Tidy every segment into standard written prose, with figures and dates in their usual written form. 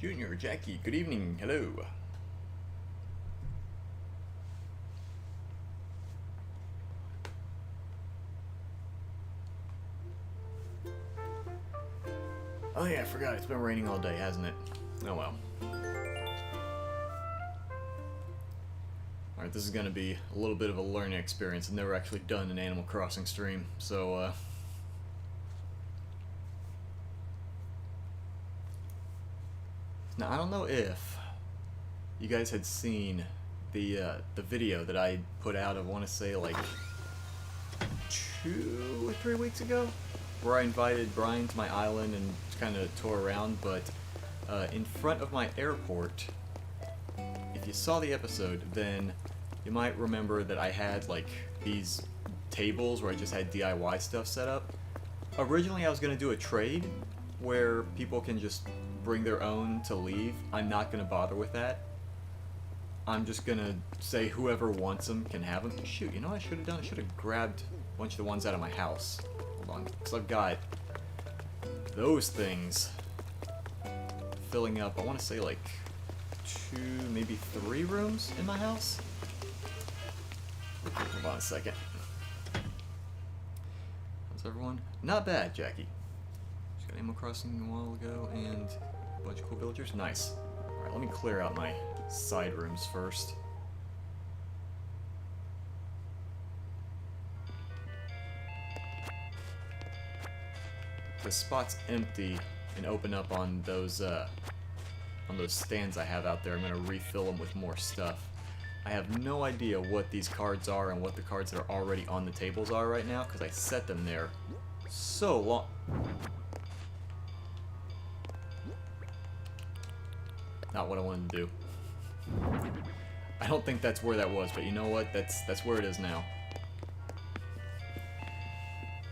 Junior, Jackie, good evening, hello. Oh yeah, I forgot, it's been raining all day, hasn't it? Oh well. Alright, this is gonna be a little bit of a learning experience. I've never actually done an Animal Crossing stream, so now I don't know if you guys had seen the video that I put out, I want to say like 2 or 3 weeks ago, where I invited Brian to my island and kind of tour around, but in front of my airport, if you saw the episode, then you might remember that I had like these tables where I just had DIY stuff set up. Originally I was going to do a trade where people can just bring their own to leave. I'm not going to bother with that. I'm just going to say whoever wants them can have them. Shoot, you know what I should have done? I should have grabbed a bunch of the ones out of my house. Hold on, because I've got those things filling up, I want to say like 2, maybe 3 rooms in my house. Hold on a second. How's everyone? Not bad, Jackie. Just got Animal Crossing a while ago and a bunch of cool villagers. Nice. Alright, let me clear out my side rooms first. The spot's empty and open up on those stands I have out there. I'm going to refill them with more stuff. I have no idea what these cards are and what the cards that are already on the tables are right now, because I set them there so long. Not what I wanted to do. I don't think that's where that was, but you know what? That's where it is now.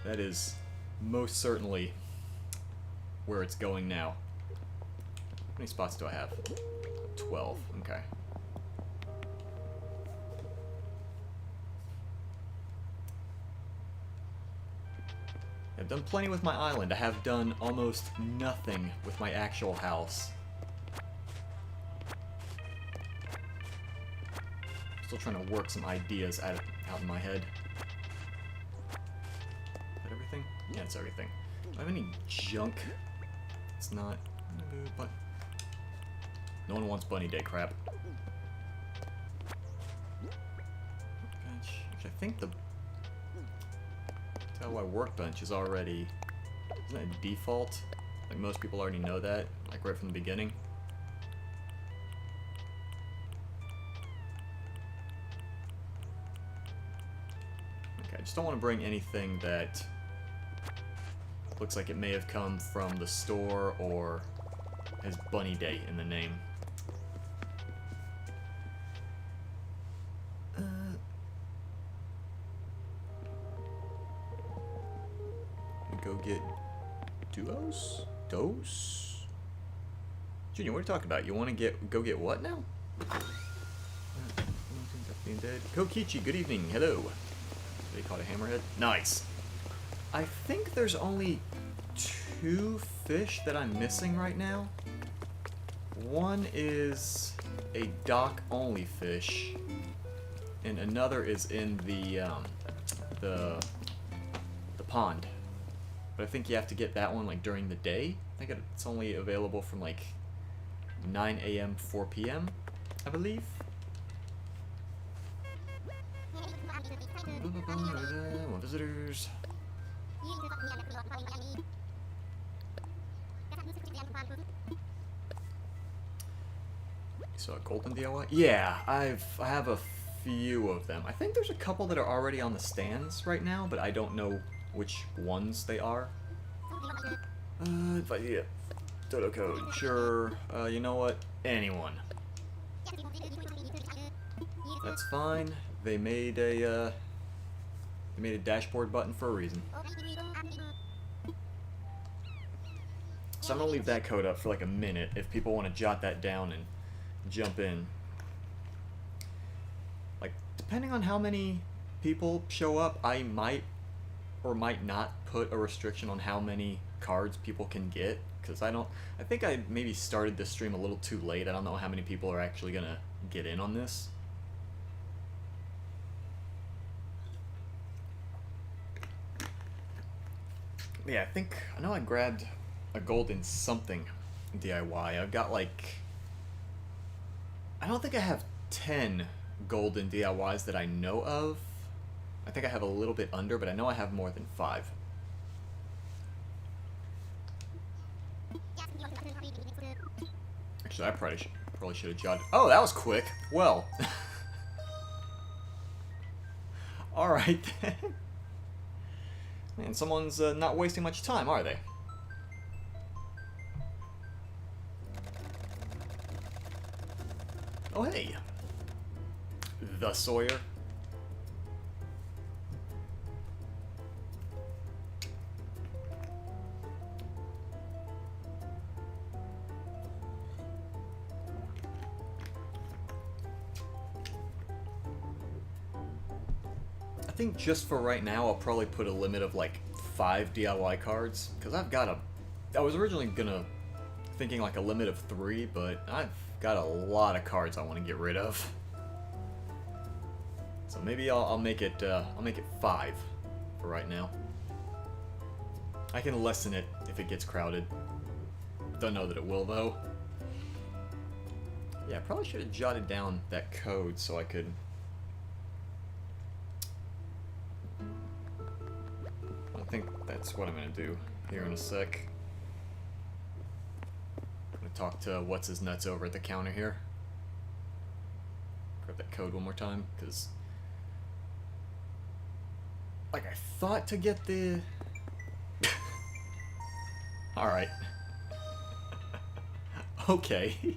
That is most certainly where it's going now. How many spots do I have? 12. Okay. I've done plenty with my island. I have done almost nothing with my actual house. Still trying to work some ideas out in my head. Is that everything? Yeah, it's everything. Do I have any junk? It's not. But no one wants Bunny Day crap. Actually, I think the DIY workbench is already. Isn't that a default? Like most people already know that, like right from the beginning. Okay, I just don't want to bring anything that looks like it may have come from the store or has Bunny Day in the name. Go get duos? Dos? Junior, what are you talking about? You want to go get what now? Being dead. Kokichi, good evening. Hello. They caught a hammerhead. Nice. I think there's only 2 fish that I'm missing right now. One is a dock-only fish, and another is in the pond. But I think you have to get that one like during the day. I think it's only available from like 9 a.m. 4 p.m. I believe. More visitors. So a golden DIY? Yeah, I have a few of them. I think there's a couple that are already on the stands right now, but I don't know which ones they are. Yeah, Dodo code, sure. You know what? Anyone. That's fine. They made a dashboard button for a reason. So I'm gonna leave that code up for like a minute if people want to jot that down and jump in. Like, depending on how many people show up, I might or might not put a restriction on how many cards people can get, because I think I maybe started this stream a little too late. I don't know how many people are actually gonna get in on this. Yeah, I know I grabbed a golden something DIY. I've got like, I don't think I have 10 golden DIYs that I know of. I think I have a little bit under, but I know I have more than 5. Actually, I probably should have jotted. Oh, that was quick. Well. Alright then. Man, someone's not wasting much time, are they? Oh, hey. The Sawyer. I think just for right now, I'll probably put a limit of like 5 DIY cards, because I was originally thinking like a limit of 3, but I've got a lot of cards I want to get rid of. So maybe I'll make it 5 for right now. I can lessen it if it gets crowded. Don't know that it will though. Yeah, I probably should have jotted down that code so I could. I think that's what I'm gonna do here in a sec. I'm gonna talk to what's his nuts over at the counter here. Grab that code one more time, because like I thought to get the. All right. Okay.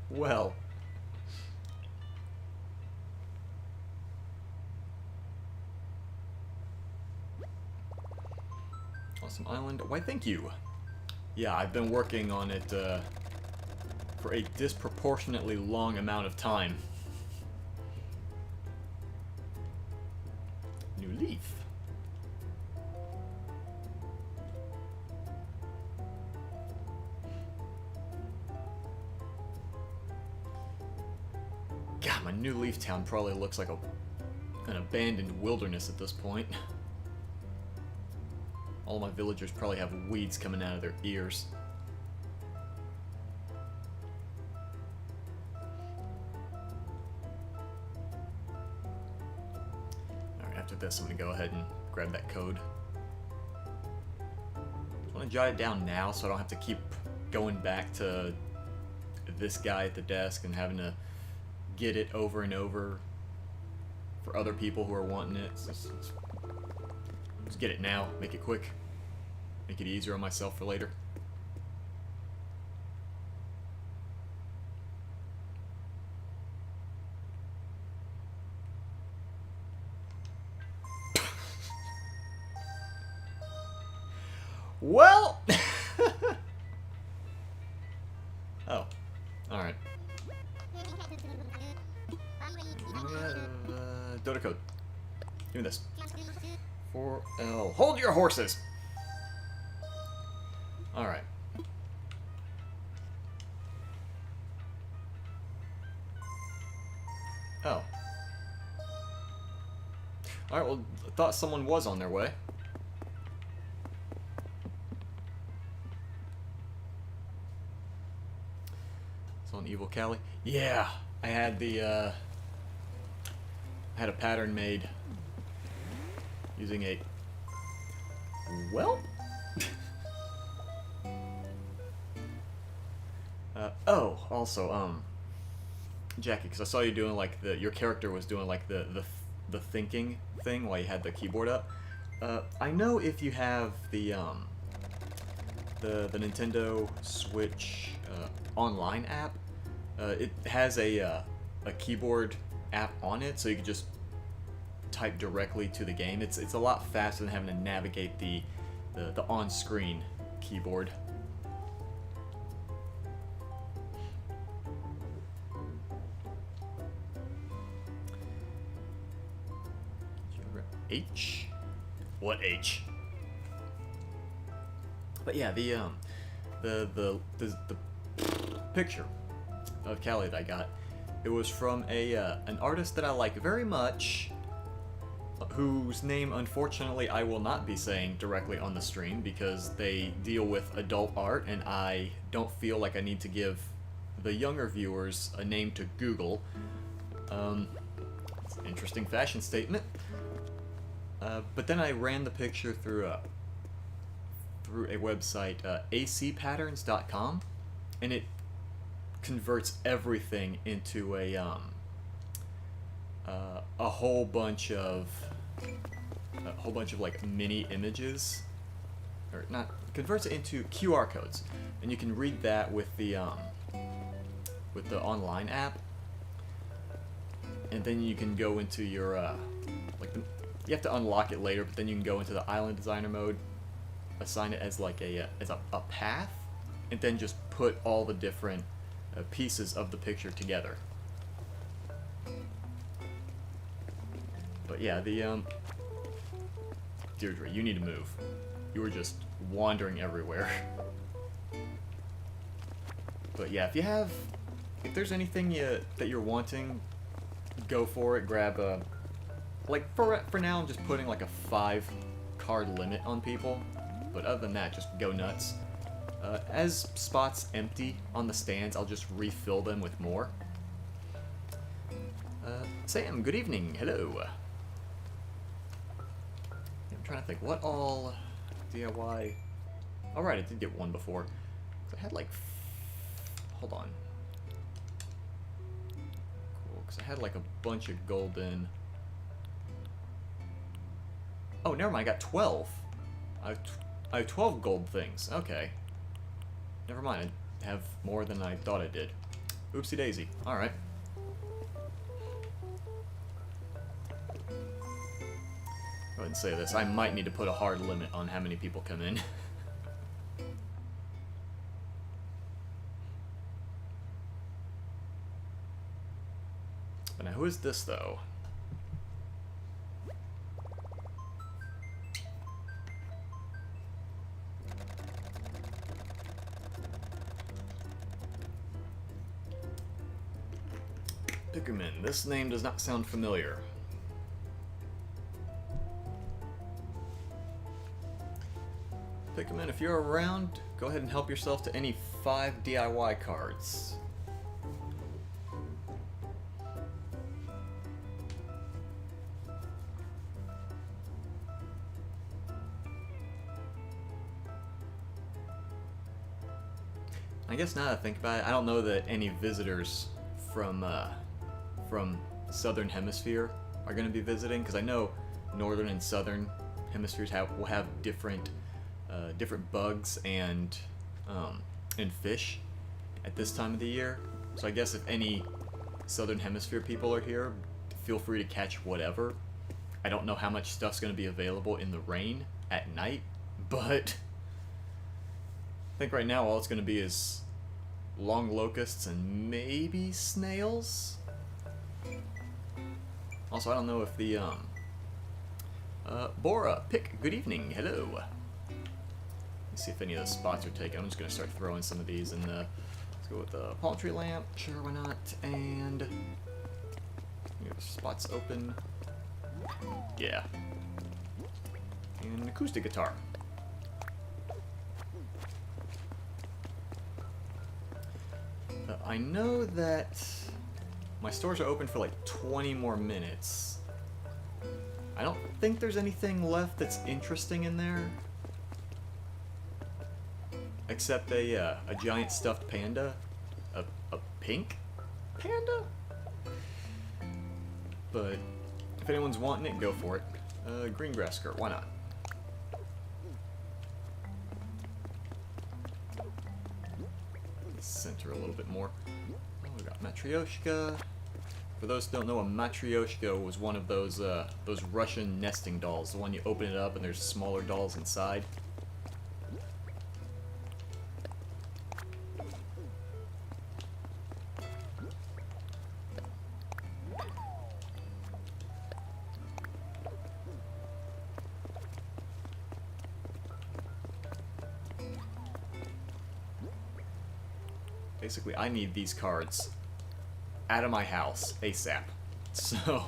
Well. Awesome Island. Why, thank you. Yeah, I've been working on it for a disproportionately long amount of time. New leaf. God, my New Leaf town probably looks like an abandoned wilderness at this point. All my villagers probably have weeds coming out of their ears. Alright, after this I'm going to go ahead and grab that code. I want to jot it down now so I don't have to keep going back to this guy at the desk and having to get it over and over for other people who are wanting it. Just get it now, make it quick, make it easier on myself for later. Well, oh, alright. Dota code. Give me this. 4L. Hold your horses! Alright. Oh. Alright, well, I thought someone was on their way. It's on Evil Cali. Yeah! I had the, I had a pattern made using a well. Oh, also, Jackie, because I saw you doing like your character was doing like the thinking thing while you had the keyboard up. I know if you have the Nintendo Switch online app, it has a keyboard app on it, so you can just type directly to the game. It's a lot faster than having to navigate the on-screen keyboard. H? What H? But yeah, the the picture of Callie that I got, it was from an artist that I like very much, whose name unfortunately I will not be saying directly on the stream because they deal with adult art and I don't feel like I need to give the younger viewers a name to Google. It's an interesting fashion statement. But then I ran the picture through a website, acpatterns.com, and it converts everything into a whole bunch of like mini images, or not, converts it into QR codes, and you can read that with the online app, and then you can go into your you have to unlock it later, but then you can go into the island designer mode, assign it as like a path, and then just put all the different pieces of the picture together. But yeah, Deirdre, you need to move. You were just wandering everywhere. But yeah, if there's anything that you're wanting, go for it. Grab a, like for now I'm just putting like a 5 card limit on people, but other than that, just go nuts. As spots empty on the stands, I'll just refill them with more. Sam, good evening. Hello. I'm trying to think what all DIY. Alright, I did get one before. I had like. Hold on. Cool, because I had like a bunch of golden. Oh, never mind, I got 12. I have 12 gold things. Okay. Never mind, I have more than I thought I did. Oopsie daisy. Alright. Go ahead and say this. I might need to put a hard limit on how many people come in. But now, who is this, though? Pickerman. This name does not sound familiar. Pickerman, if you're around, go ahead and help yourself to any 5 DIY cards. I guess now that I think about it, I don't know that any visitors from Southern Hemisphere are going to be visiting, because I know Northern and Southern Hemispheres will have different bugs and fish at this time of the year. So I guess if any Southern Hemisphere people are here, feel free to catch whatever. I don't know how much stuff's going to be available in the rain at night, but I think right now all it's going to be is long locusts and maybe snails. Also, I don't know if the Bora, Pick, good evening, hello. Let's see if any of the spots are taken. I'm just going to start throwing some of these in the... Let's go with the palm tree lamp. Sure, why not? And... spots open. Yeah. And acoustic guitar. I know that my stores are open for like 20 more minutes. I don't think there's anything left that's interesting in there. Except a giant stuffed panda. A pink panda? But if anyone's wanting it, go for it. Green grass skirt, why not? Center a little bit more. Oh, we got Matryoshka. For those who don't know, a Matryoshka was one of those Russian nesting dolls. The one you open it up and there's smaller dolls inside. basically, I need these cards out of my house ASAP. So,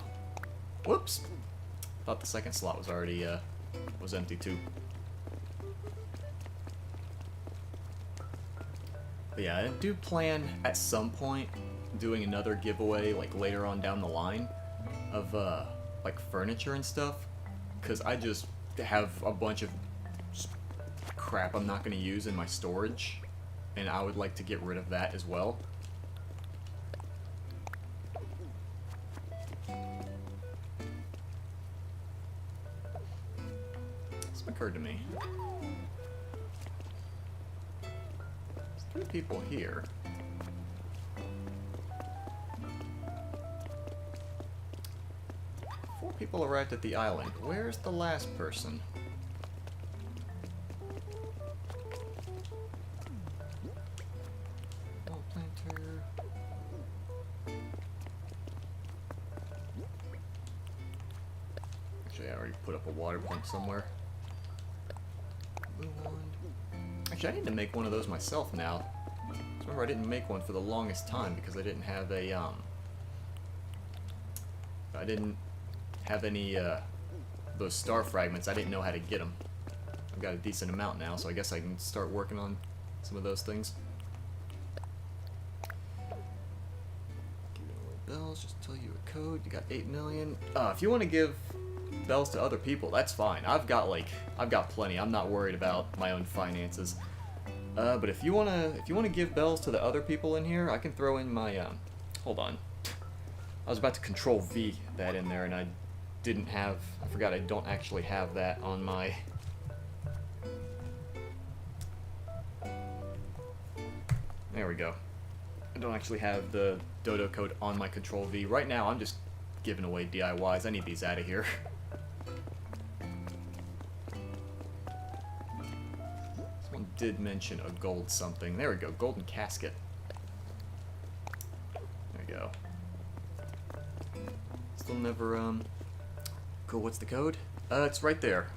whoops. Thought the second slot was already, was empty too. But yeah, I do plan at some point doing another giveaway, like later on down the line, of, like furniture and stuff. Because I just have a bunch of crap I'm not going to use in my storage. And I would like to get rid of that as well. This occurred to me. There's 3 people here. Four people arrived at the island. Where's the last person? Actually, I already put up a water pump somewhere. Actually, I need to make one of those myself now. Remember, I didn't make one for the longest time because I didn't have a, I didn't have any, those star fragments. I didn't know how to get them. I've got a decent amount now, so I guess I can start working on some of those things. Bells, just tell you a code. You got 8 million. If you want to give bells to other people, that's fine. I've got plenty. I'm not worried about my own finances. But if you wanna give bells to the other people in here, I can throw in my hold on. I was about to Control V that in there, and I forgot I don't actually have that on my. There we go. I don't actually have the dodo code on my Control V. Right now, I'm just giving away DIYs. I need these out of here. Someone did mention a gold something. There we go. Golden casket. There we go. Still never, Cool, what's the code? It's right there.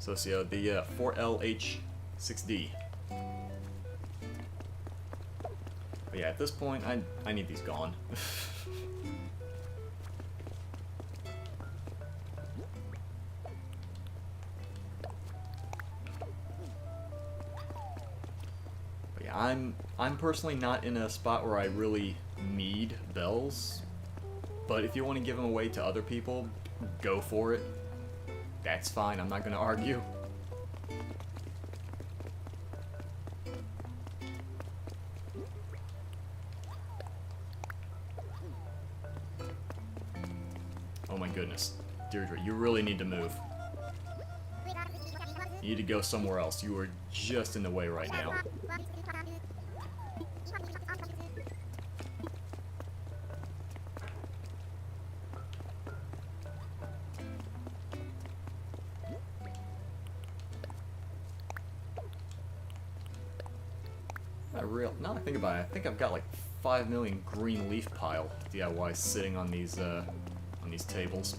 Socio, the 4LH6D. But yeah, at this point, I need these gone. But yeah, I'm personally not in a spot where I really need bells. But if you want to give them away to other people, go for it. That's fine, I'm not going to argue. Oh my goodness. Deirdre, you really need to move. You need to go somewhere else. You are just in the way right now. Now I think about it, I think I've got like 5 million green leaf pile DIYs sitting on these tables.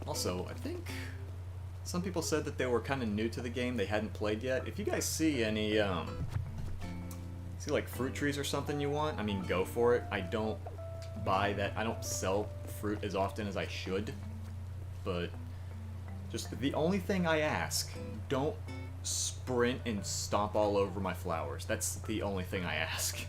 Also, I think some people said that they were kind of new to the game, they hadn't played yet. If you guys see any, see like fruit trees or something you want, I mean, go for it. I don't buy that, I don't sell fruit as often as I should, but just the only thing I ask, don't sprint and stomp all over my flowers. That's the only thing I ask.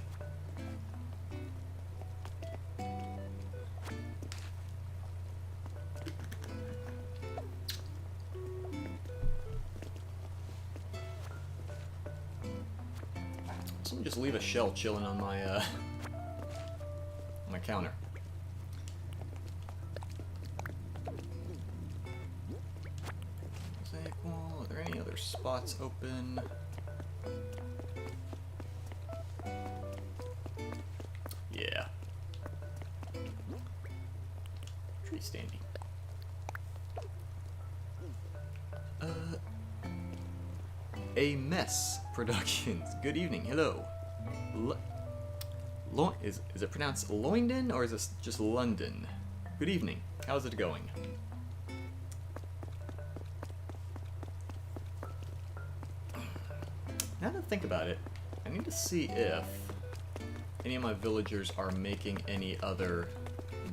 Someone just leave a shell chilling on my counter. Mosaic wall. Are there any other spots open? Yeah. Tree standing. A Mess Productions. Good evening. Hello. Is it pronounced Loindon or is it just London? Good evening. How's it going? Now that I think about it, I need to see if any of my villagers are making any other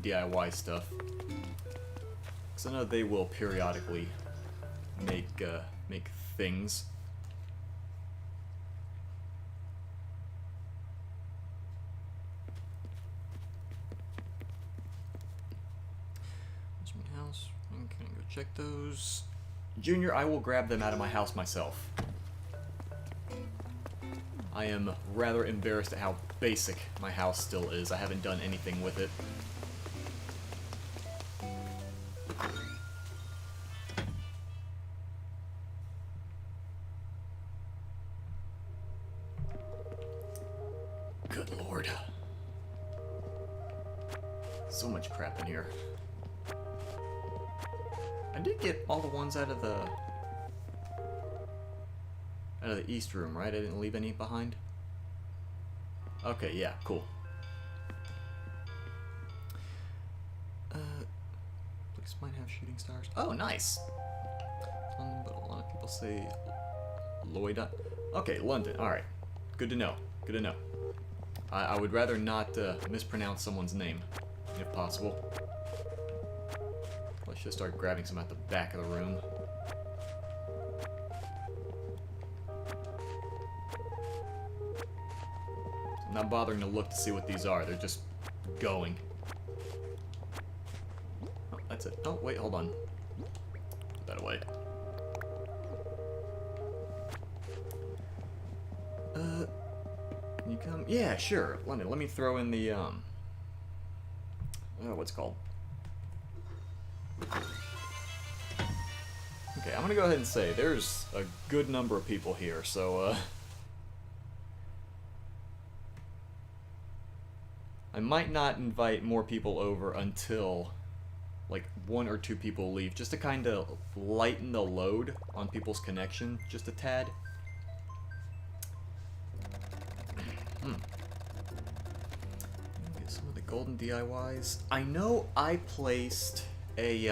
DIY stuff. Because I know they will periodically make things. House. I'm gonna go check those. Junior, I will grab them out of my house myself. I am rather embarrassed at how basic my house still is. I haven't done anything with it. Good lord. So much crap in here. I did get all the ones out of the east room, right? I didn't leave any behind. Okay, yeah, cool. Place might have shooting stars. Oh, nice. But a lot of people say Lloyd. Okay, London. All right, good to know. Good to know. I would rather not mispronounce someone's name, if possible. Let's just start grabbing some at the back of the room. I'm not bothering to look to see what these are. They're just going. Oh, that's it. Oh, wait, hold on. Put that away. Can you come? Yeah, sure. Let me throw in the, what's it called? Okay, I'm gonna go ahead and say there's a good number of people here, so I might not invite more people over until like 1 or 2 people leave, just to kind of lighten the load on people's connection just a tad. Get some of the golden DIYs. I know I placed a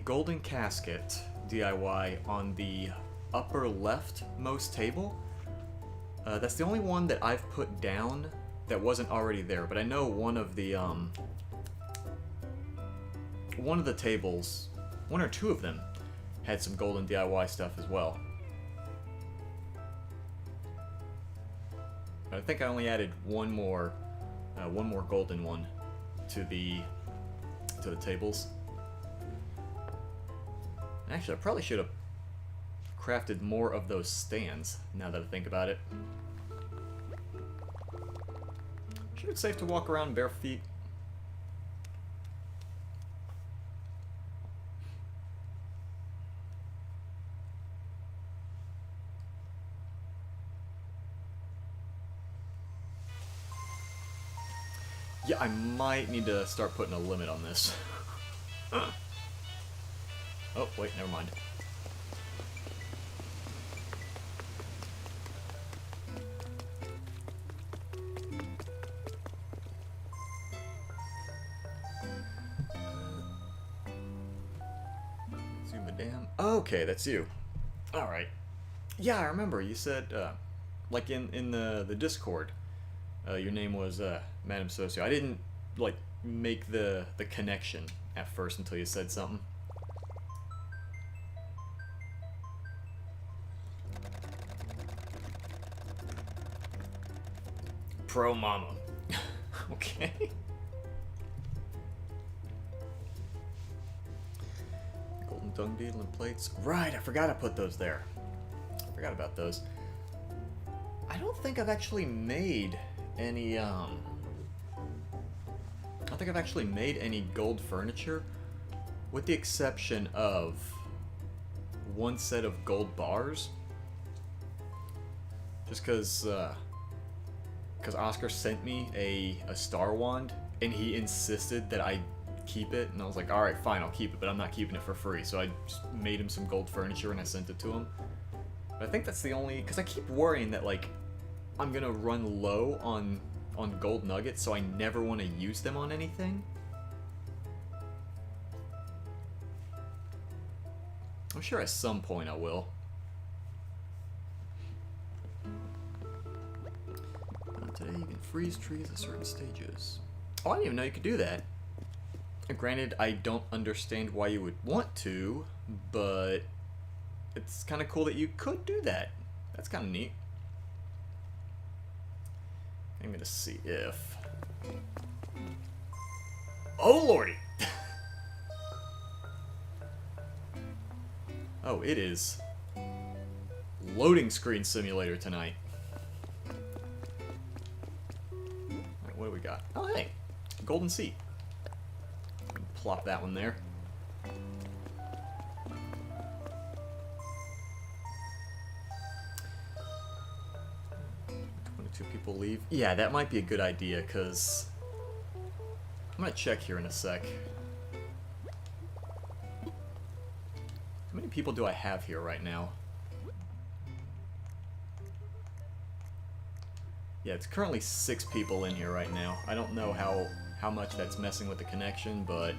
golden casket DIY on the upper leftmost table. That's the only one that I've put down that wasn't already there, but I know one of the tables, 1 or 2 of them, had some golden DIY stuff as well. But I think I only added one more golden one to the tables. Actually, I probably should have crafted more of those stands, now that I think about it. Sure it's safe to walk around bare feet? Yeah, I might need to start putting a limit on this. Oh, wait, never mind. Zuma Dam. Okay, that's you. Alright. Yeah, I remember you said, like in the Discord, your name was Madam Socio. I didn't, like, make the connection at first until you said something. Pro Mama. Okay. Golden dung beetle and plates. Right, I forgot to put those there. I forgot about those. I don't think I've actually made any, I don't think I've actually made any gold furniture, with the exception of 1 set of gold bars. Just because Oscar sent me a star wand, and he insisted that I keep it, and I was like, alright, fine, I'll keep it, but I'm not keeping it for free. So I just made him some gold furniture and I sent it to him. But I think that's the only... Because I keep worrying that, like, I'm gonna run low on gold nuggets, so I never want to use them on anything. I'm sure at some point I will. Today you can freeze trees at certain stages. Oh, I didn't even know you could do that. Granted, I don't understand why you would want to, but it's kind of cool that you could do that. That's kind of neat. I'm gonna see if... Oh, lordy! Oh, it is loading screen simulator tonight. Alright, what do we got? Oh, hey! Golden seat. Plop that one there. 22 people leave. Yeah, that might be a good idea, because I'm gonna check here in a sec. How many people do I have here right now? Yeah, it's currently 6 people in here right now. I don't know how much that's messing with the connection, but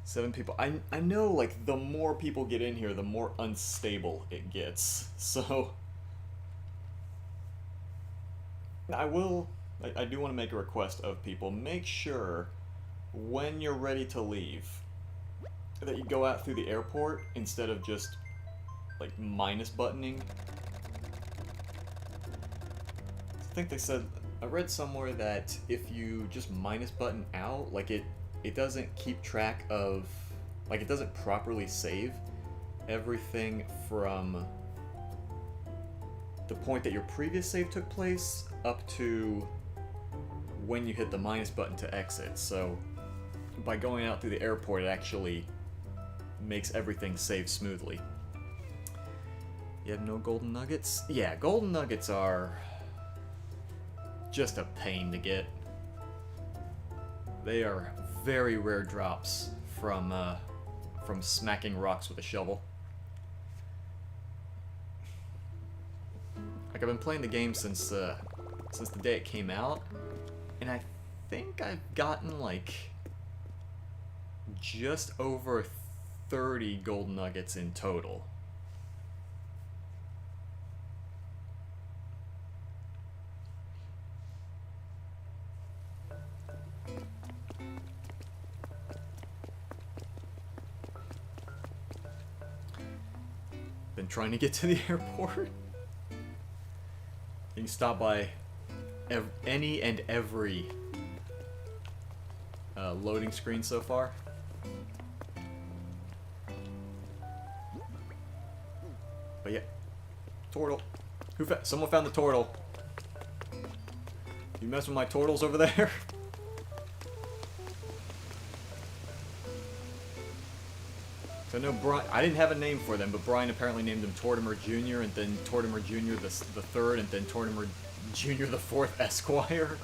7 people. I know, like, the more people get in here, the more unstable it gets. So I do want to make a request of people. Make sure when you're ready to leave that you go out through the airport instead of just, like, minus buttoning. I think they said, I read somewhere that if you just minus button out, like, it doesn't keep track of, like, it doesn't properly save everything from the point that your previous save took place up to when you hit the minus button to exit. So by going out through the airport, it actually makes everything save smoothly. You have no golden nuggets? Yeah, golden nuggets are just a pain to get. They are very rare drops from smacking rocks with a shovel. Like, I've been playing the game since the day it came out, and I think I've gotten, like, just over 30 gold nuggets in total. Been trying to get to the airport. You can stop by any and every loading screen so far. But yeah, turtle. Someone found the turtle. You mess with my turtles over there? So I know Brian, I didn't have a name for them, but Brian apparently named them Tortimer Jr. and then Tortimer Jr. the third, and then Tortimer Jr. the fourth Esquire.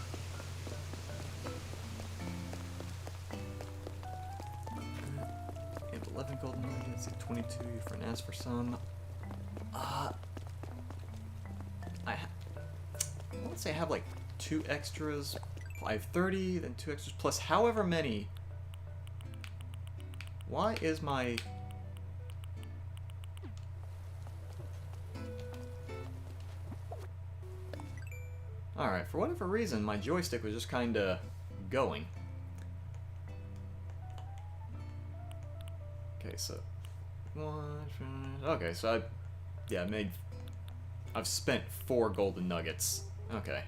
You have 11 golden nuggets, 22 for an ask for some. I want to say I have like 2 extras. I have 30, then 2 extras, plus however many. Why is my... Alright, for whatever reason, my joystick was just kinda going. Okay, so... Okay, so I've spent 4 golden nuggets. Okay.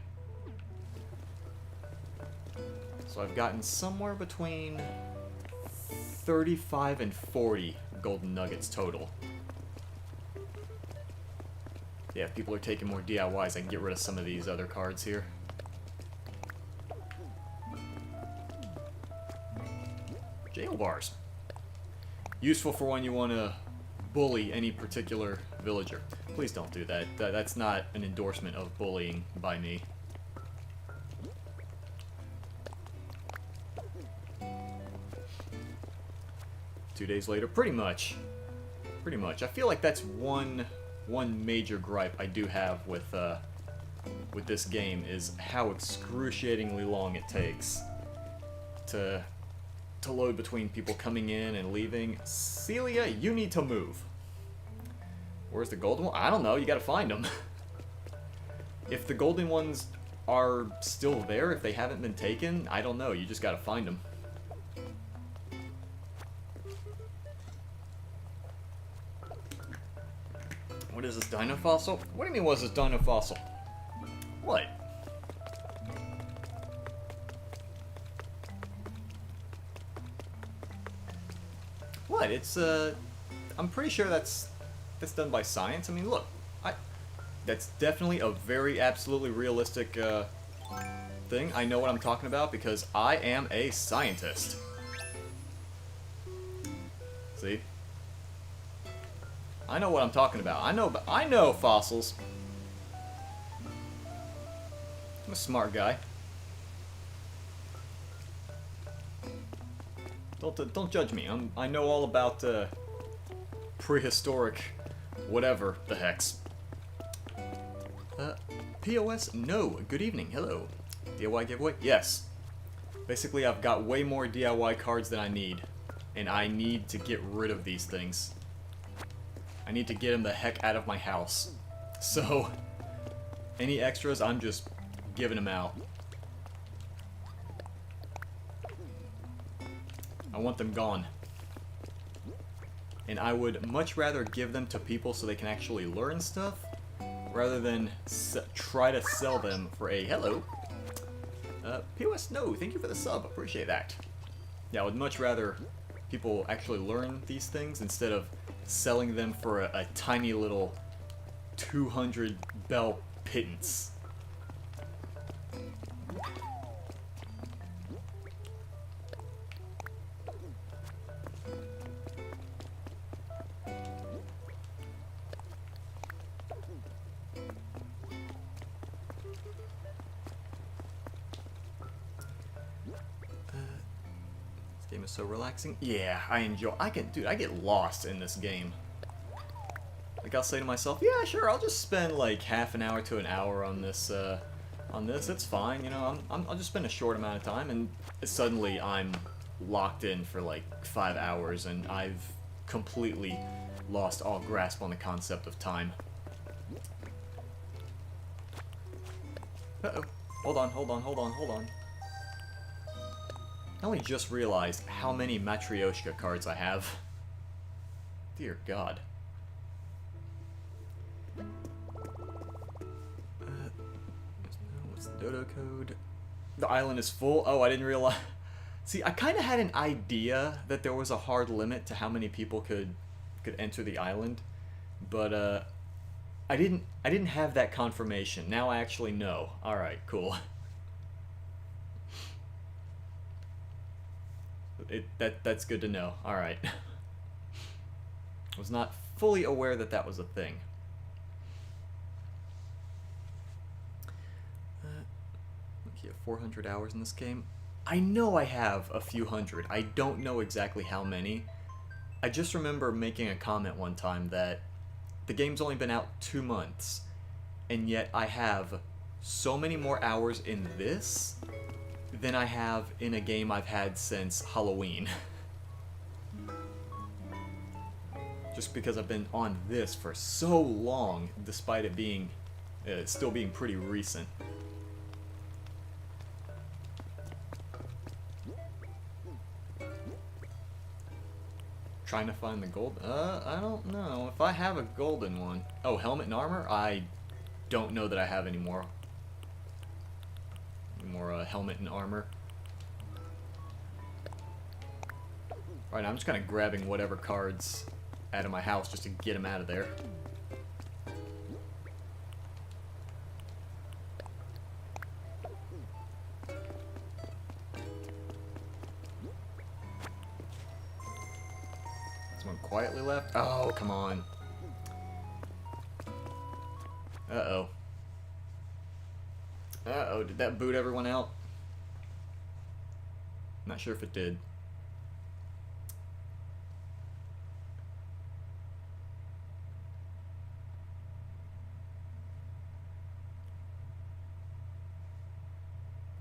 So I've gotten somewhere between 35 and 40 golden nuggets total. Yeah, if people are taking more DIYs, I can get rid of some of these other cards here. Jail bars. Useful for when you want to bully any particular villager. Please don't do that. That's not an endorsement of bullying by me. 2 days later. Pretty much. Pretty much. I feel like that's one major gripe I do have with this game is how excruciatingly long it takes to load between people coming in and leaving. Celia, you need to move. Where's the golden one? I don't know. You gotta find them. If the golden ones are still there, if they haven't been taken, I don't know. You just gotta find them. What is this, dino fossil? What do you mean, what is this dino fossil? What? What? It's, I'm pretty sure that's done by science. I mean, look, that's definitely a very absolutely realistic, thing. I know what I'm talking about because I am a scientist. See? I know what I'm talking about. I know fossils. I'm a smart guy. Don't judge me. I know all about prehistoric whatever the hex. POS? No. Good evening. Hello. DIY giveaway? Yes. Basically, I've got way more DIY cards than I need, and I need to get rid of these things. I need to get them the heck out of my house. So, any extras, I'm just giving them out. I want them gone. And I would much rather give them to people so they can actually learn stuff, rather than try to sell them for a hello. POS, no, thank you for the sub, appreciate that. Yeah, I would much rather people actually learn these things instead of selling them for a tiny little 200 bell pittance. Game is so relaxing. Yeah, I enjoy. Dude, I get lost in this game. Like, I'll say to myself, yeah, sure, I'll just spend like half an hour to an hour on this. It's fine, you know. I'll just spend a short amount of time, and suddenly I'm locked in for like 5 hours, and I've completely lost all grasp on the concept of time. Uh-oh. Hold on. I only just realized how many Matryoshka cards I have. Dear God. What's the dodo code? The island is full? Oh, I didn't realize. See, I kind of had an idea that there was a hard limit to how many people could enter the island, but I didn't have that confirmation. Now I actually know. All right, cool. That's good to know. All right. Was not fully aware that that was a thing. Look, you have 400 hours in this game. I know I have a few hundred. I don't know exactly how many. I just remember making a comment one time that the game's only been out 2 months, and yet I have so many more hours in this than I have in a game I've had since Halloween. Just because I've been on this for so long, despite it being still being pretty recent. Trying to find the gold. I don't know if I have a golden one. Oh, helmet and armor? I don't know that I have any more. Helmet and armor. Right, I'm just kind of grabbing whatever cards out of my house just to get them out of there. Someone quietly left? Oh, come on. Uh-oh. Uh-oh, did that boot everyone out? Not sure if it did.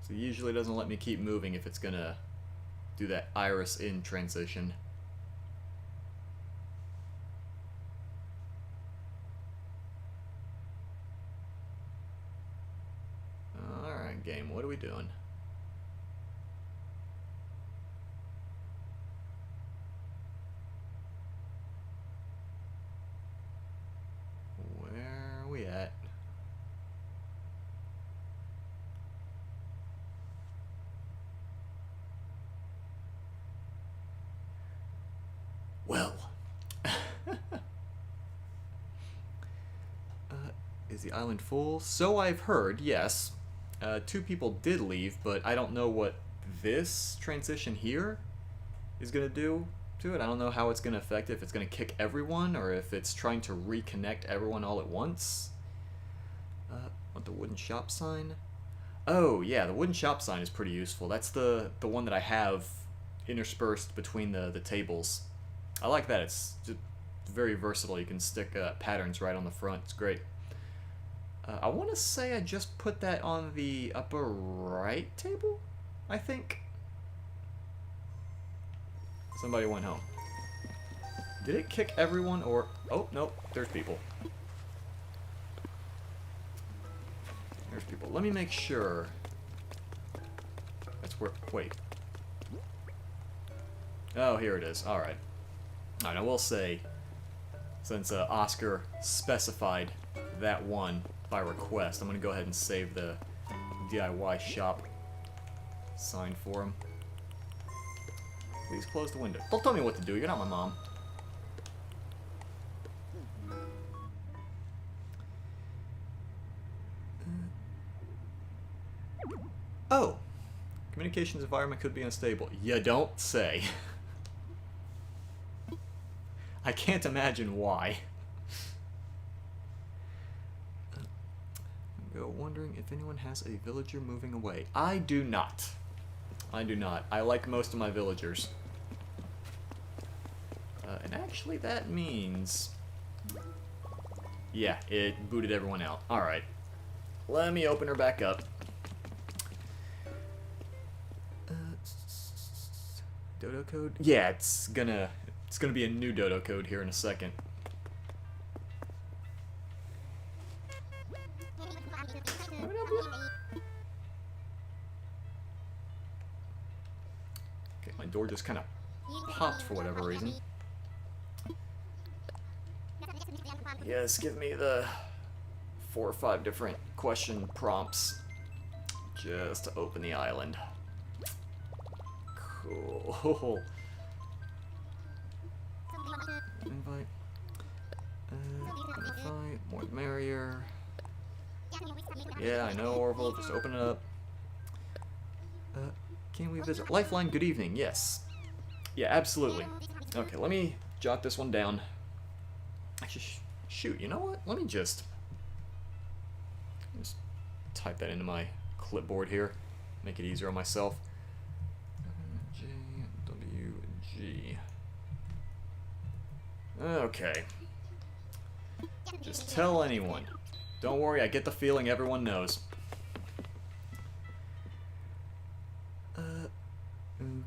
So it usually doesn't let me keep moving if it's gonna do that iris in transition. Alright, game, what are we doing? Where are we at? Well, is the island full? So I've heard, yes. 2 people did leave, but I don't know what this transition here is going to do to it. I don't know how it's going to affect it, if it's going to kick everyone, or if it's trying to reconnect everyone all at once. Want the wooden shop sign? Oh, yeah, the wooden shop sign is pretty useful. That's the one that I have interspersed between the tables. I like that. It's just very versatile. You can stick patterns right on the front. It's great. I want to say I just put that on the upper right table, I think. Somebody went home. Did it kick everyone or... Oh, nope. There's people. There's people. Let me make sure. That's where... Wait. Oh, here it is. Alright. Alright, I will say, since Oscar specified that one by request, I'm going to go ahead and save the DIY shop sign for him. Please close the window. Don't tell me what to do. You're not my mom. Oh! Communications environment could be unstable. You don't say. I can't imagine why. Go wondering if anyone has a villager moving away. I do not. I do not. I like most of my villagers. And actually that means... Yeah, it booted everyone out. Alright. Let me open her back up. Dodo code? Yeah, it's gonna be a new dodo code here in a second. Okay, my door just kind of popped for whatever reason. Yes, give me the 4 or 5 different question prompts just to open the island. Cool. Invite. Invite. More the merrier. Yeah, I know, Orville. Just open it up. Can we visit? Lifeline, good evening. Yes. Yeah, absolutely. Okay, let me jot this one down. Actually, shoot, you know what? Let me just type that into my clipboard here. Make it easier on myself. JWG. Okay. Just tell anyone. Don't worry, I get the feeling everyone knows.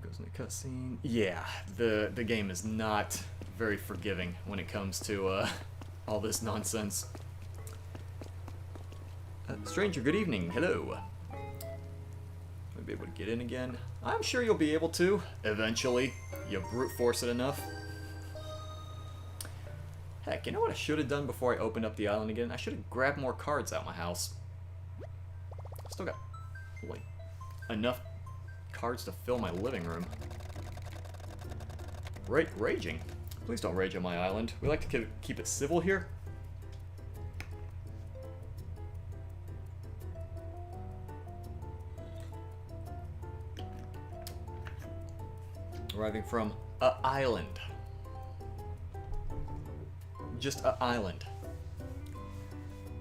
Goes in the cutscene. Yeah, the game is not very forgiving when it comes to all this nonsense. Stranger, good evening. Hello. Might be able to get in again. I'm sure you'll be able to, eventually. You brute force it enough. Heck, you know what I should have done before I opened up the island again? I should have grabbed more cards out my house. Still got, like, enough cards to fill my living room. Raging. Please don't rage on my island. We like to keep it civil here. Arriving from a island. Just a island.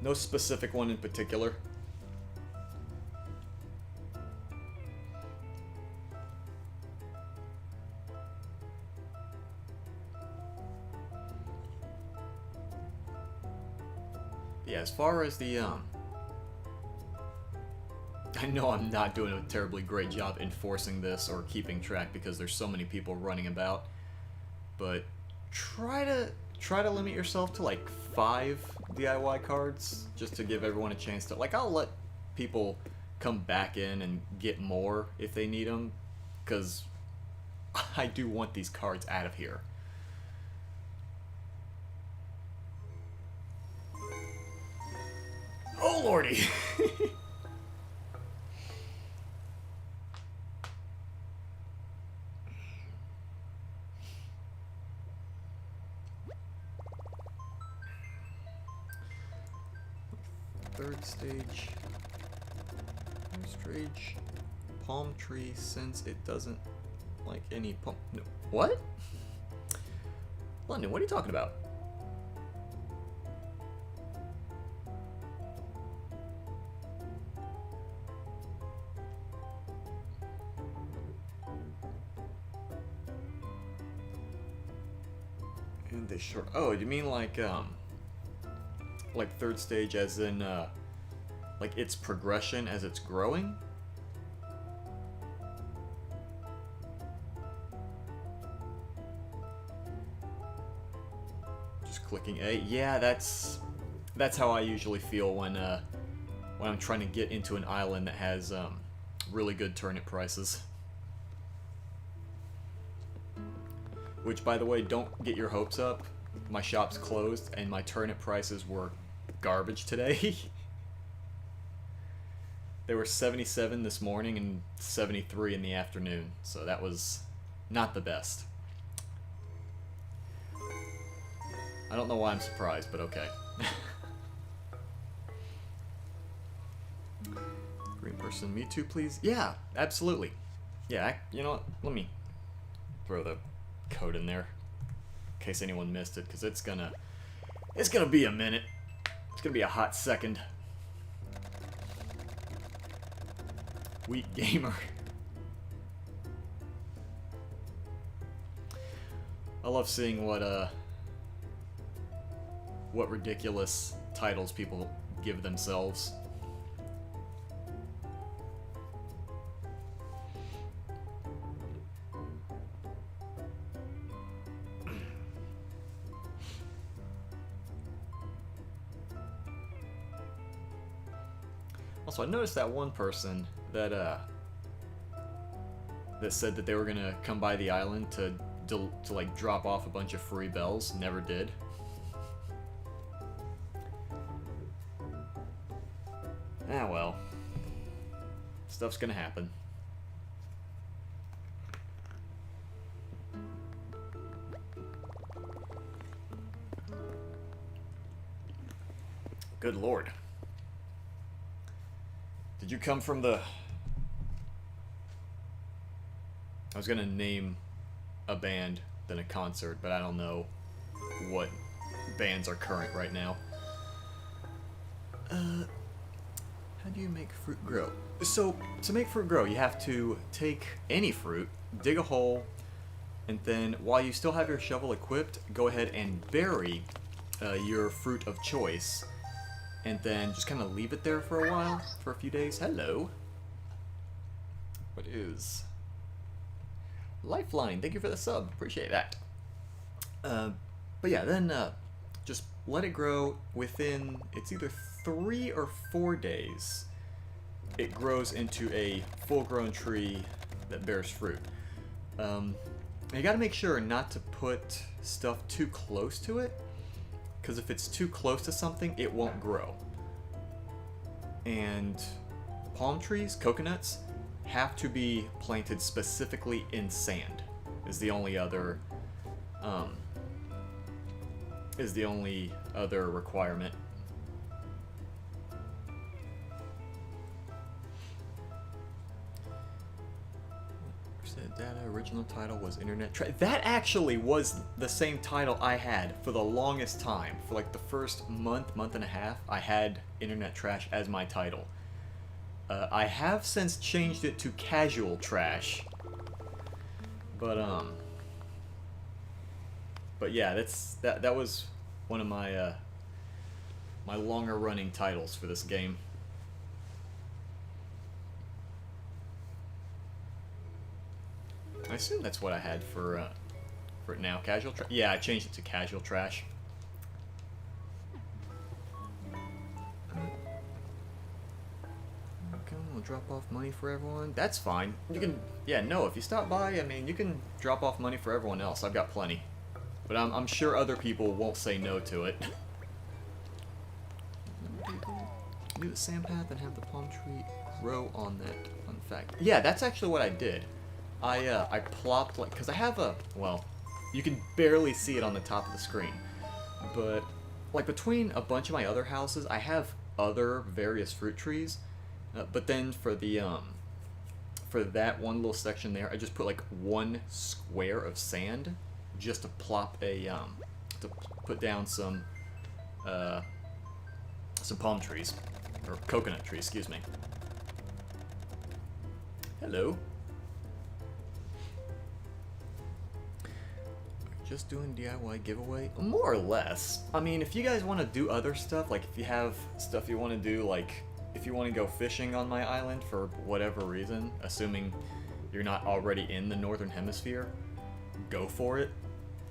No specific one in particular. Yeah, as far as the I know I'm not doing a terribly great job enforcing this or keeping track because there's so many people running about. But try to limit yourself to like 5 DIY cards just to give everyone a chance to, like, I'll let people come back in and get more if they need them, because I do want these cards out of here. Oh lordy. Third stage. Palm tree, since it doesn't like any palm. No. What? London, what are you talking about? And they short. Oh, you mean like third stage, as in like its progression as it's growing? Just clicking A. Yeah, that's how I usually feel when I'm trying to get into an island that has really good turnip prices. Which, by the way, don't get your hopes up. My shop's closed, and my turnip prices were garbage today. They were 77 this morning and 73 in the afternoon, so that was not the best. I don't know why I'm surprised, but okay. Green person, me too, please? Yeah, absolutely. Yeah, you know what? Let me throw the code in there in case anyone missed it, because it's gonna be a minute. It's gonna be a hot second. Weak gamer. I love seeing what ridiculous titles people give themselves. Also, I noticed that one person that said that they were gonna come by the island to like drop off a bunch of free bells. Never did. Ah well. Stuff's gonna happen. Good lord. Did you come from the... I was gonna name a band than a concert, but I don't know what bands are current right now. How do you make fruit grow? So, to make fruit grow, you have to take any fruit, dig a hole, and then while you still have your shovel equipped, go ahead and bury your fruit of choice, and then just kind of leave it there for a while, for a few days. Hello. What is... Lifeline, thank you for the sub, appreciate that. But yeah, then just let it grow. Within, it's either 3 or 4 days, it grows into a full-grown tree that bears fruit. You gotta make sure not to put stuff too close to it, because if it's too close to something, it won't grow. And palm trees, coconuts, have to be planted specifically in sand. Is the only other requirement. Data original title was Internet Trash. That actually was the same title I had for the longest time. For like the first month and a half, I had Internet Trash as my title. I have since changed it to Casual Trash. But yeah, that was one of my my longer running titles for this game. I assume that's what I had for it now. Casual trash. Yeah, I changed it to casual trash. Okay, we'll drop off money for everyone. That's fine. You can, yeah, no. If you stop by, I mean, you can drop off money for everyone else. I've got plenty, but I'm sure other people won't say no to it. Do the sand path and have the palm tree grow on that. Fun fact. Yeah, that's actually what I did. I plopped, like, because I have a, well, you can barely see it on the top of the screen, but like between a bunch of my other houses, I have other various fruit trees, but then for the for that one little section there, I just put like one square of sand just to plop a to put down some palm trees. Or coconut tree, excuse me. Hello. Just doing DIY giveaway? More or less. I mean, if you guys want to do other stuff, like if you have stuff you want to do, like if you want to go fishing on my island for whatever reason, assuming you're not already in the Northern Hemisphere, go for it.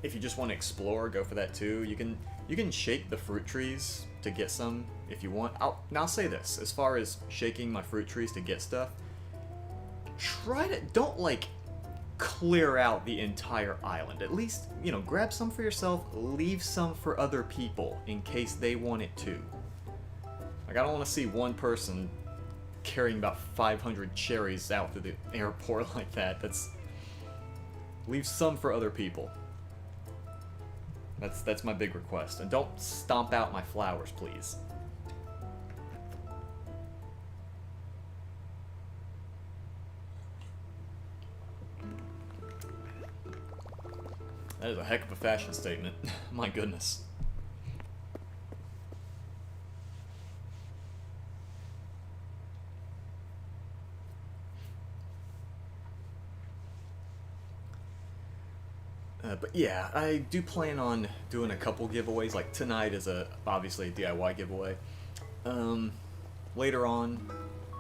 If you just want to explore, go for that too. You can shake the fruit trees to get some if you want. Now I'll say this, as far as shaking my fruit trees to get stuff, don't like clear out the entire island. At least, you know, grab some for yourself, leave some for other people in case they want it too. Like, I don't want to see one person carrying about 500 cherries out to the airport like that. Leave some for other people. That's my big request. And don't stomp out my flowers, please. That is a heck of a fashion statement. My goodness. But yeah, I do plan on doing a couple giveaways. Like tonight is obviously a DIY giveaway. Later on,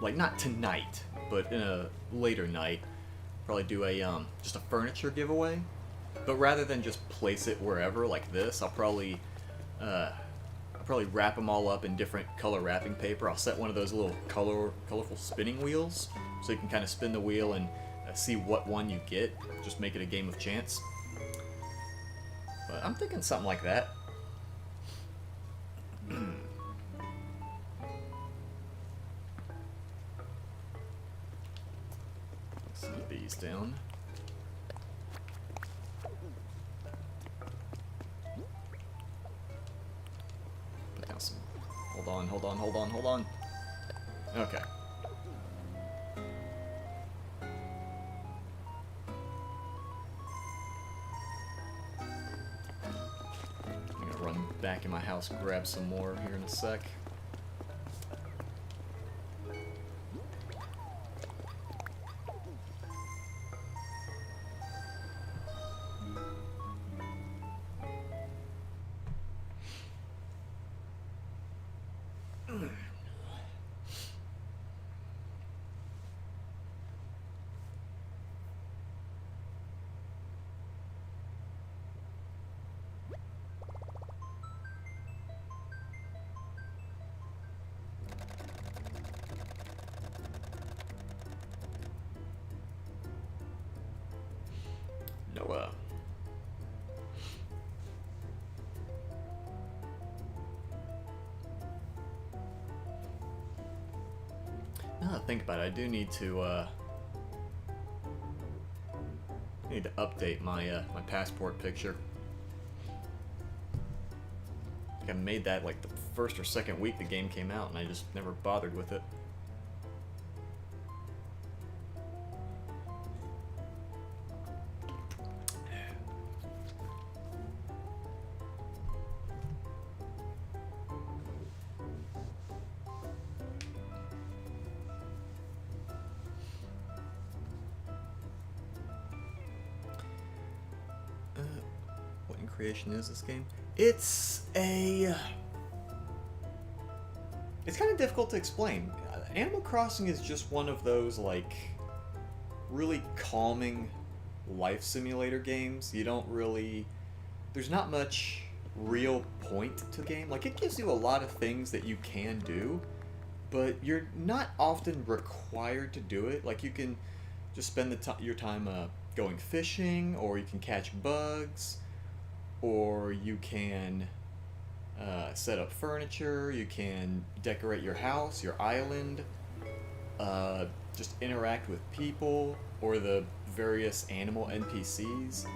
like not tonight, but in a later night, probably do a just a furniture giveaway. But rather than just place it wherever like this, I'll probably wrap them all up in different color wrapping paper. I'll set one of those little colorful spinning wheels, so you can kind of spin the wheel and see what one you get. Just make it a game of chance. But I'm thinking something like that. Some bees down. Put down some. Hold on. Okay. Back in my house, grab some more here in a sec. Noah. Now that I think about it, I do need to update my my passport picture. I think I made that like the first or second week the game came out, and I just never bothered with it. Creation is this game? It's kind of difficult to explain. Animal Crossing is just one of those like really calming life simulator games, you don't really... There's not much real point to the game. Like, it gives you a lot of things that you can do, but you're not often required to do it. Like, you can just spend your time going fishing, or you can catch bugs, or you can set up furniture, you can decorate your house, your island, just interact with people or the various animal NPCs.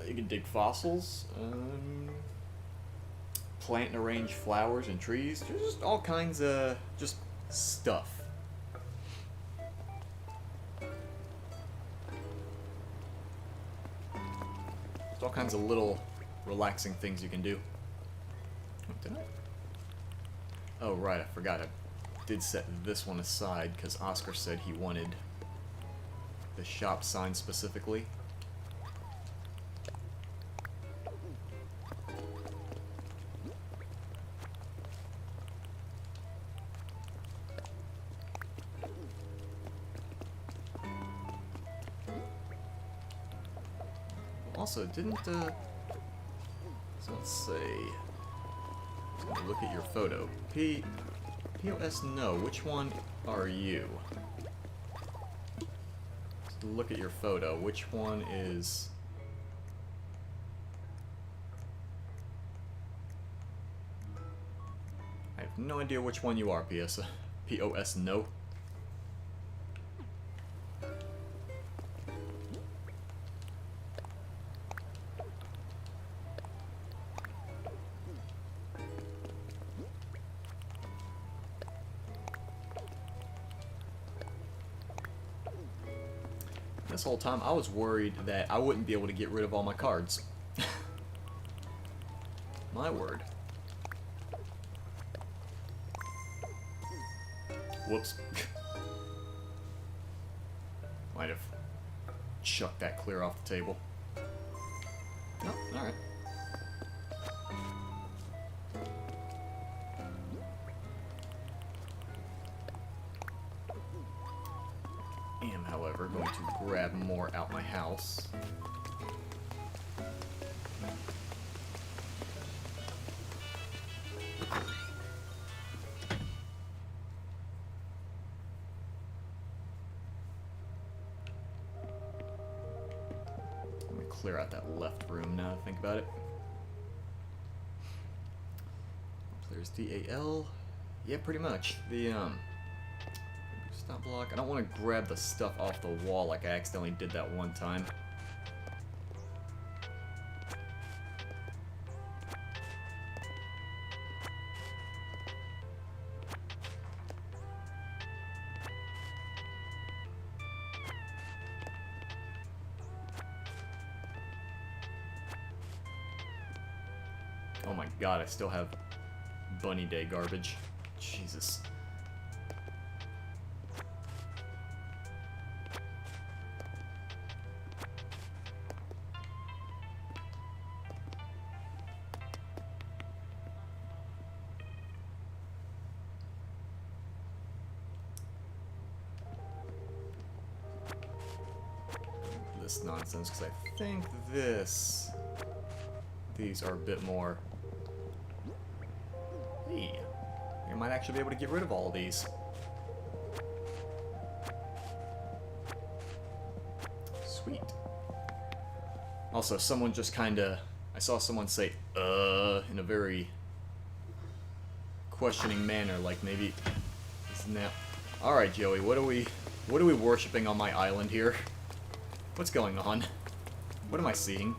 You can dig fossils, plant and arrange flowers and trees. There's just all kinds of just stuff. There's all kinds of little relaxing things you can do. Did I? Oh, right, I forgot. I did set this one aside because Oscar said he wanted the shop sign specifically. Also, didn't, so let's see. Look at your photo. POS, no. Which one are you? Look at your photo. Which one is... I have no idea which one you are, POS, no. This whole time I was worried that I wouldn't be able to get rid of all my cards. My word. Whoops. Might have chucked that clear off the table. Oh, alright. Am, however, going to grab more out my house. Let me clear out that left room now that I think about it. There's DAL. Yeah, pretty much. The, stop block. I don't want to grab the stuff off the wall like I accidentally did that one time. Oh my god, I still have Bunny Day garbage. Jesus. This nonsense, because I think these are a bit more... Hey, I might actually be able to get rid of all of these. Sweet. Also, someone just kinda... I saw someone say, in a very questioning manner, like maybe... Isn't that... Alright, Joey, what are we worshipping on my island here? What's going on? What am I seeing?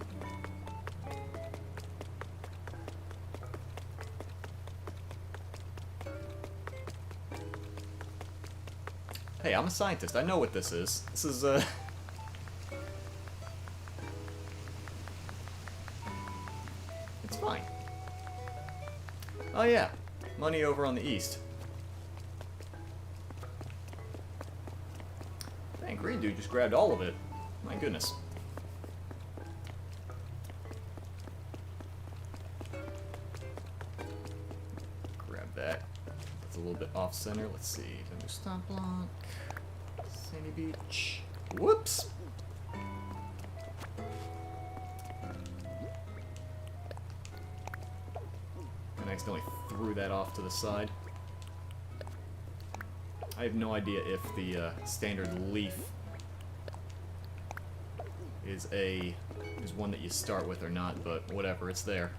Hey, I'm a scientist. I know what this is. This is, It's fine. Oh yeah, money over on the east. Dang, green dude just grabbed all of it. My goodness. Grab that. It's a little bit off center. Let's see. Stop block. Sandy Beach. Whoops. accidentally threw that off to the side. I have no idea if the standard leaf is one that you start with or not, but whatever, it's there.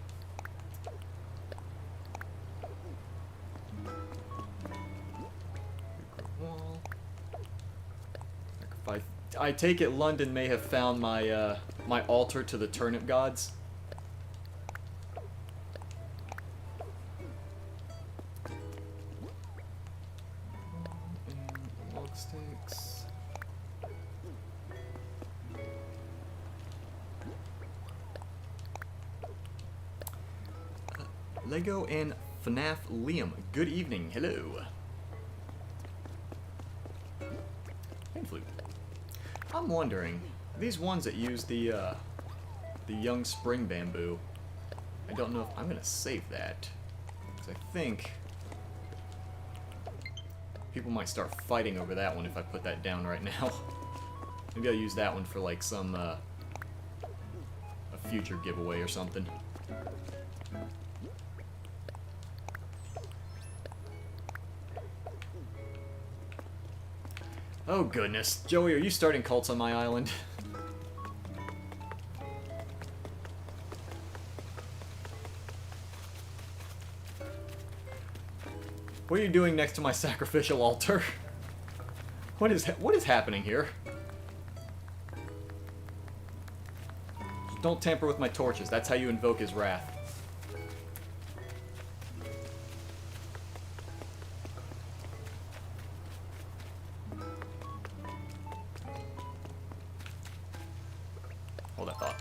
I take it London may have found my my altar to the turnip gods. And log sticks. Lego and FNAF Liam. Good evening. Hello. Hand flute. I'm wondering, these ones that use the young spring bamboo, I don't know if I'm gonna save that, because I think people might start fighting over that one if I put that down right now. Maybe I'll use that one for like some a future giveaway or something. Oh goodness. Joey, are you starting cults on my island? What are you doing next to my sacrificial altar? What is happening here? Don't tamper with my torches. That's how you invoke his wrath. Hold that thought.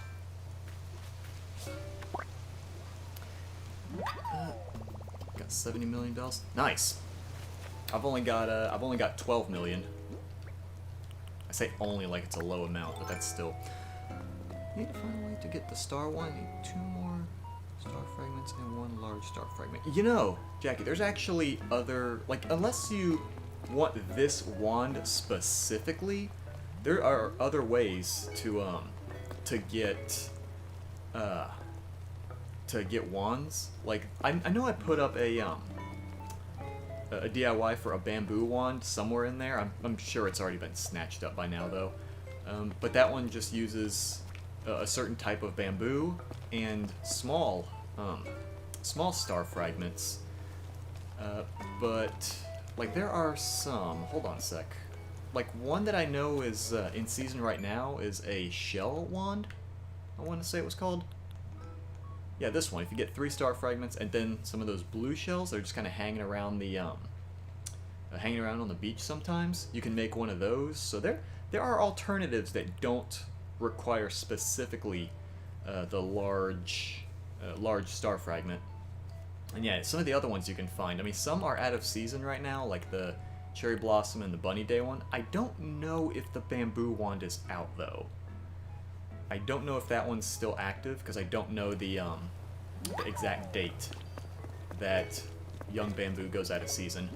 Got $70 million. Nice. I've only got 12 million. I say only like it's a low amount, but that's still. Need to find a way to get the star one. I need 2 more star fragments and 1 large star fragment. You know, Jackie, there's actually other, like, unless you want this wand specifically, there are other ways to get wands. Like, I know I put up a DIY for a bamboo wand somewhere in there. I'm sure it's already been snatched up by now though. But that one just uses a certain type of bamboo and small star fragments. But like there are some. Hold on a sec. Like one that I know is in season right now is a shell wand. I want to say it was called. Yeah, this one. If you get 3 star fragments and then some of those blue shells, they're just kind of hanging around the hanging around on the beach sometimes. You can make one of those. So there are alternatives that don't require specifically the large star fragment. And yeah, some of the other ones you can find. I mean, some are out of season right now, like the Cherry Blossom and the Bunny Day one. I don't know if the bamboo wand is out though. I don't know if that one's still active because I don't know the exact date that young bamboo goes out of season.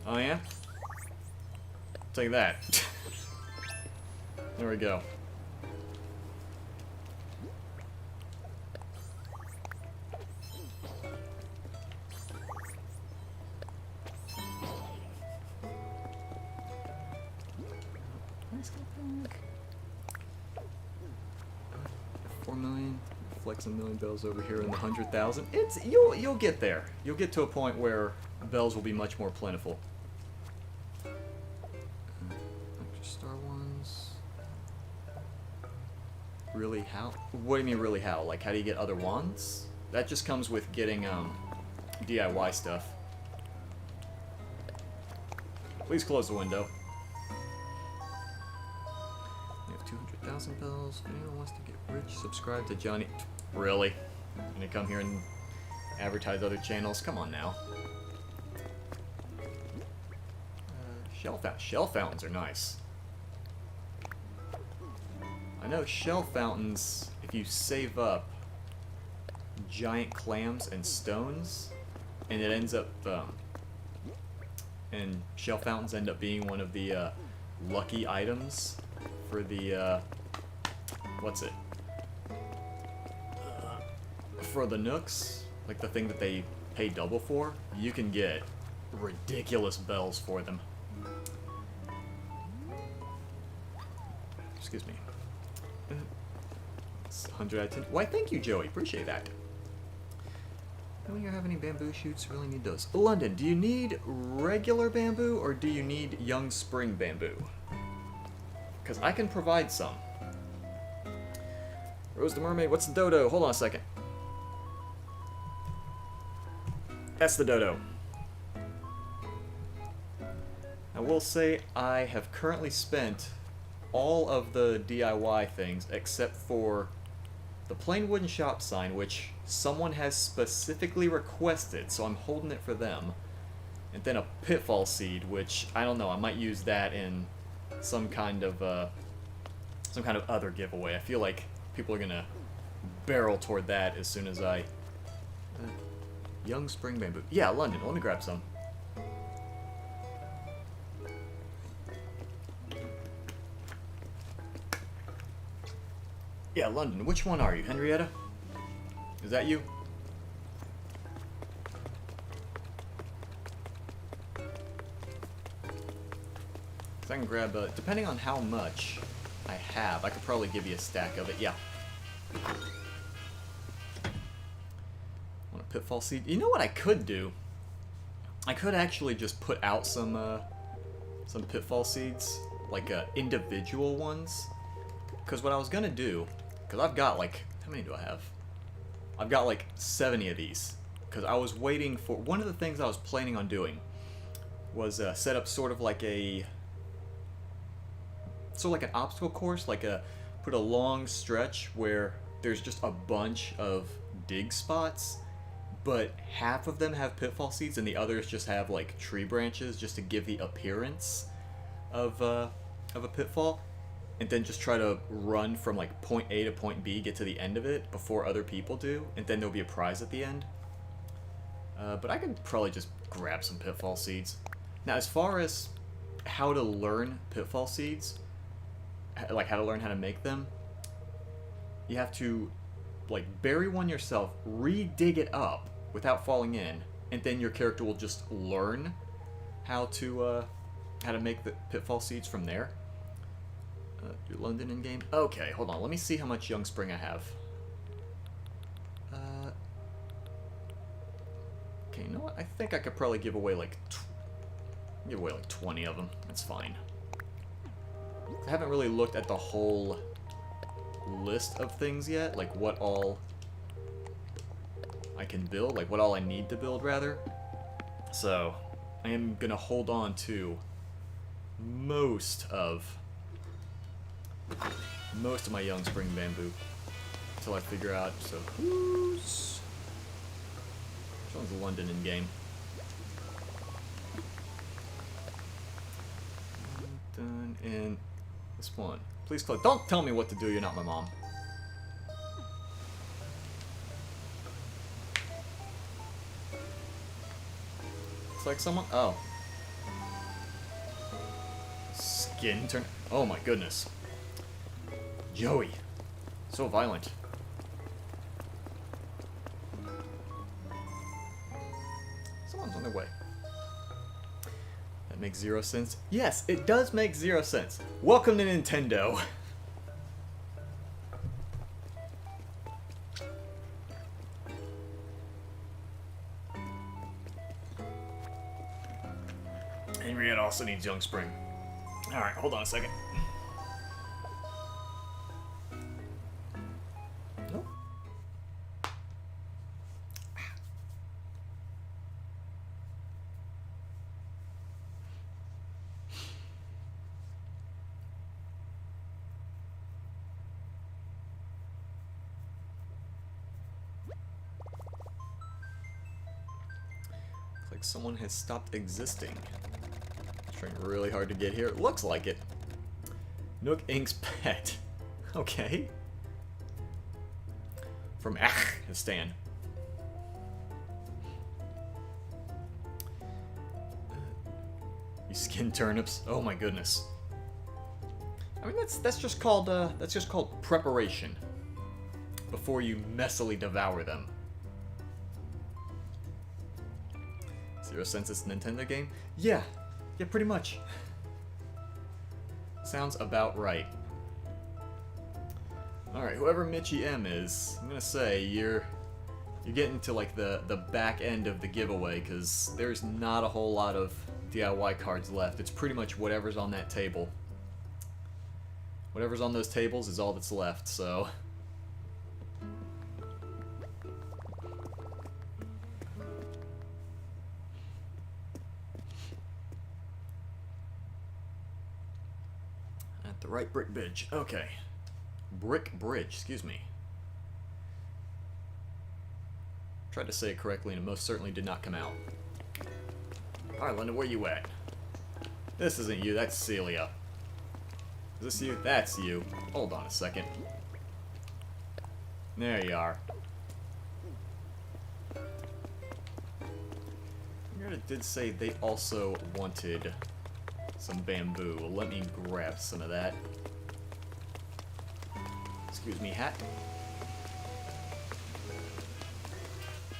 Oh yeah? Take that. There we go. Flexing million bells over here in the 100,000. You'll get there. You'll get to a point where bells will be much more plentiful. Extra star ones. Really how? What do you mean really how? Like how do you get other wands? That just comes with getting DIY stuff. Please close the window. We have 200,000 bells. If anyone wants to get rich, subscribe to Johnny. Really? Gonna come here and advertise other channels? Come on now. Shell fountains are nice. I know shell fountains, if you save up giant clams and stones, and it ends up, and shell fountains end up being one of the lucky items for the what's it? For the Nooks, like the thing that they pay double for, you can get ridiculous bells for them. Excuse me. It's 100 out of 10. Why, thank you, Joey. Appreciate that. Don't you have any bamboo shoots? Really need those. London, do you need regular bamboo or do you need young spring bamboo? Because I can provide some. Rose the Mermaid, what's the dodo? Hold on a second. That's the dodo. I will say I have currently spent all of the DIY things except for the plain wooden shop sign, which someone has specifically requested, so I'm holding it for them. And then a pitfall seed, which I don't know, I might use that in some kind of other giveaway. I feel like people are gonna barrel toward that as soon as I young spring bamboo. Yeah, London, let me grab some. Yeah, London, which one are you? Henrietta? Is that you? So I can grab, depending on how much I have, I could probably give you a stack of it. Yeah. Want a pitfall seed? You know what I could do? I could actually just put out some pitfall seeds, like individual ones. Because what I was gonna do, because I've got like, how many do I have? I've got like 70 of these. Because I was waiting for, one of the things I was planning on doing was set up sort of like an obstacle course, put a long stretch where there's just a bunch of dig spots, but half of them have pitfall seeds and the others just have like tree branches just to give the appearance of a pitfall. And then just try to run from like point A to point B, get to the end of it before other people do, and then there'll be a prize at the end. But I could probably just grab some pitfall seeds. Now, as far as how to learn pitfall seeds, like how to learn how to make them, you have to like bury one yourself, re-dig it up without falling in, and then your character will just learn how to make the pitfall seeds from there. Do London in game? Okay, hold on. Let me see how much Young Spring I have. Okay, you know what? I think I could probably give away like 20 of them. That's fine. I haven't really looked at the whole list of things yet, like what all I can build, like what all I need to build rather. So I am gonna hold on to most of my Young Spring bamboo until I figure out. So which one's London in game? Done in this one. Please click. Don't tell me what to do. You're not my mom. It's like someone. Oh. Skin turn. Oh my goodness. Joey. So violent. Someone's on their way. That makes 0 sense. Yes, it does make 0 sense. Welcome to Nintendo. Henrietta also needs Young Spring. Alright, hold on a second. Like someone has stopped existing. Trying really hard to get here. It looks like it. Nook Inc.'s pet. Okay. From Stan. You skin turnips. Oh my goodness. I mean, that's just called preparation before you messily devour them. 0 cents is a Nintendo game? Yeah, pretty much. Sounds about right. Alright, whoever Mitchie M is, I'm gonna say you're getting to like the back end of the giveaway, because there's not a whole lot of DIY cards left. It's pretty much whatever's on that table. Whatever's on those tables is all that's left, so... At the right brick bridge. Okay. Brick bridge, excuse me. Tried to say it correctly and it most certainly did not come out. Alright, Linda, where you at? This isn't you, that's Celia. Is this you? That's you. Hold on a second. There you are. It did say they also wanted some bamboo. Well, let me grab some of that. Excuse me, hat.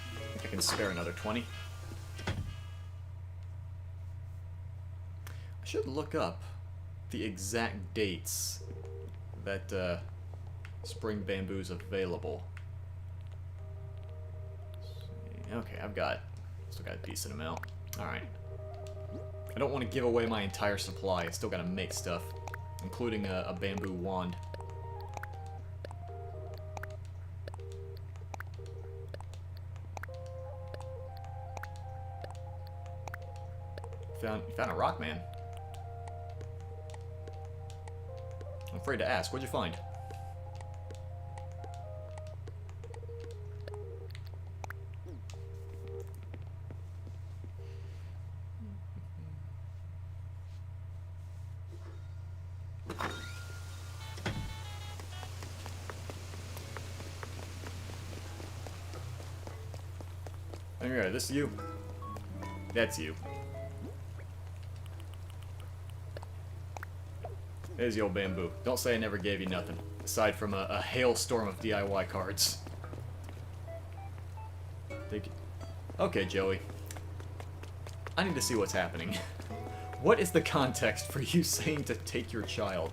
I think I can spare another 20. I should look up the exact dates that spring bamboo's available. Okay, still got a decent amount. Alright. I don't want to give away my entire supply. I still gotta make stuff, including a bamboo wand. You found a rock, man. I'm afraid to ask. What'd you find? Alright, this is you. That's you. There's the old bamboo. Don't say I never gave you nothing, aside from a hailstorm of DIY cards. Okay, Joey. I need to see what's happening. What is the context for you saying to take your child?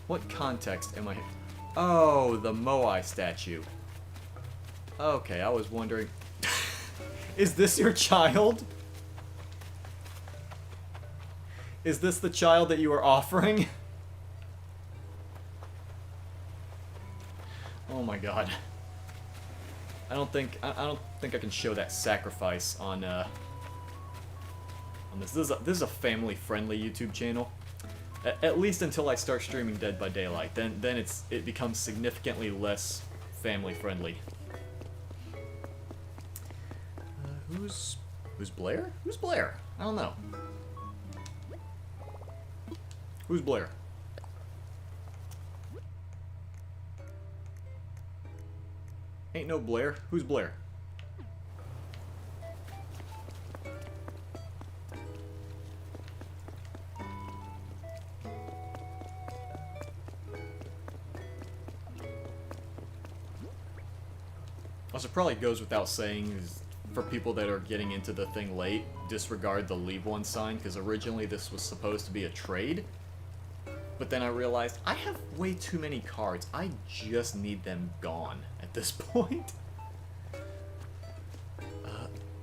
What context am I... Oh, the Moai statue. Okay, I was wondering... Is this your child? Is this the child that you are offering? Oh my god. I don't think I can show that sacrifice on this. This is a family-friendly YouTube channel. At least until I start streaming Dead by Daylight. Then it becomes significantly less family-friendly. Who's Blair? Who's Blair? I don't know. Who's Blair? Ain't no Blair. Who's Blair? Also, probably goes without saying, is for people that are getting into the thing late, disregard the leave one sign, because originally this was supposed to be a trade. But then I realized I have way too many cards. I just need them gone at this point.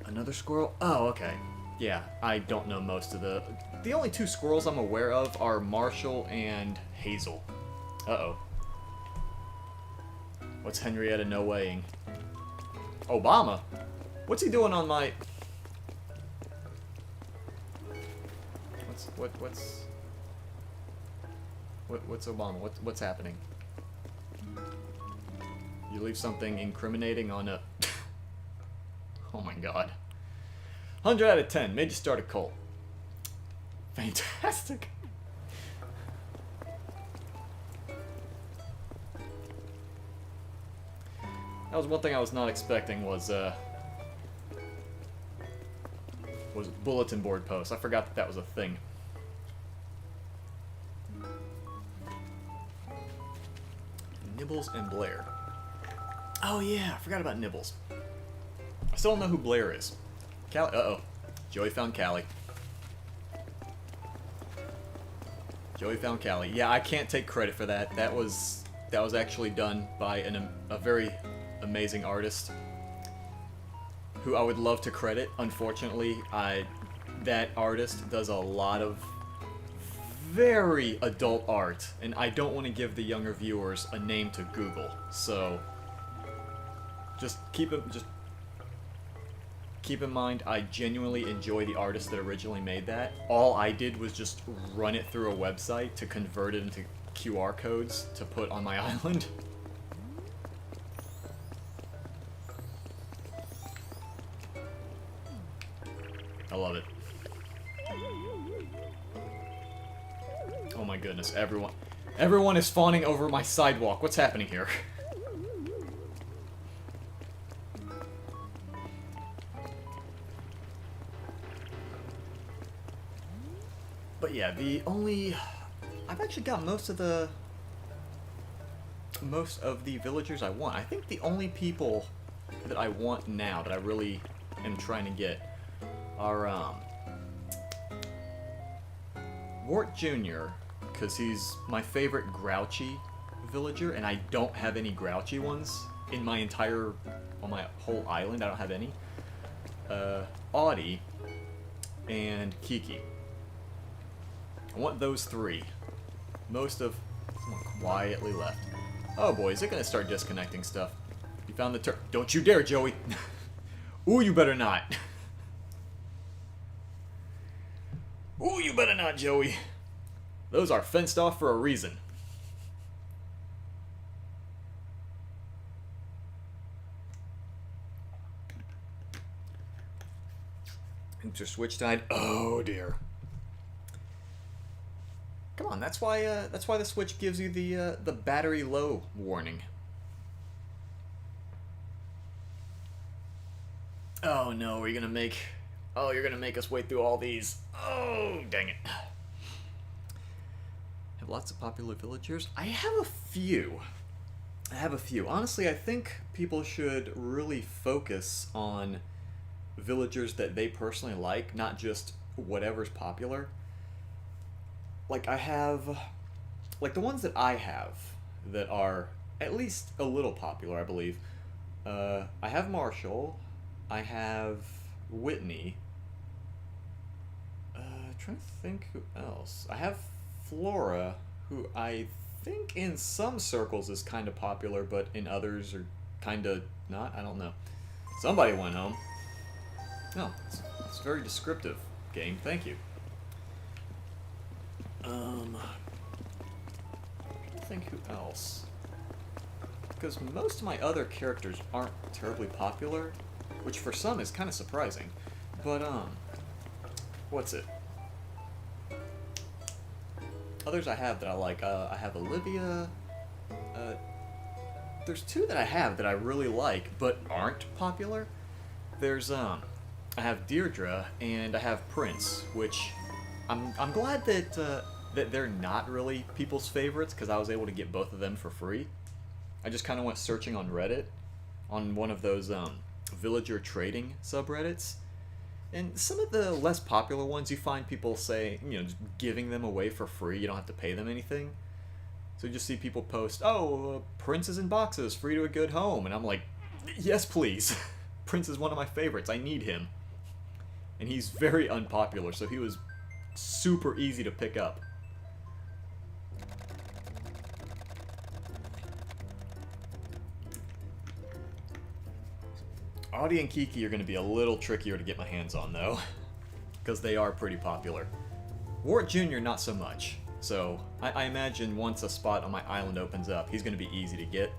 Another squirrel? Oh, okay. Yeah, I don't know most of the... The only two squirrels I'm aware of are Marshall and Hazel. Uh-oh. What's Henrietta no weighing? Obama? What's he doing on my... What's Obama? What's happening? You leave something incriminating on a... Oh my god. 100 out of 10. Made you start a cult. Fantastic. That was one thing I was not expecting was, was it bulletin board posts. I forgot that was a thing. Nibbles and Blair. Oh yeah, I forgot about Nibbles. I still don't know who Blair is. Callie. Uh-oh. Joey found Callie. Joey found Callie. Yeah, I can't take credit for that. That was actually done by a very amazing artist who I would love to credit. Unfortunately, that artist does a lot of very adult art, and I don't want to give the younger viewers a name to Google. So just keep in mind, I genuinely enjoy the artist that originally made that. All I did was just run it through a website to convert it into QR codes to put on my island. I love it. Oh my goodness, everyone is fawning over my sidewalk. What's happening here? But yeah, I've actually got most of the villagers I want. I think the only people that I want now that I really am trying to get are Wart Jr., because he's my favorite grouchy villager, and I don't have any grouchy ones on my whole island. I don't have any. Audie and Kiki. I want those three. Someone quietly left. Oh boy, is it gonna start disconnecting stuff? You found the Don't you dare, Joey! Ooh, you better not! Ooh, you better not, Joey! Those are fenced off for a reason. Enter switch died. Oh dear. Come on, that's why the Switch gives you the battery low warning. Oh no, you're gonna make us wait through all these. Oh, dang it. Have lots of popular villagers? I have a few. Honestly, I think people should really focus on villagers that they personally like, not just whatever's popular. Like, the ones that I have that are at least a little popular, I believe. I have Marshall. I have Whitney. Trying to think who else. I have Flora, who I think in some circles is kind of popular, but in others are kind of not. I don't know. Somebody went home. No, it's very descriptive, game. Thank you. I think who else? Because most of my other characters aren't terribly popular, which for some is kind of surprising. But, what's it? Others I have that I like. I have Olivia. There's two that I have that I really like, but aren't popular. There's, I have Deirdre, and I have Prince, which I'm glad that they're not really people's favorites, because I was able to get both of them for free. I just kind of went searching on Reddit, on one of those villager trading subreddits, and some of the less popular ones you find people say, just giving them away for free, you don't have to pay them anything. So you just see people post, oh, Prince is in boxes, free to a good home, and I'm like, yes please. Prince is one of my favorites, I need him. And he's very unpopular, so he was super easy to pick up. Audie and Kiki are going to be a little trickier to get my hands on, though, because they are pretty popular. Wart Jr. not so much, so I imagine once a spot on my island opens up, he's going to be easy to get.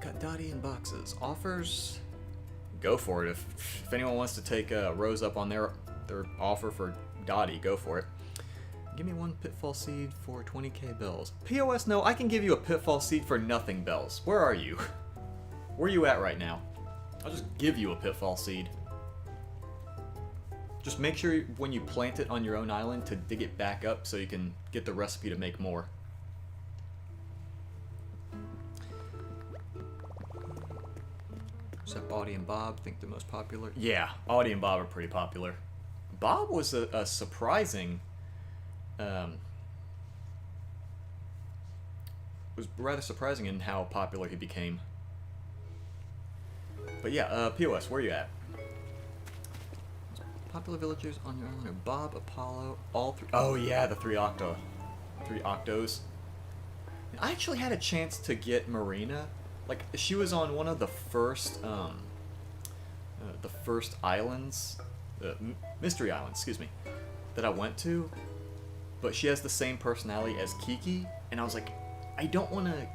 Got Dottie in boxes. Offers? Go for it. If anyone wants to take Rose up on their offer for Dottie, go for it. Give me one pitfall seed for 20k bells. POS, no, I can give you a pitfall seed for nothing bells. Where are you? Where are you at right now? I'll just give you a pitfall seed. Just make sure when you plant it on your own island to dig it back up so you can get the recipe to make more. Except Audie and Bob think they're most popular. Yeah, Audie and Bob are pretty popular. Bob was a surprising... was rather surprising in how popular he became. But yeah, POS, where are you at? Popular villagers on your island are Bob, Apollo, all three. Oh yeah, the three octos. I actually had a chance to get Marina. Like, she was on one of the first islands, mystery islands, excuse me, that I went to. But she has the same personality as Kiki, and I was like, I don't want to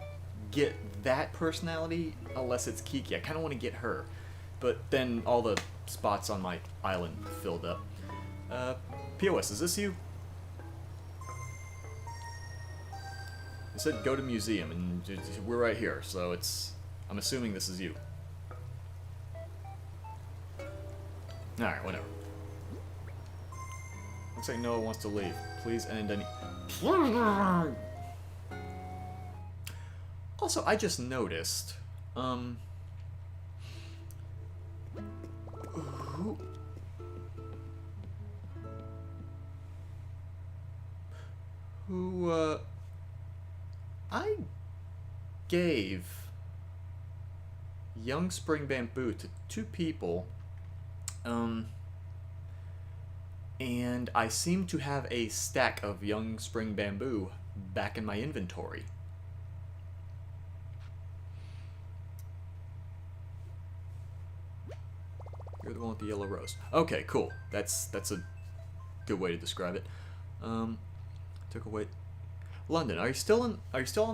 get that personality unless it's Kiki. I kind of want to get her. But then all the spots on my island filled up. POS, is this you? It said go to museum, and we're right here, so I'm assuming this is you. Alright, whatever. Looks like Noah wants to leave. Please end any... Also, I just noticed, who I gave Young Spring Bamboo to 2 people, and I seem to have a stack of Young Spring Bamboo back in my inventory. You're the one with the yellow rose. Okay, cool. That's a good way to describe it. Took away. London, are you still on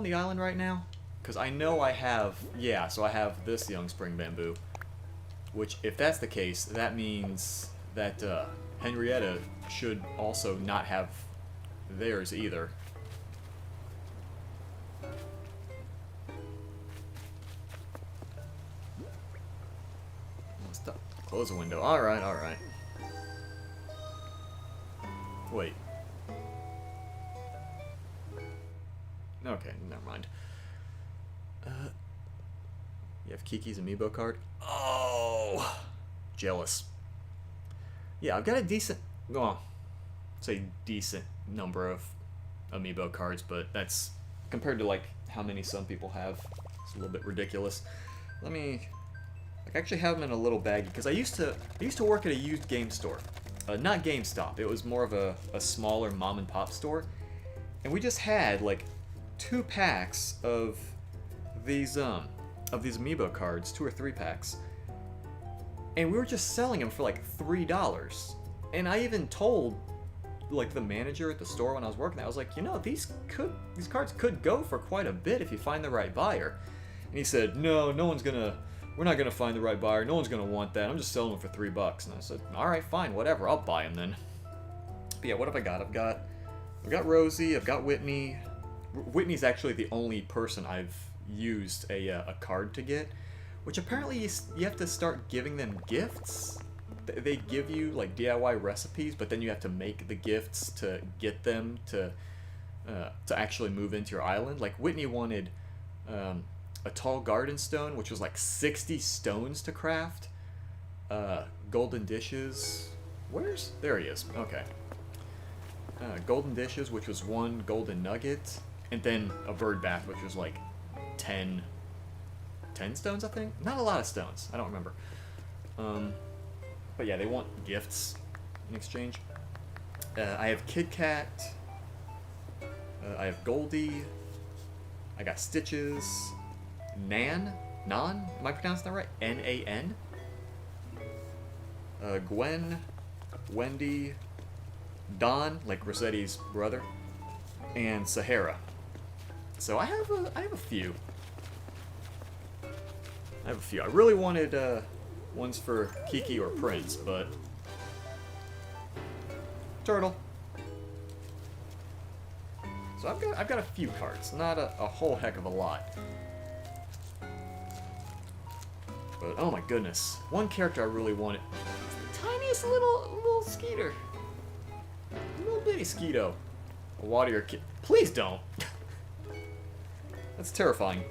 the island right now? Because I know I have. Yeah, so I have this Young Spring Bamboo. Which, if that's the case, that means that Henrietta should also not have theirs either. Stop. Close the window. Alright, alright. Wait. Okay, never mind. You have Kiki's amiibo card? Oh! Jealous. Yeah, I've got a decent... Well, say decent number of amiibo cards, but that's... Compared to, like, how many some people have, it's a little bit ridiculous. Let me... I actually have them in a little baggie, because I used to work at a used game store. Not GameStop, it was more of a smaller mom-and-pop store. And we just had, like, 2 packs of these amiibo cards, 2 or 3 packs. And we were just selling them for like $3. And I even told like the manager at the store when I was working there, I was like, you know, these cards could go for quite a bit if you find the right buyer. And he said, no, we're not gonna find the right buyer, no one's gonna want that, I'm just selling them for $3. And I said, alright, fine, whatever, I'll buy them then. But yeah, what have I got? I've got Rosie, I've got Whitney. Whitney's actually the only person I've used a card to get, which apparently you have to start giving them gifts. They give you like DIY recipes, but then you have to make the gifts to get them to actually move into your island. Like Whitney wanted a tall garden stone, which was like 60 stones to craft. Golden dishes. There he is. Okay. Golden dishes, which was 1 golden nugget, and then a bird bath, which was like 10 stones, I think? Not a lot of stones. I don't remember. But yeah, they want gifts in exchange. I have Kit Kat. I have Goldie. I got Stitches. Nan? Am I pronouncing that right? Nan? Gwen. Wendy. Don, like Rossetti's brother. And Sahara. So I have a few. I really wanted ones for Kiki or Prince, but Turtle. So I've got a few cards, not a whole heck of a lot. But oh my goodness, one character I really wanted. It's the tiniest little Skeeter. Little bitty Skeeto. A water kid. Please don't. That's terrifying.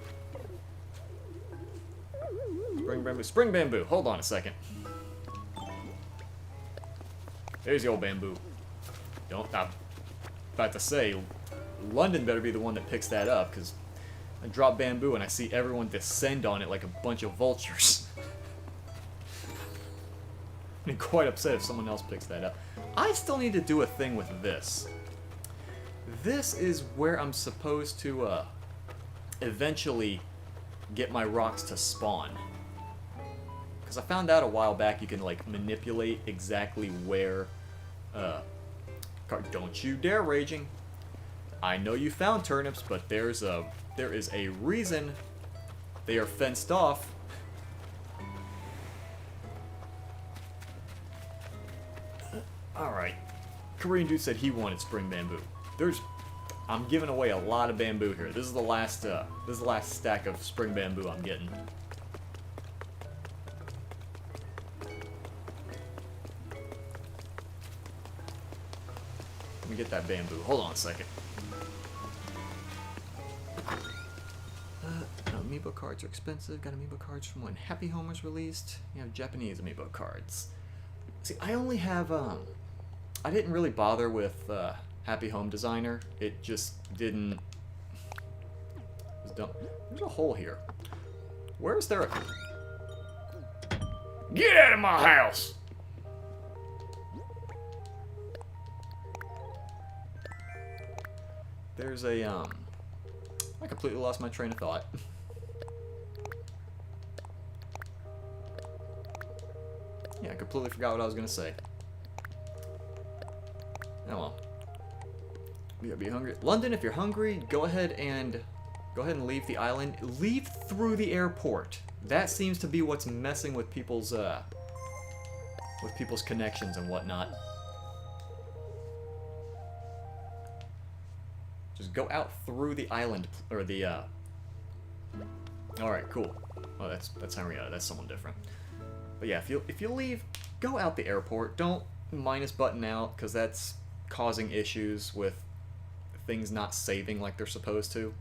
Spring bamboo. Spring bamboo. Hold on a second. There's the old bamboo. I'm about to say, London better be the one that picks that up, because I drop bamboo and I see everyone descend on it like a bunch of vultures. I'm quite upset if someone else picks that up. I still need to do a thing with this. This is where I'm supposed to eventually get my rocks to spawn. Because I found out a while back you can like manipulate exactly where... don't you dare raging. I know you found turnips, but there is a reason they are fenced off. Alright. Korean dude said he wanted spring bamboo. I'm giving away a lot of bamboo here. This is the last stack of spring bamboo I'm getting. Let me get that bamboo. Hold on a second. Amiibo cards are expensive. Got amiibo cards from when Happy Home was released. You have Japanese amiibo cards. See, I only have, I didn't really bother with, Happy Home Designer. It just didn't... It was dumb. There's a hole here. Where is there a... Get out of my house! There's a, I completely lost my train of thought. Yeah, I completely forgot what I was gonna say. Oh well. You gotta be hungry. London, if you're hungry, go ahead and leave the island. Leave through the airport. That seems to be what's messing with people's connections and whatnot. Just go out through the island, or the, Alright, cool. Oh, that's Henrietta. That's someone different. But yeah, if you leave, go out the airport. Don't minus button out, because that's causing issues with things not saving like they're supposed to.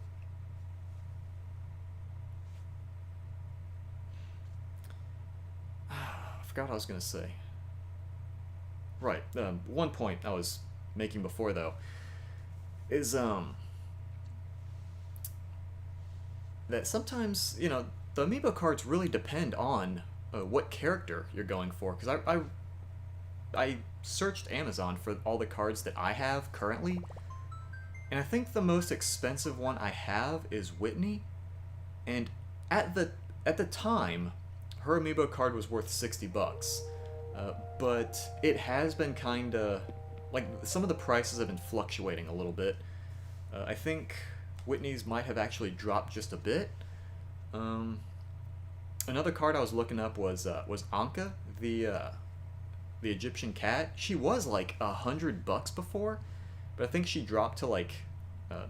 I forgot what I was going to say. Right, one point I was making before, though, is, that sometimes, you know, the amiibo cards really depend on what character you're going for, because I searched Amazon for all the cards that I have currently, and I think the most expensive one I have is Whitney, and at the time, her amiibo card was worth $60, but it has been kinda, like, some of the prices have been fluctuating a little bit. I think Whitney's might have actually dropped just a bit. Another card I was looking up was Anka, the Egyptian cat. She was like $100 before, but I think she dropped to like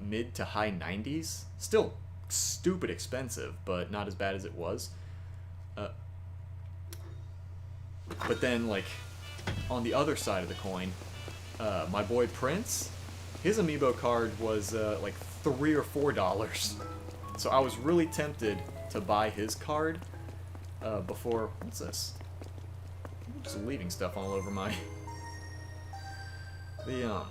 mid to high 90s. Still stupid expensive, but not as bad as it was. But then, like, on the other side of the coin, my boy Prince, his amiibo card was like $3 or $4. So I was really tempted to buy his card before. What's this? I'm just leaving stuff all over my. Yeah,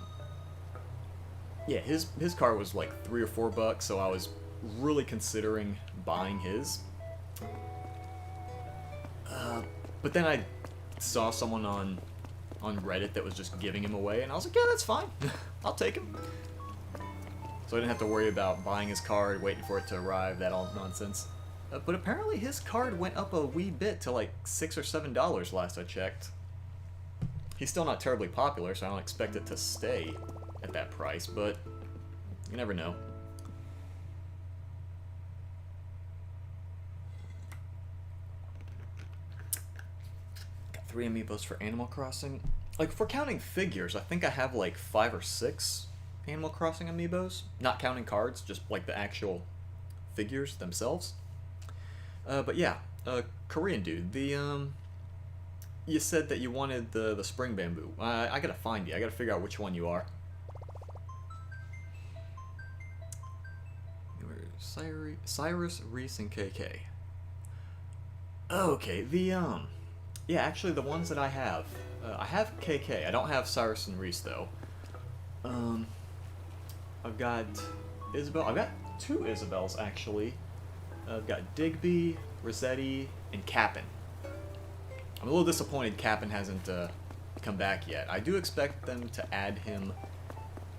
his card was like $3 or $4, so I was really considering buying his. But then I saw someone on Reddit that was just giving him away, and I was like, yeah, that's fine. I'll take him. So I didn't have to worry about buying his card, waiting for it to arrive, that all nonsense. But apparently his card went up a wee bit to like $6 or $7 last I checked. He's still not terribly popular, so I don't expect it to stay at that price, but you never know. Got 3 amiibos for Animal Crossing. Like, if we're counting figures, I think I have like 5 or 6 Animal Crossing amiibos. Not counting cards, just like the actual figures themselves. But yeah, Korean dude, you said that you wanted the spring bamboo. I gotta find you. I gotta figure out which one you are. Cyrus, Reese, and KK. Okay, yeah, actually the ones that I have KK. I don't have Cyrus and Reese though. I've got Isabel. I've got two Isabels actually. I've got Digby, Rossetti, and Cap'n. I'm a little disappointed Cap'n hasn't come back yet. I do expect them to add him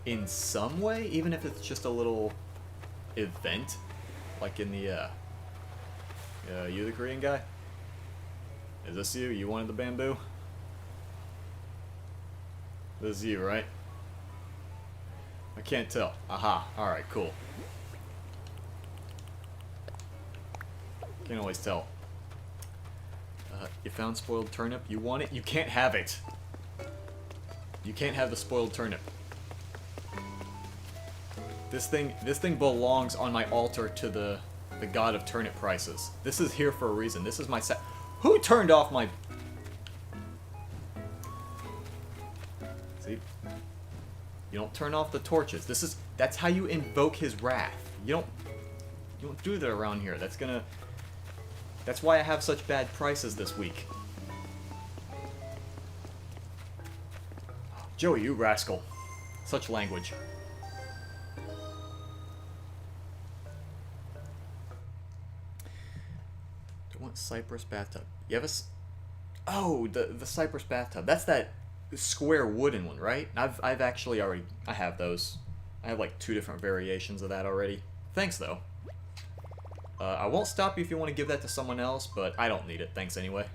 in some way, even if it's just a little event, like in the you the Korean guy? Is this you? You wanted the bamboo? This is you, right? I can't tell. Aha. Alright, cool. Can't always tell. You found spoiled turnip. You want it? You can't have it. You can't have the spoiled turnip. This thing belongs on my altar to the god of turnip prices. This is here for a reason. This is my set. Who turned off my... See? You don't turn off the torches. That's how you invoke his wrath. You don't do that around here. That's why I have such bad prices this week. Joey, you rascal. Such language. I want Cypress bathtub. You have Oh, the Cypress bathtub. That's that square wooden one, right? I've actually already... I have those. I have like 2 different variations of that already. Thanks, though. I won't stop you if you want to give that to someone else, but I don't need it. Thanks anyway.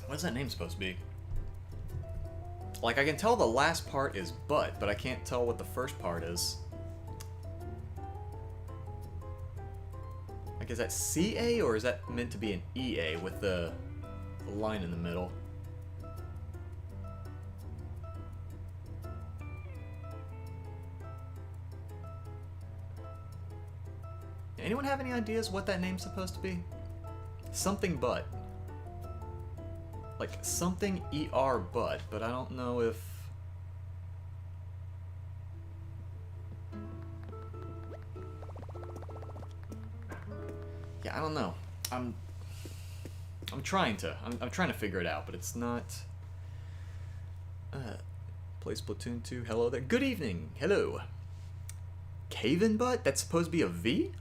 What is that name supposed to be? Like, I can tell the last part is butt, but I can't tell what the first part is. Like, is that CA, or is that meant to be an EA with the line in the middle? Anyone have any ideas what that name's supposed to be? Something butt. Like, something ER butt, but I don't know if... Yeah, I don't know. I'm trying to. I'm trying to figure it out, but it's not... Play Splatoon 2. Hello there. Good evening. Hello. Caven butt? That's supposed to be a V?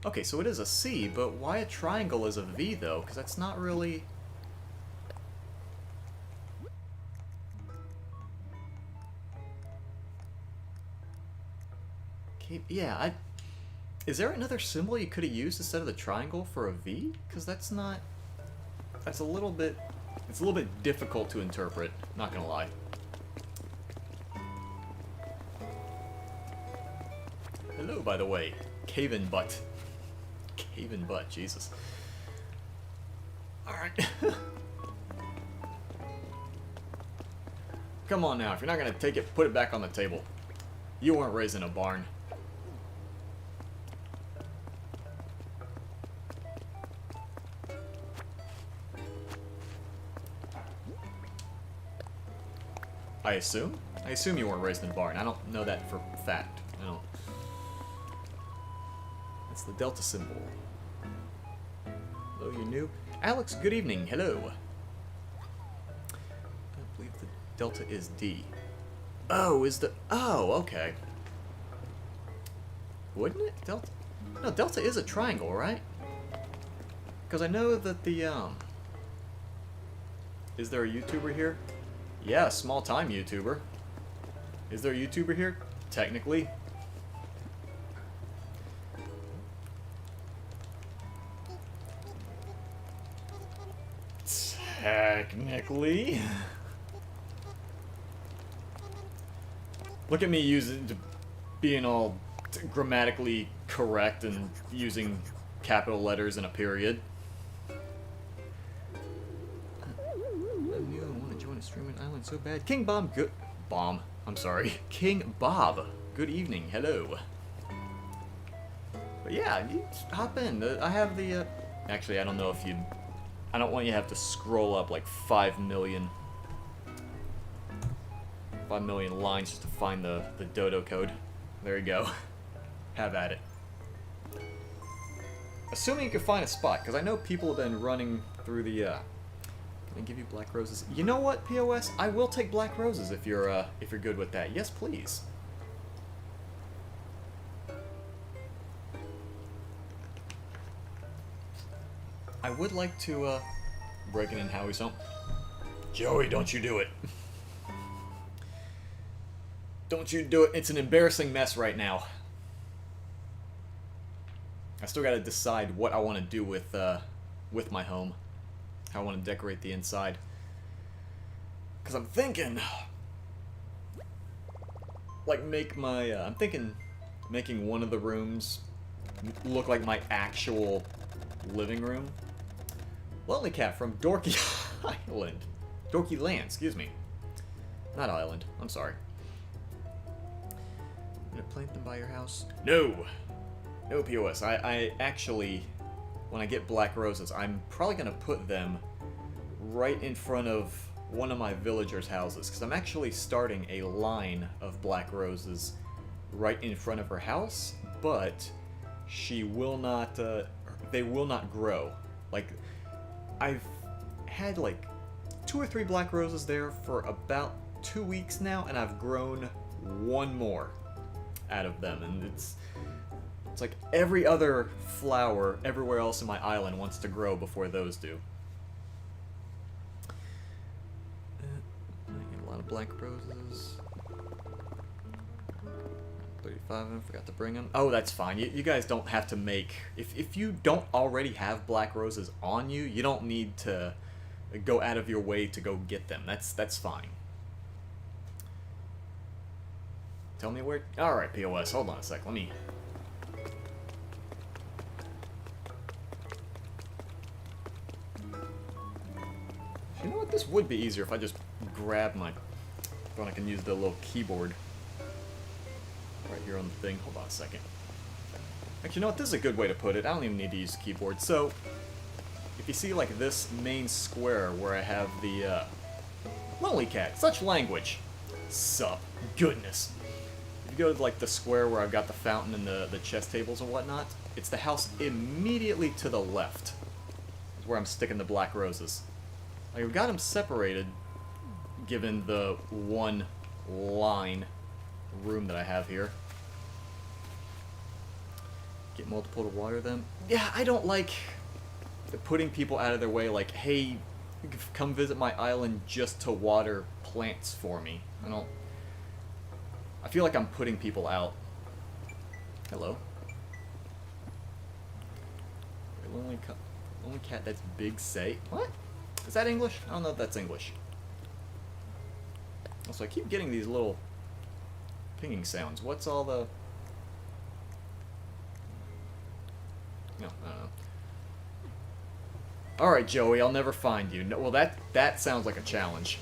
Okay, so it is a C, but why a triangle is a V, though? Because that's not really... Yeah, Is there another symbol you could have used instead of the triangle for a V? Because that's not... That's a little bit... It's a little bit difficult to interpret, not gonna lie. Hello, by the way. Caven butt. Caven butt, Jesus. Alright. Come on now, if you're not gonna take it, put it back on the table. You weren't raised in a barn. I assume? I assume you weren't raised in a barn. I don't know that for fact. I don't... That's the delta symbol. Hello, you new? Alex, good evening. Hello. I believe the delta is D. Oh, is the... Oh, okay. Wouldn't it? Delta? No, delta is a triangle, right? Because I know that the, Is there a YouTuber here? Yeah, small-time YouTuber. Is there a YouTuber here? Technically. Technically. Look at me being all grammatically correct and using capital letters and a period. I want to join a streaming island so bad. King Bomb, good bomb. I'm sorry, King Bob. Good evening, hello. But yeah, you just hop in. I have the, actually, I don't know if you'd... I don't want you to have to scroll up like 5 million lines just to find the dodo code. There you go. Have at it. Assuming you can find a spot, because I know people have been running through the, Can I give you black roses? You know what, POS? I will take black roses if you're good with that. Yes, please. I would like to, break it in Howie's home. Joey, don't you do it. Don't you do it. It's an embarrassing mess right now. I still gotta decide what I want to do with my home. How I want to decorate the inside. Because I'm thinking... Like, I'm thinking making one of the rooms look like my actual living room. Lonely Cat from Dorky Island. Dorky Land, excuse me. Not Island, I'm sorry. I'm gonna plant them by your house? No! No POS. I actually, when I get black roses, I'm probably gonna put them right in front of one of my villagers' houses, because I'm actually starting a line of black roses right in front of her house, but she will not, they will not grow. Like, I've had like 2 or 3 black roses there for about 2 weeks now, and I've grown 1 more out of them, and it's like every other flower everywhere else in my island wants to grow before those do. I get a lot of black roses. 35 of them, forgot to bring them. Oh, that's fine. You guys don't have to make... If you don't already have black roses on you, you don't need to go out of your way to go get them. That's fine. Tell me where... Alright, POS, hold on a sec. Let me... You know what? This would be easier if I just grab my... When I can use the little keyboard right here on the thing. Hold on a second. Actually, you know what? This is a good way to put it. I don't even need to use the keyboard. So, if you see like this main square where I have the Lonely Cat, such language. Sup. Goodness. If you go to like the square where I've got the fountain and the chess tables and whatnot, it's the house immediately to the left. Is where I'm sticking the black roses. I've got them separated, given the one line room that I have here. Get multiple to water them. Yeah, I don't like putting people out of their way, like, hey, you can come visit my island just to water plants for me. I feel like I'm putting people out. Hello. Lonely Cat that's big say. What? Is that English? I don't know if that's English. Also, I keep getting these little pinging sounds. What's all the... No, I don't know. Alright, Joey, I'll never find you. No, well, that sounds like a challenge.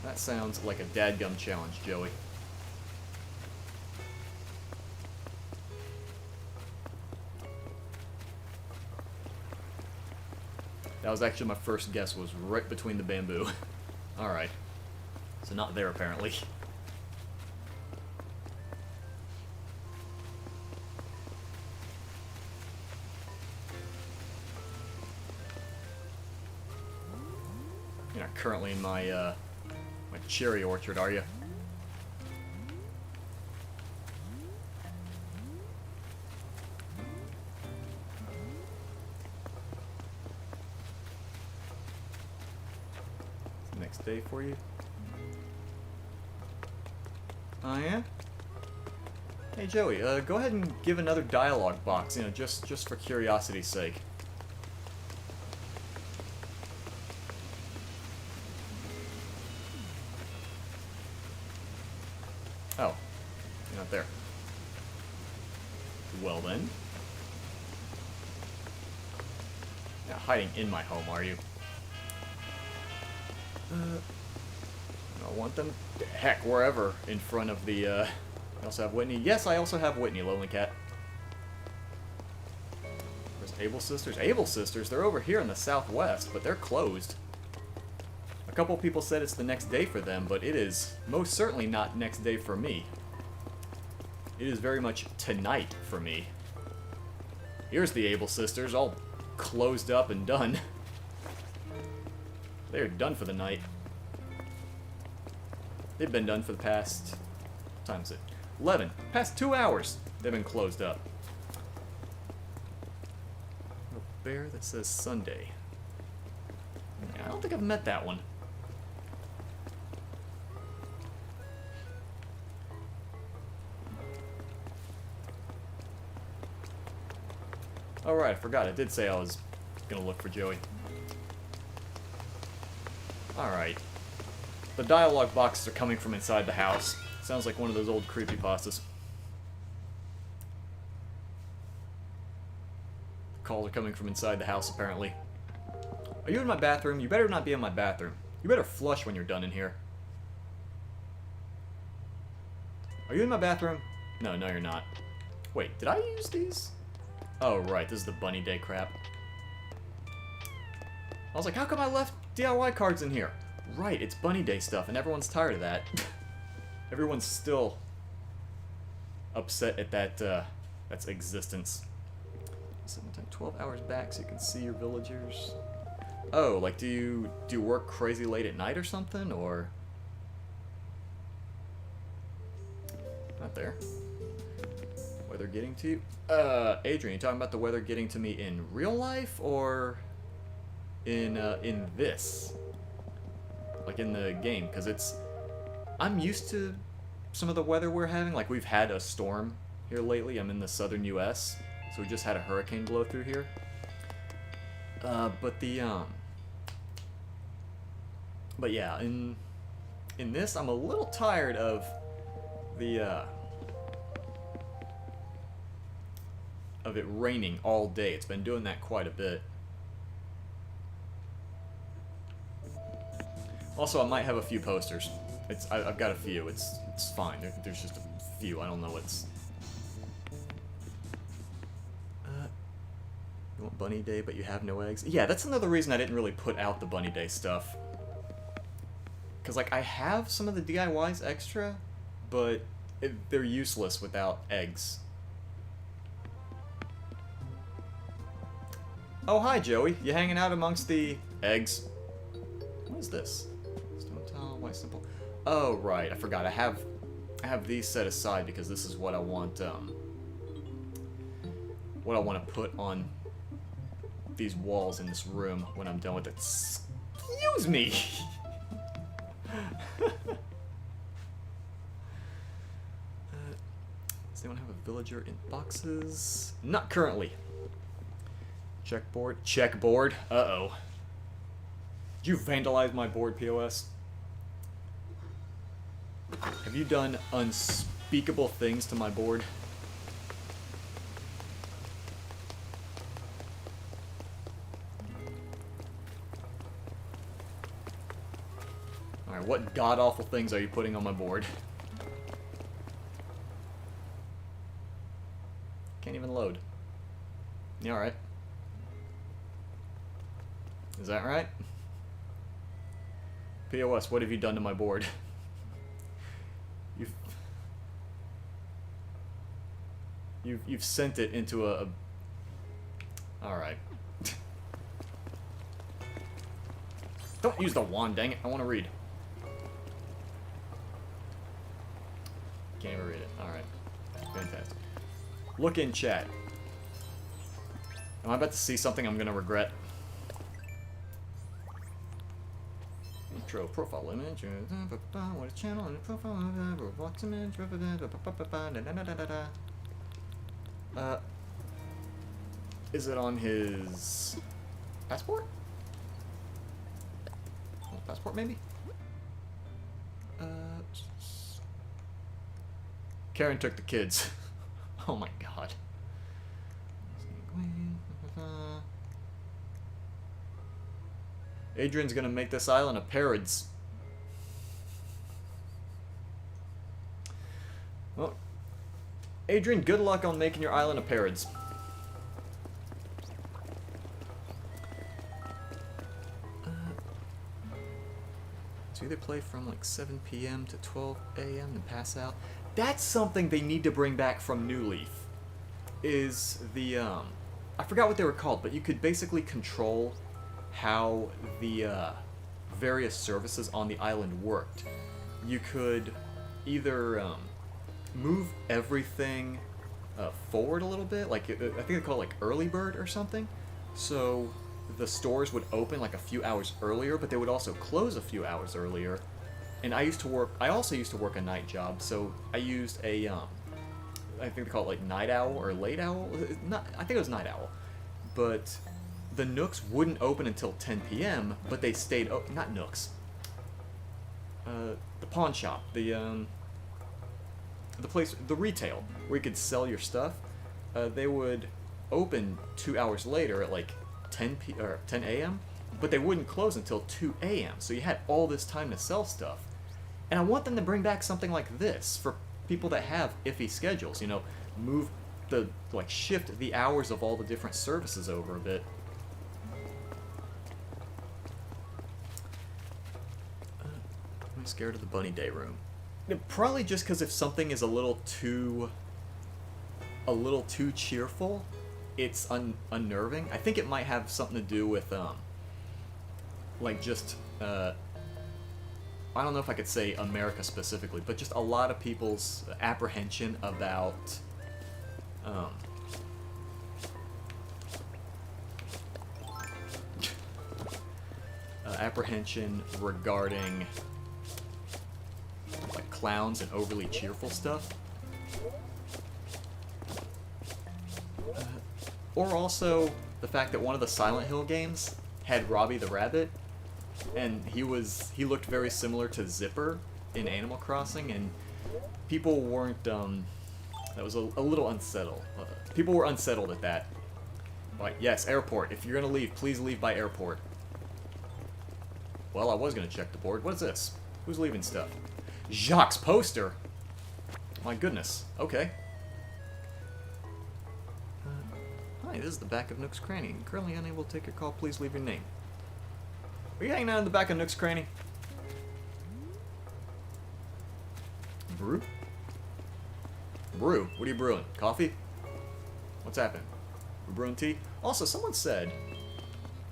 That sounds like a dadgum challenge, Joey. That was actually my first guess, was right between the bamboo. Alright. So not there, apparently. You're not currently in my, my cherry orchard, are you? Next day for you. Oh yeah? Hey Joey, go ahead and give another dialogue box, you know, just for curiosity's sake. Oh, you're not there. Well then. You're not hiding in my home, are you? I want them, heck, wherever in front of the, I also have Whitney. Yes, I also have Whitney, Lonely Cat. Where's Able Sisters? Able Sisters? They're over here in the southwest, but they're closed. A couple people said it's the next day for them, but it is most certainly not next day for me. It is very much tonight for me. Here's the Able Sisters, all closed up and done. They're done for the night. They've been done for the past... what time is it? 11. Past 2 hours, they've been closed up. A bear that says Sunday. I don't think I've met that one. Oh right, I forgot. I did say I was gonna look for Joey. Alright. The dialogue boxes are coming from inside the house. Sounds like one of those old creepypastas. Calls are coming from inside the house, apparently. Are you in my bathroom? You better not be in my bathroom. You better flush when you're done in here. Are you in my bathroom? No, no you're not. Wait, did I use these? Oh, right, this is the Bunny Day crap. I was like, how come I left DIY cards in here? Right, it's Bunny Day stuff, and everyone's tired of that. Everyone's still upset at that's existence. 12 hours back so you can see your villagers. Oh, like do you work crazy late at night or something, or? Not there. Weather getting to you? Adrian, you talking about the weather getting to me in real life, or in this? Like in the game, because I'm used to some of the weather we're having. Like we've had a storm here lately. I'm in the southern U.S., so we just had a hurricane blow through here. But yeah, in this, I'm a little tired of of it raining all day. It's been doing that quite a bit. Also, I might have a few posters. I've got a few. It's fine. There's just a few. I don't know what's. You want Bunny Day, but you have no eggs? Yeah, that's another reason I didn't really put out the Bunny Day stuff. Cause like I have some of the DIYs extra, but they're useless without eggs. Oh hi Joey, you hanging out amongst the eggs? What is this? Stone tile, white simple. Oh right, I forgot. I have these set aside because this is what I want. What I want to put on these walls in this room when I'm done with it. Excuse me. Does anyone have a villager in boxes? Not currently. Checkboard. Checkboard. Uh-oh. Did you vandalize my board, POS? Have you done unspeakable things to my board? Alright, what god-awful things are you putting on my board? Can't even load. You alright? Is that right? POS, what have you done to my board? You've sent it into a... Alright. Don't use the wand, dang it. I want to read. Can't even read it. Alright. Fantastic. Look in chat. Am I about to see something I'm going to regret? Intro, profile image. What a channel and a profile image. Is it on his passport? Passport, maybe? Karen took the kids. Oh my god. Adrian's gonna make this island of parrots. Well, Adrian, good luck on making your island of parrots. So either play from like 7 p.m. to 12 a.m. and pass out. That's something they need to bring back from New Leaf. Is the, I forgot what they were called, but you could basically control how the various services on the island worked. You could either move everything forward a little bit, like I think they call it like early bird or something. So the stores would open like a few hours earlier, but they would also close a few hours earlier. And I also used to work a night job, so I used a I think they call it like night owl or late owl. I think it was night owl. But the Nooks wouldn't open until 10 p.m., but they stayed open. Not Nooks. The pawn shop, the place, the retail where you could sell your stuff. They would open 2 hours later at like 10 a.m., but they wouldn't close until 2 a.m. So you had all this time to sell stuff. And I want them to bring back something like this for people that have iffy schedules. You know, shift the hours of all the different services over a bit. I'm scared of the bunny day room. Probably just because if something is a little too cheerful, it's unnerving. I think it might have something to do with I don't know if I could say America specifically, but just a lot of people's apprehension about apprehension regarding like clowns and overly cheerful stuff. Or also the fact that one of the Silent Hill games had Robbie the Rabbit, and he looked very similar to Zipper in Animal Crossing, and people weren't, that was a little unsettled. People were unsettled at that. Like, yes, airport. If you're gonna leave, please leave by airport. Well, I was gonna check the board. What is this? Who's leaving stuff? Jacques' poster? My goodness. Okay. Hi, this is the back of Nook's Cranny. Currently unable to take your call. Please leave your name. Are you hanging out in the back of Nook's Cranny? Brew? Brew? What are you brewing? Coffee? What's happening? We're brewing tea? Also, someone said...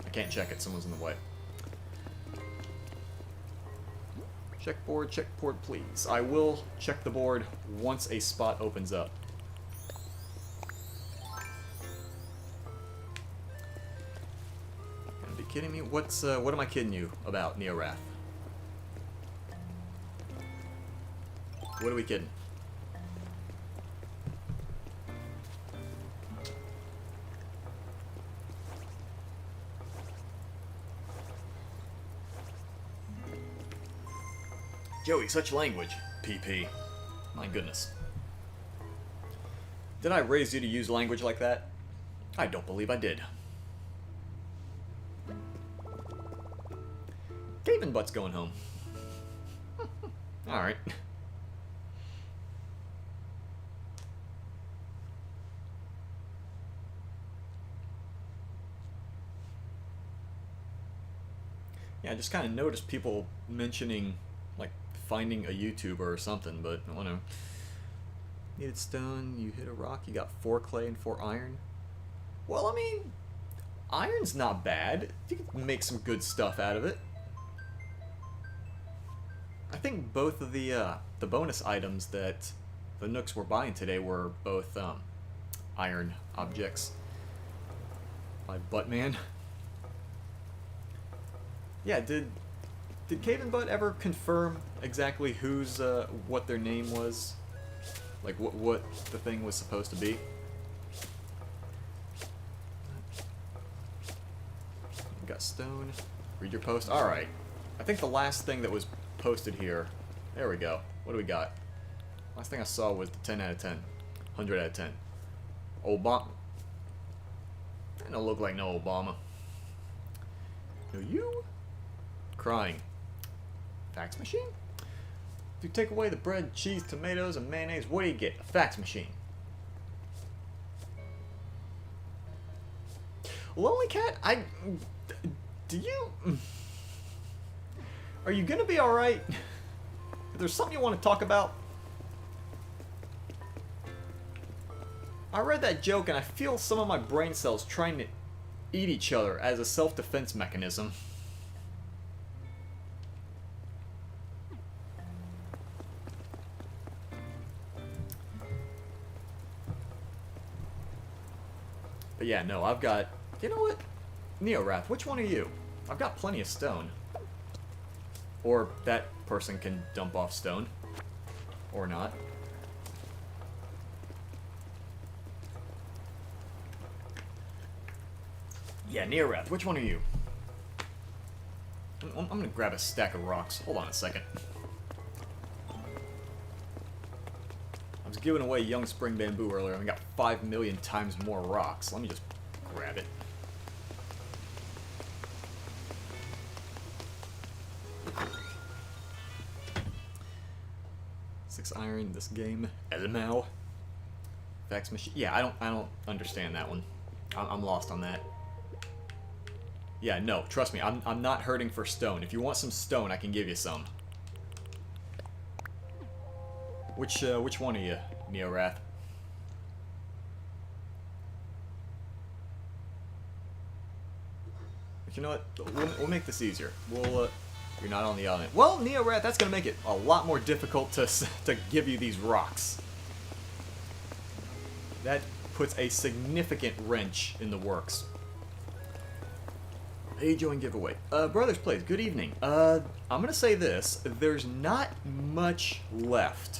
I can't check it. Someone's in the way. Check board, please. I will check the board once a spot opens up. Gotta be kidding me? What am I kidding you about, Neorath? What are we kidding? Joey, such language. PP. My goodness. Did I raise you to use language like that? I don't believe I did. Gavin Butt's going home. Alright. Yeah, I just kind of noticed people mentioning, like, finding a YouTuber or something, but I don't know. Needed stone, you hit a rock, you got 4 clay and 4 iron. Well, I mean, iron's not bad. You can make some good stuff out of it. I think both of the bonus items that the Nooks were buying today were both iron objects by Buttman. Yeah, did Cave and Butt ever confirm exactly who's what their name was? Like what the thing was supposed to be? You got stone. Read your post. All right. I think the last thing that was posted here. There we go. What do we got? Last thing I saw was the 10 out of 10. 100 out of 10. Obama. That don't look like no Obama. No, you? crying. Fax machine? If you take away the bread, cheese, tomatoes, and mayonnaise, what do you get? A fax machine. Lonely Cat, do you... Are you gonna be alright? If there's something you want to talk about? I read that joke and I feel some of my brain cells trying to eat each other as a self-defense mechanism. But yeah, no, I've got... You know what? Neorath, which one are you? I've got plenty of stone. Or that person can dump off stone. Or not. Yeah, Neorath, which one are you? I'm gonna grab a stack of rocks. Hold on a second. I was giving away young spring bamboo earlier and I got 5 million times more rocks. Let me just grab it. Six iron this game. Elmau. Fax machine. Yeah, I don't understand that one. I'm lost on that. Yeah, no, trust me, I'm not hurting for stone. If you want some stone, I can give you some. Which one are you, Neorath? But you know what? We'll make this easier. You're not on the island. Well, Neorath, that's gonna make it a lot more difficult to give you these rocks. That puts a significant wrench in the works. Hey, join giveaway. Brothers Plays, good evening. I'm gonna say this. There's not much left.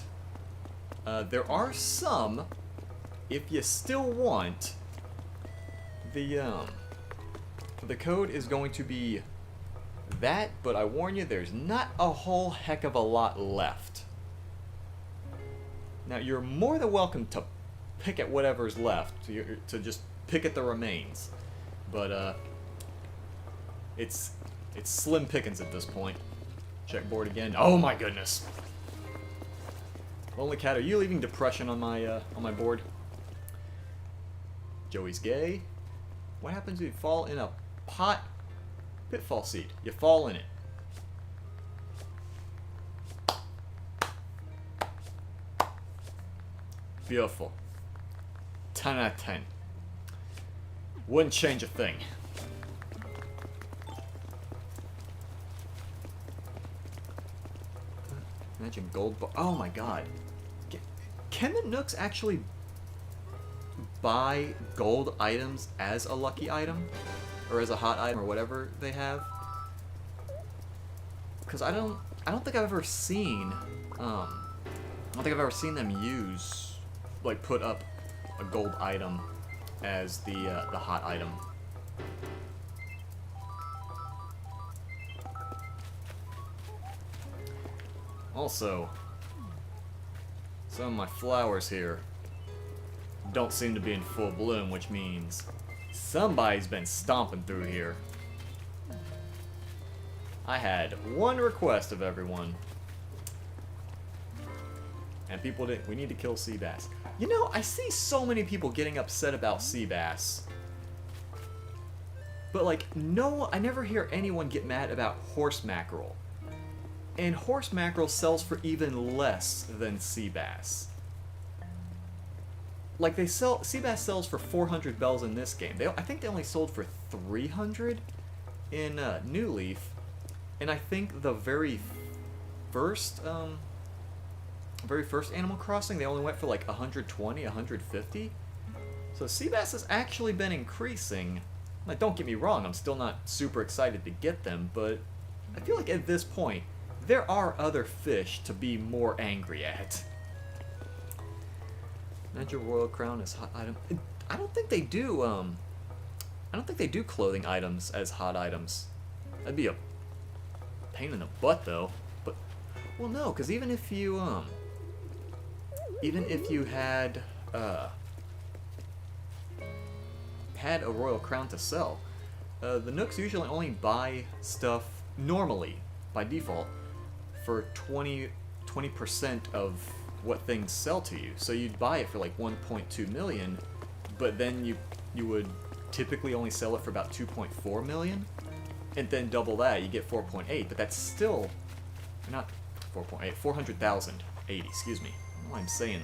There are some, if you still want. The code is going to be that, but I warn you, there's not a whole heck of a lot left. Now, you're more than welcome to pick at whatever's left, to just pick at the remains. But, it's slim pickings at this point. Check board again. Oh my goodness. Lonely Cat, are you leaving depression on my board? Joey's gay. What happens if you fall in a pot? Pitfall seed. You fall in it. Beautiful. 10 out of 10. Wouldn't change a thing. Imagine gold. Oh my god. Can the Nooks actually buy gold items as a lucky item? Or as a hot item or whatever they have? Because I don't think I've ever seen I don't think I've ever seen them use, like, put up a gold item as the hot item. Also, some of my flowers here don't seem to be in full bloom, which means somebody's been stomping through here. I had one request of everyone. And people didn't. We need to kill sea bass. You know, I see so many people getting upset about sea bass. But, like, no, I never hear anyone get mad about horse mackerel. And horse mackerel sells for even less than sea bass. Like, sea bass sells for 400 bells in this game. I think they only sold for 300 in New Leaf. And I think the very first Animal Crossing, they only went for like 120, 150. So sea bass has actually been increasing. Like, don't get me wrong, I'm still not super excited to get them, but I feel like at this point, there are other fish to be more angry at. Magic Royal Crown is hot item. I don't think they do, I don't think they do clothing items as hot items. That'd be a pain in the butt, though. But, well, no, because even if you had a Royal Crown to sell, the Nooks usually only buy stuff normally, by default, for 20% of what things sell to you. So you'd buy it for like 1.2 million, but then you would typically only sell it for about 2.4 million, and then double that, you get 4.8, but that's still not 4.8, 400,080, excuse me. I don't know why I'm saying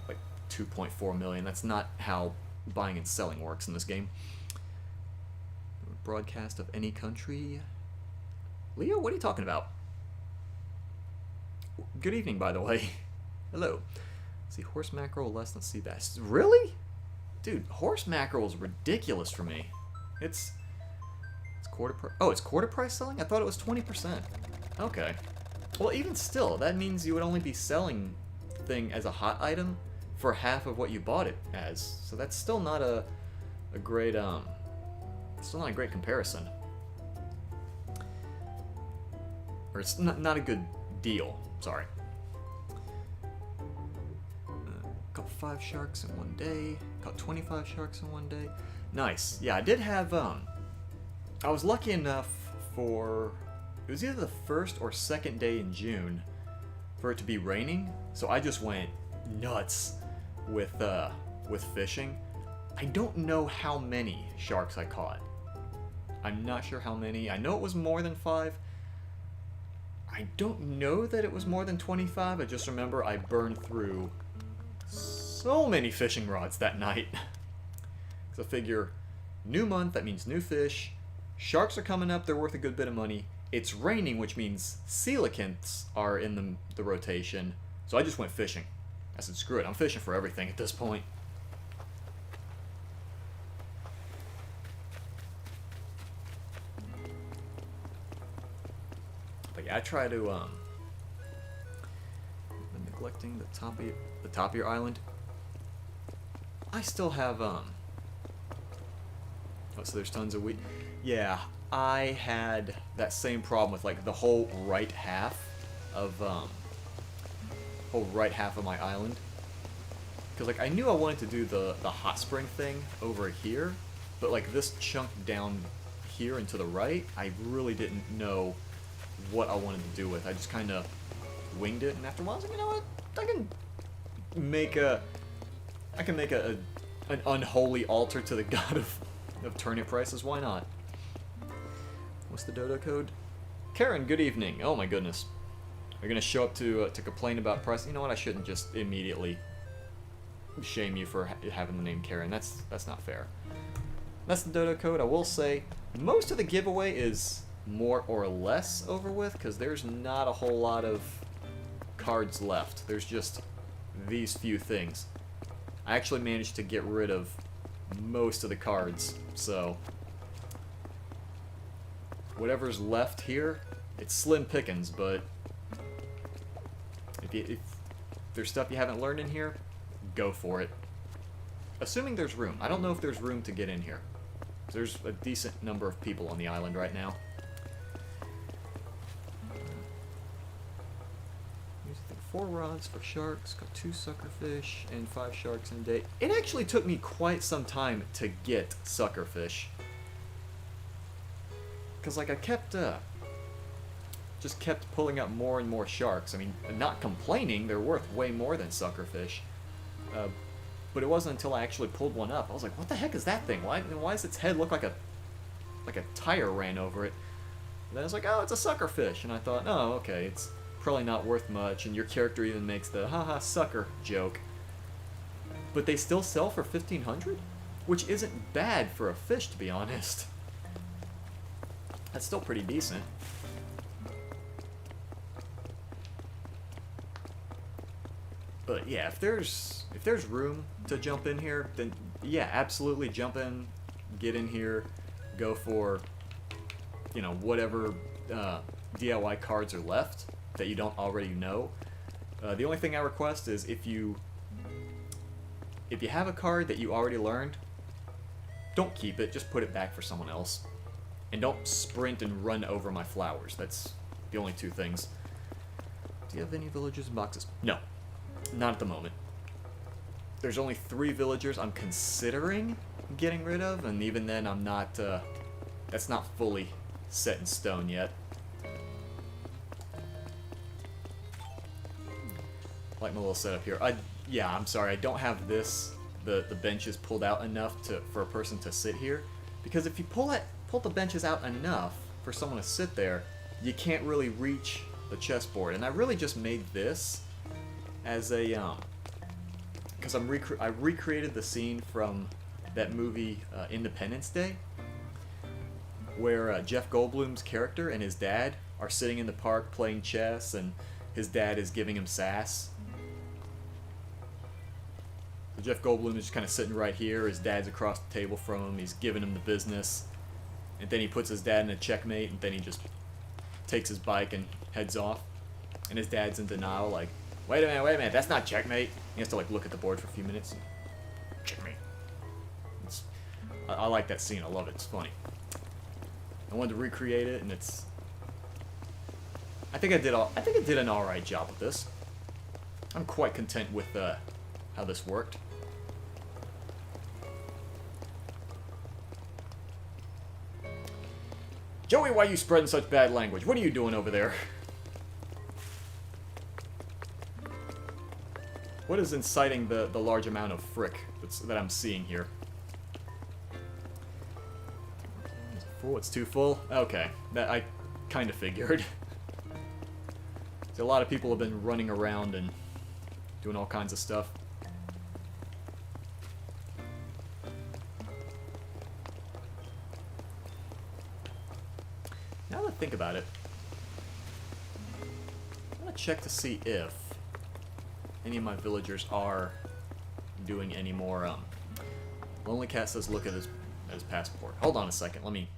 like 2.4 million. That's not how buying and selling works in this game. Broadcast of any country. Leo, what are you talking about? Good evening, by the way. Hello. See, horse mackerel less than sea bass. Really? Dude, horse mackerel is ridiculous for me. It's quarter price. Oh, it's quarter price selling? I thought it was 20%. Okay. Well, even still, that means you would only be selling the thing as a hot item for half of what you bought it as. So that's still not a great still not a great comparison. Or it's not a good deal. Sorry. Caught 5 sharks in one day. Caught 25 sharks in one day. Nice. Yeah, I did have I was lucky enough for, it was either the first or second day in June for it to be raining, so I just went nuts with fishing. I don't know how many sharks I caught. I'm not sure how many. I know it was more than 5. I don't know that it was more than 25. I just remember I burned through so many fishing rods that night. So figure, new month, that means new fish. Sharks are coming up, they're worth a good bit of money. It's raining, which means coelacanths are in the rotation. So I just went fishing. I said, screw it, I'm fishing for everything at this point. But yeah, I try to, I'm neglecting the top of your island. I still have, oh, so there's tons of wheat. Yeah, I had that same problem with like the whole right half of my island, because like I knew I wanted to do the hot spring thing over here, but like this chunk down here and to the right, I really didn't know what I wanted to do with. I just kind of winged it, and after a while I was like, you know what, I can make an unholy altar to the god of turnip prices. Why not? What's the dodo code? Karen, good evening. Oh my goodness. You're gonna show up to complain about price. You know what? I shouldn't just immediately shame you for having the name Karen. That's not fair. That's the dodo code. I will say most of the giveaway is more or less over with because there's not a whole lot of cards left. There's just these few things. I actually managed to get rid of most of the cards, so whatever's left here, it's slim pickings, but if there's stuff you haven't learned in here, go for it. Assuming there's room. I don't know if there's room to get in here. There's a decent number of people on the island right now. Used 4 rods for sharks, got 2 suckerfish, and 5 sharks in a day. It actually took me quite some time to get suckerfish. Because like I just kept pulling up more and more sharks. I mean, not complaining, they're worth way more than suckerfish. But it wasn't until I actually pulled one up. I was like, what the heck is that thing? Why does its head look like a tire ran over it? And then I was like, oh, it's a suckerfish. And I thought, oh, okay, it's probably not worth much. And your character even makes the haha sucker joke. But they still sell for 1,500? Which isn't bad for a fish, to be honest. That's still pretty decent. But yeah, if there's room to jump in here, then yeah, absolutely jump in, get in here, go for, you know, whatever DIY cards are left that you don't already know. The only thing I request is if you have a card that you already learned, don't keep it, just put it back for someone else. And don't sprint and run over my flowers. That's the only 2 things. Do you have any villagers and boxes? No. Not at the moment. There's only 3 villagers I'm considering getting rid of, and even then I'm not, that's not fully set in stone yet. Like my little setup here. Yeah, I'm sorry, I don't have this, the benches pulled out enough for a person to sit here. Because if you pull the benches out enough for someone to sit there, you can't really reach the chessboard. And I really just made this as a, because I recreated the scene from that movie Independence Day, where Jeff Goldblum's character and his dad are sitting in the park playing chess, and his dad is giving him sass. So Jeff Goldblum is just kind of sitting right here. His dad's across the table from him. He's giving him the business. And then he puts his dad in a checkmate, and then he just takes his bike and heads off. And his dad's in denial, like, wait a minute, that's not checkmate. He has to, like, look at the board for a few minutes. Checkmate. I like that scene. I love it. It's funny. I wanted to recreate it, and it's... I think I did an alright job with this. I'm quite content with how this worked. Joey, why are you spreading such bad language? What are you doing over there? What is inciting the large amount of frick that I'm seeing here? Is it full? It's too full? Okay. That I kind of figured. So a lot of people have been running around and doing all kinds of stuff. Now that I think about it, I'm gonna check to see if any of my villagers are doing any more. Lonely Cat says look at his passport. Hold on a second, let me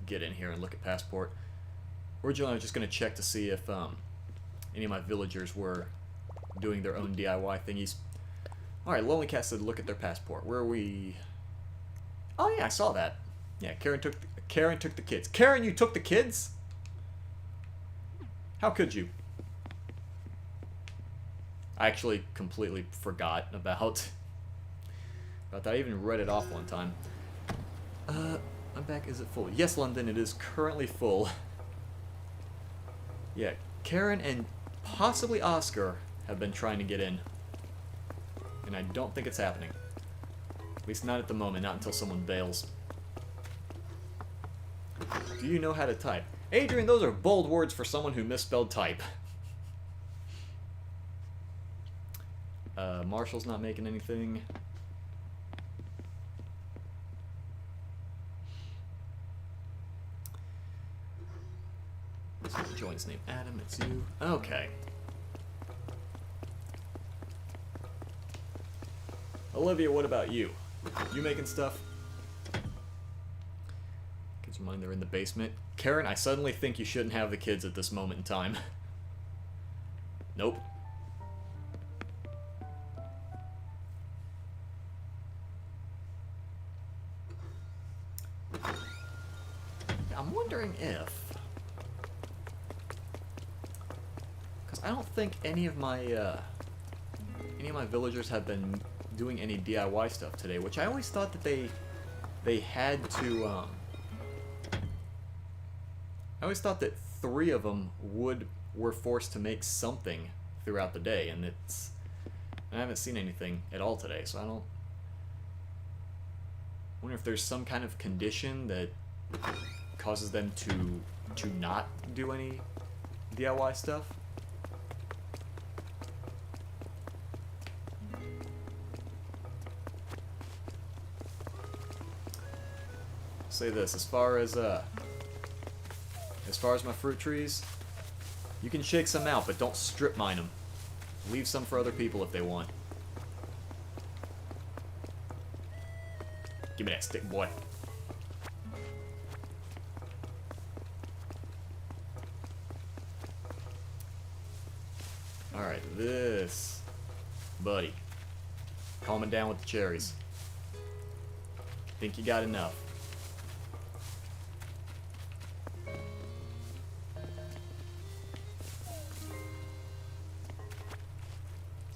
get in here and look at passport. Originally I was just gonna check to see if any of my villagers were doing their own DIY thingies. Alright, Lonely Cat said look at their passport. Where are we? Oh yeah, I saw that. Yeah, Karen took the kids. Karen, you took the kids? How could you? I actually completely forgot about that. I even read it off one time. I'm back. Is it full? Yes, London, it is currently full. Yeah, Karen and possibly Oscar have been trying to get in. And I don't think it's happening. At least not at the moment, not until someone bails. Do you know how to type? Adrian, those are bold words for someone who misspelled type. Marshall's not making anything. Join's name Adam, it's you. Okay. Olivia, what about you? You making stuff? Kids of mine, they're in the basement. Karen, I suddenly think you shouldn't have the kids at this moment in time. Nope. I'm wondering if... because I don't think any of my villagers have been doing any DIY stuff today, which I always thought that they had to, I always thought that 3 of them were forced to make something throughout the day, and I haven't seen anything at all today, so I wonder if there's some kind of condition that causes them to not do any DIY stuff. Say this, as far as my fruit trees, you can shake some out, but don't strip mine them. Leave some for other people if they want. Give me that stick, boy. Alright, this buddy. Calming down with the cherries. Think you got enough.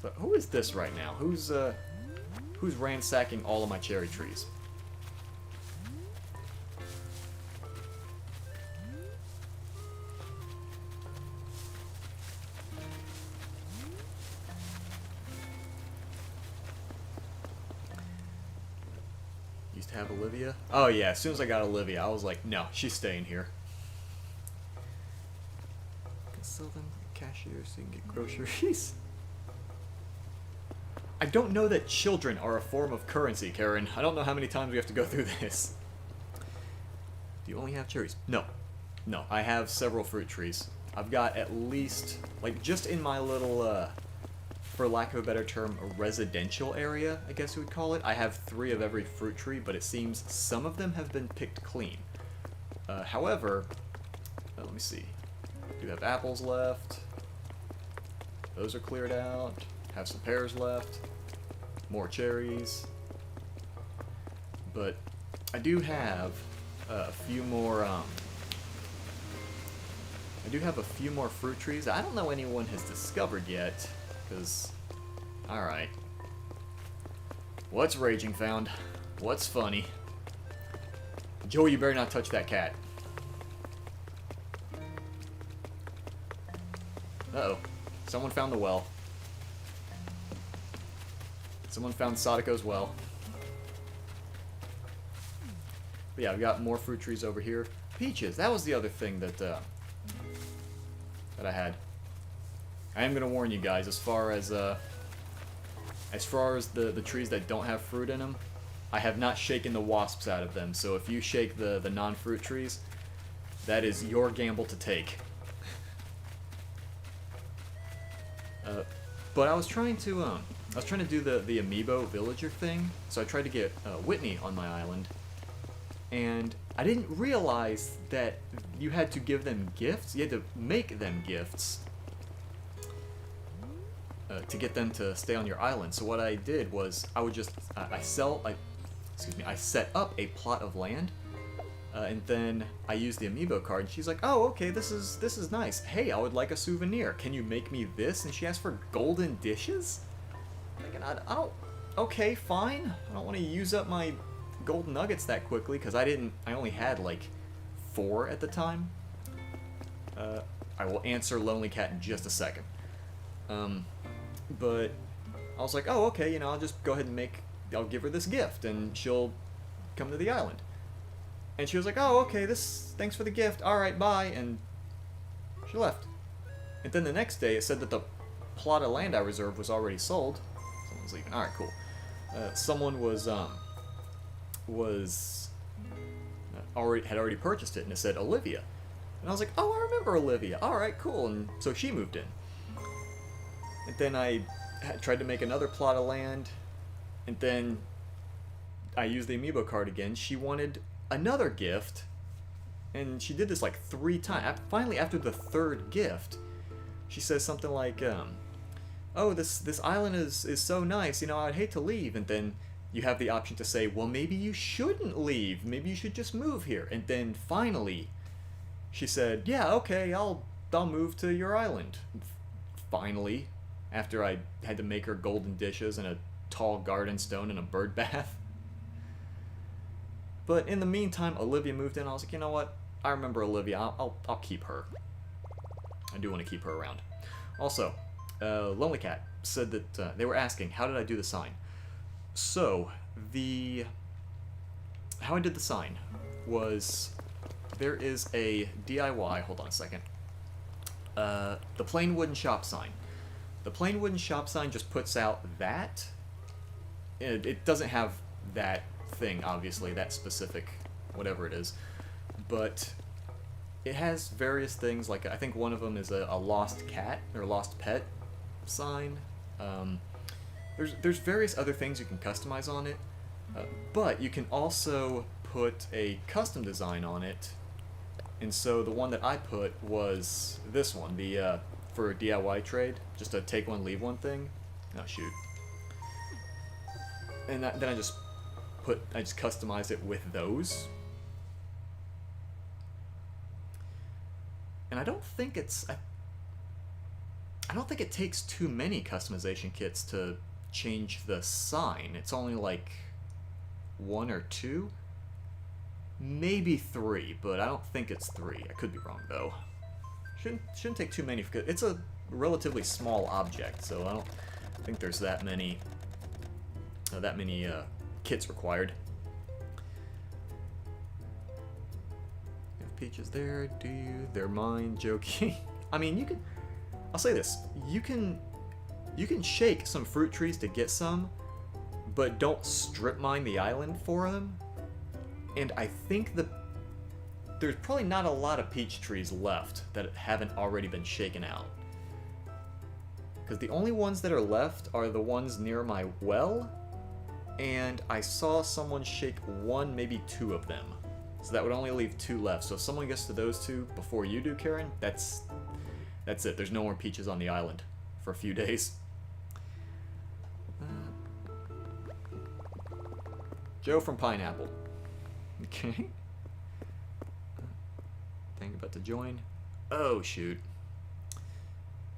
So who is this right now? Who's ransacking all of my cherry trees? just have Olivia? Oh yeah, as soon as I got Olivia, I was like, no, she's staying here. I can sell them to the cashier so you can get groceries. I don't know that children are a form of currency, Karen. I don't know how many times we have to go through this. Do you only have cherries? No. No, I have several fruit trees. I've got at least, like, just in my little, for lack of a better term, a residential area, I guess you would call it. I have 3 of every fruit tree, but it seems some of them have been picked clean. However, let me see. I do have apples left. Those are cleared out. Have some pears left. More cherries. But I do have a few more, I do have a few more fruit trees I don't know anyone has discovered yet, because, alright. What's Raging found? What's funny? Joey, you better not touch that cat. Uh-oh. Someone found the well. Someone found Sadako's well. But yeah, we got more fruit trees over here. Peaches, that was the other thing that I had. I am gonna warn you guys, as far as the trees that don't have fruit in them, I have not shaken the wasps out of them. So if you shake the non-fruit trees, that is your gamble to take. But I was trying to do the amiibo villager thing, so I tried to get Whitney on my island, and I didn't realize that you had to give them gifts. You had to make them gifts to get them to stay on your island. So what I did was I would just I set up a plot of land, and then I used the amiibo card. And she's like, "Oh, okay, this is nice. Hey, I would like a souvenir. Can you make me this?" And she asked for golden dishes. I'm thinking, I don't. Okay, fine. I don't want to use up my gold nuggets that quickly because I only had like 4 at the time. I will answer Lonely Cat in just a second. But I was like, oh, okay, you know, I'll just go ahead and I'll give her this gift and she'll come to the island. And she was like, oh, okay, thanks for the gift, alright, bye, and she left. And then the next day it said that the plot of land I reserved was already sold. Someone's leaving, alright, cool. Someone had already purchased it, and it said Olivia. And I was like, oh, I remember Olivia, alright, cool, and so she moved in. And then I tried to make another plot of land, and then I used the amiibo card again. She wanted another gift, and she did this like 3 times. Finally, after the 3rd gift, she says something like, oh, this island is so nice, you know, I'd hate to leave. And then you have the option to say, well, maybe you shouldn't leave. Maybe you should just move here. And then finally, she said, yeah, okay, I'll move to your island. Finally, after I had to make her golden dishes and a tall garden stone and a bird bath. But in the meantime, Olivia moved in. I was like, you know what? I remember Olivia. I'll keep her. I do want to keep her around. Also, Lonely Cat said that they were asking, how did I do the sign? So, how I did the sign was, there is a DIY, hold on a second, the plain wooden shop sign. The plain wooden shop sign just puts out that. It doesn't have that thing, obviously, that specific, whatever it is. But it has various things, like I think one of them is a lost cat, or lost pet sign. There's various other things you can customize on it. But you can also put a custom design on it. And so the one that I put was this one, the for DIY trade, just a take one, leave one thing. Oh shoot. And then I just customized it with those. And I don't think it takes too many customization kits to change the sign. It's only like 1 or 2, maybe 3, but I don't think it's 3. I could be wrong though. Shouldn't take too many. It's a relatively small object, so I don't think there's that many kits required. peaches there, do you? They're mine, joking. I mean, you can... I'll say this. You can shake some fruit trees to get some, but don't strip mine the island for them. And I think there's probably not a lot of peach trees left that haven't already been shaken out. Because the only ones that are left are the ones near my well, and I saw someone shake one, maybe two of them. So that would only leave 2 left. So if someone gets to those 2 before you do, Karen, that's it. There's no more peaches on the island for a few days. Joe from Pineapple. Okay. Thing about to join. Oh, shoot.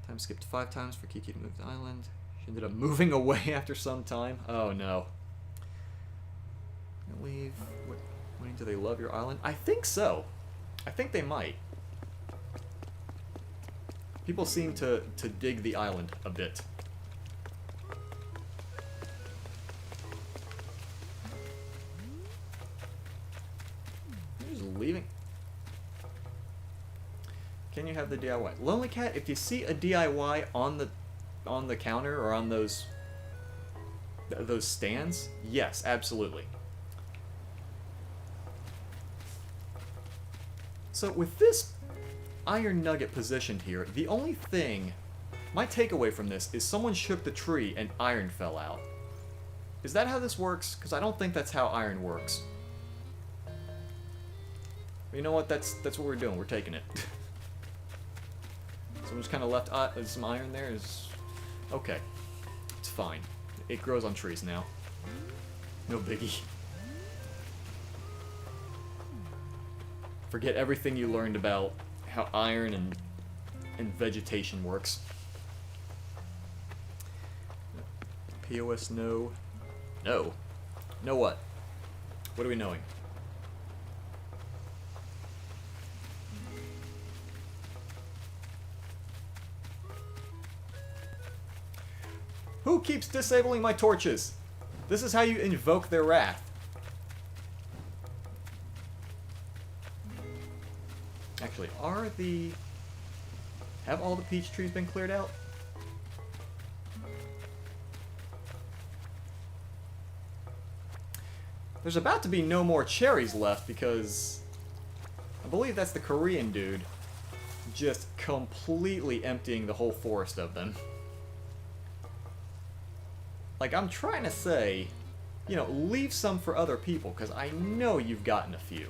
Time skipped 5 times for Kiki to move the island. She ended up moving away after some time. Oh, no. Leave. Wait, do they love your island? I think so. I think they might. People seem to dig the island a bit. They're just leaving. Can you have the DIY? Lonely Cat, if you see a DIY on the counter or on those stands, yes, absolutely. So with this iron nugget positioned here, the only thing, my takeaway from this is someone shook the tree and iron fell out. Is that how this works? Because I don't think that's how iron works. But you know what? That's what we're doing. We're taking it. Someone just kind of left some iron there. Is okay. It's fine. It grows on trees now. No biggie. Forget everything you learned about how iron and vegetation works. POS no. No. No what? What are we knowing? Who keeps disabling my torches? This is how you invoke their wrath. Actually, have all the peach trees been cleared out? There's about to be no more cherries left because I believe that's the Korean dude just completely emptying the whole forest of them. Like, I'm trying to say, you know, leave some for other people because I know you've gotten a few.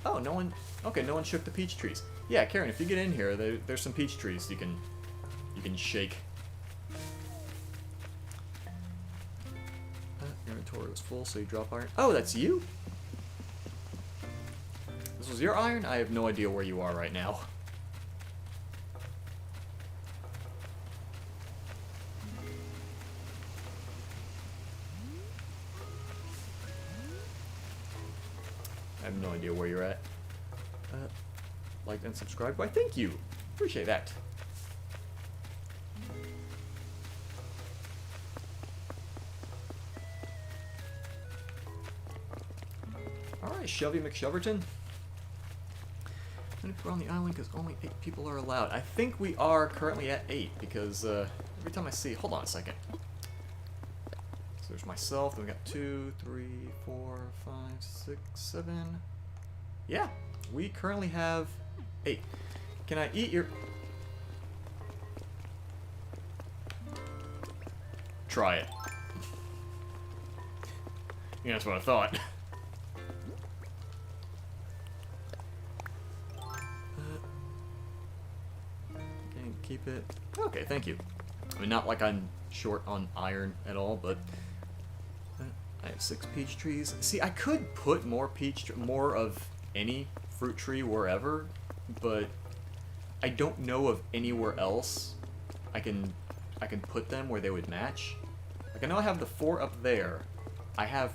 Oh, no one... Okay, no one shook the peach trees. Yeah, Karen, if you get in here, there's some peach trees you can shake. Your inventory was full, so you drop iron. Oh, that's you? This was your iron? I have no idea where you are right now. I have no idea where you're at. Like and subscribe. Why, thank you. Appreciate that. Alright, Shelby McShoverton. Many people on the island because only 8 people are allowed. I think we are currently at 8 because every time I see... Hold on a second. So there's myself, then we got 2, 3, 4, 5, 6, 7. Yeah, we currently have 8. Can I eat your... Try it. Yeah, that's what I thought. Keep it. Okay, thank you. I mean, not like I'm short on iron at all, but I have 6 peach trees. See, I could put more more of any fruit tree wherever, but I don't know of anywhere else I can put them where they would match. Like, I know I have the 4 up there. I have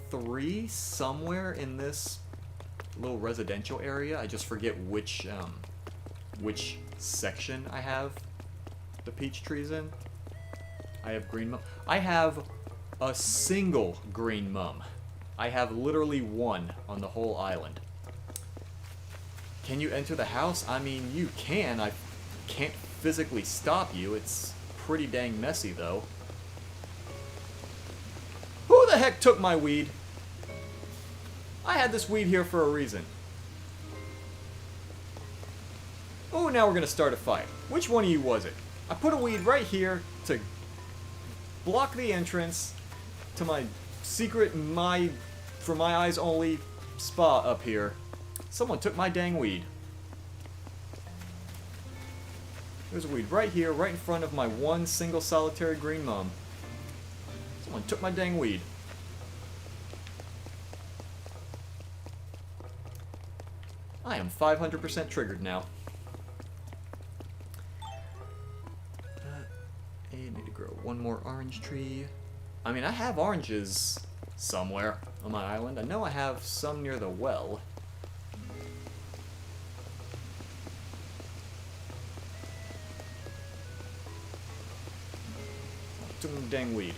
3 somewhere in this little residential area. I just forget which section I have the peach trees in. I have green I have a single green mum. I have literally one on the whole island. Can you enter the house? I mean, you can. I can't physically stop you. It's pretty dang messy, though. Who the heck took my weed? I had this weed here for a reason. Oh, now we're gonna start a fight. Which one of you was it? I put a weed right here to block the entrance to my secret, for my eyes only spa up here. Someone took my dang weed. There's a weed right here, right in front of my one single solitary green mum. Someone took my dang weed. I am 500% triggered now. I need to grow one more orange tree. I mean, I have oranges somewhere on my island. I know I have some near the well. Took my dang weed.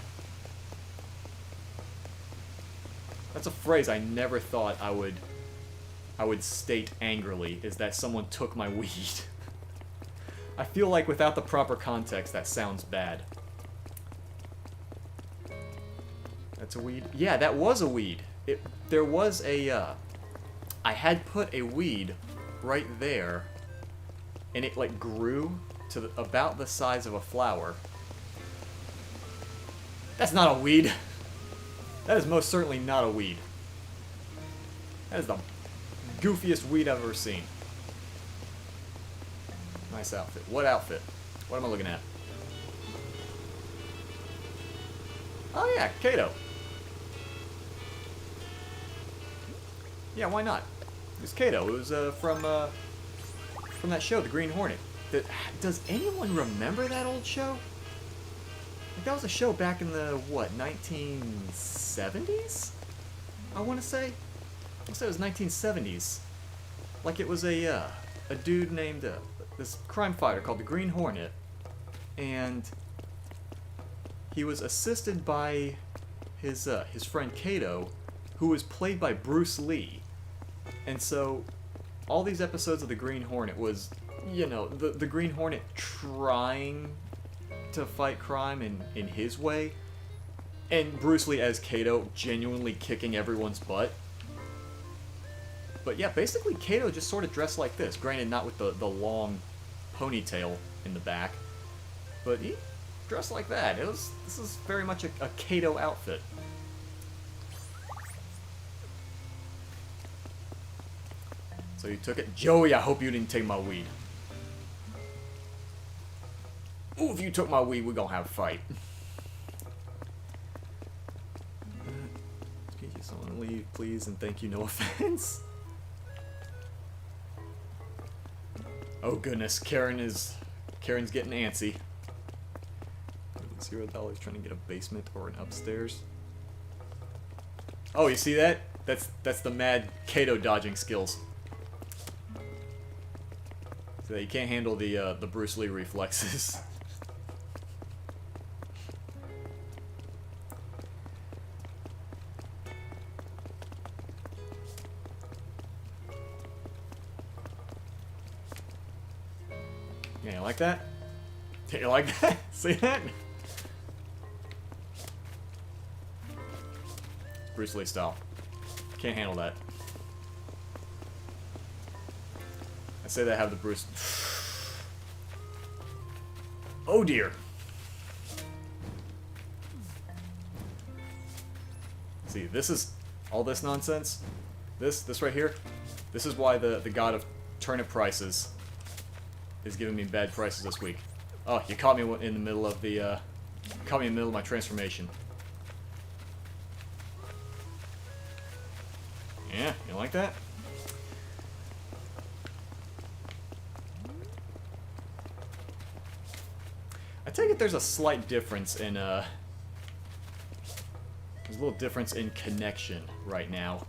That's a phrase I never thought I would state angrily, is that someone took my weed. I feel like without the proper context, that sounds bad. That's a weed? Yeah, that was a weed. There was a, I had put a weed right there, and it, like, grew to about the size of a flower. That's not a weed. That is most certainly not a weed. That is the goofiest weed I've ever seen. Nice outfit. What outfit? What am I looking at? Oh yeah, Kato. Yeah, why not? It was Kato. It was from that show, The Green Hornet. Does anyone remember that old show? Like, that was a show back in the, what, 1970s? I want to say? I'll say it was 1970s. Like, it was a dude named, this crime fighter called the Green Hornet. And he was assisted by his friend Kato, who was played by Bruce Lee. And so, all these episodes of the Green Hornet was, you know, the Green Hornet trying to fight crime in his way, and Bruce Lee as Kato genuinely kicking everyone's butt. But yeah, basically Kato just sort of dressed like this, granted not with the long ponytail in the back, but he dressed like that. This is very much a Kato outfit. So you took it? Joey, I hope you didn't take my weed. Ooh, if you took my weed, we're gonna have a fight. Can you someone leave, please, and thank you, no offense? Oh goodness, Karen's getting antsy. $0 trying to get a basement or an upstairs. Oh, you see that? That's the mad Kato dodging skills. So you can't handle the Bruce Lee reflexes. Yeah, you like that? Yeah, you like that? See that? Bruce Lee style. Can't handle that. I say that I have the Bruce... Oh dear. See, this is... all this nonsense. This right here. This is why the god of turnip prices is giving me bad prices this week. Oh, you caught me in the middle of the, caught me in the middle of my transformation. Yeah, you like that? I take it there's a slight difference in, there's a little difference in connection right now.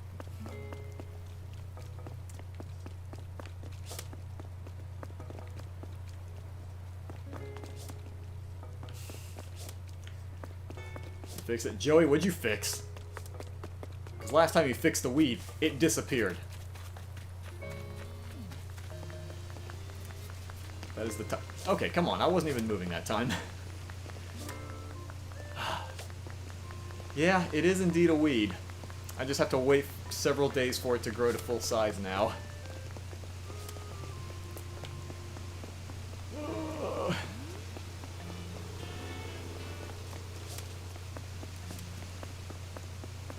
fix it. Joey, what'd you fix? Because last time you fixed the weed, it disappeared. That is the time. Okay, come on. I wasn't even moving that time. Yeah, it is indeed a weed. I just have to wait several days for it to grow to full size now.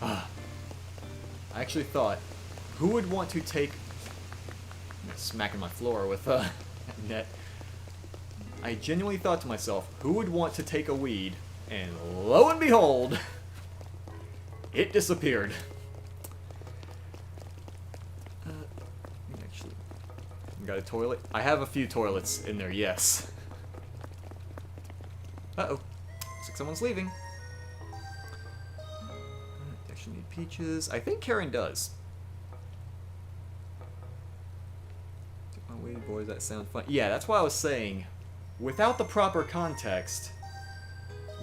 I actually thought, who would want to take... I'm smacking my floor with a net. I genuinely thought to myself, who would want to take a weed, and lo and behold, it disappeared. Actually, got a toilet? I have a few toilets in there, yes. Uh-oh. Looks like someone's leaving. Actually need peaches. I think Karen does. Took my weed, boys, that sounds fun. Yeah, that's why I was saying, without the proper context,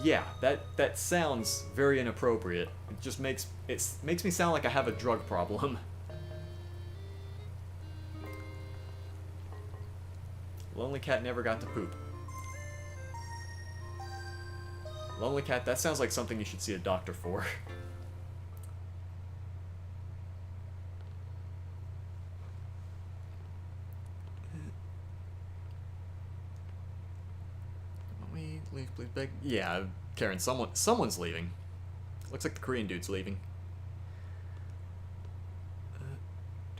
yeah, that sounds very inappropriate. It just makes me sound like I have a drug problem. Lonely cat never got to poop. Lonely cat, that sounds like something you should see a doctor for. Leave, please, beg. Yeah, Karen, someone's leaving. Looks like the Korean dude's leaving.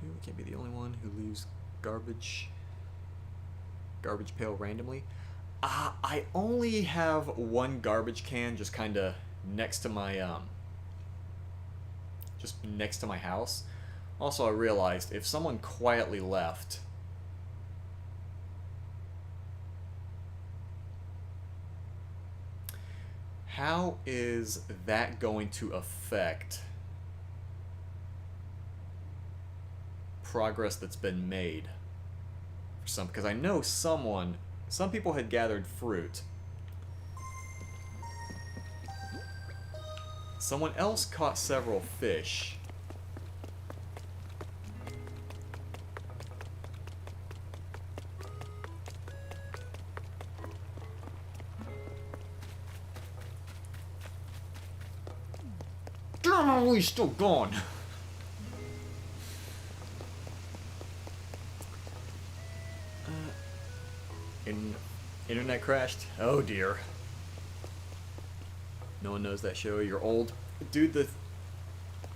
Dude, we can't be the only one who leaves garbage pail randomly. I only have one garbage can just kind of next to my house. Also, I realized if someone quietly left, how is that going to affect progress that's been made? Because I know some people had gathered fruit. Someone else caught several fish. Damn, he's still gone. Internet crashed? Oh dear. No one knows that show. You're old. Dude,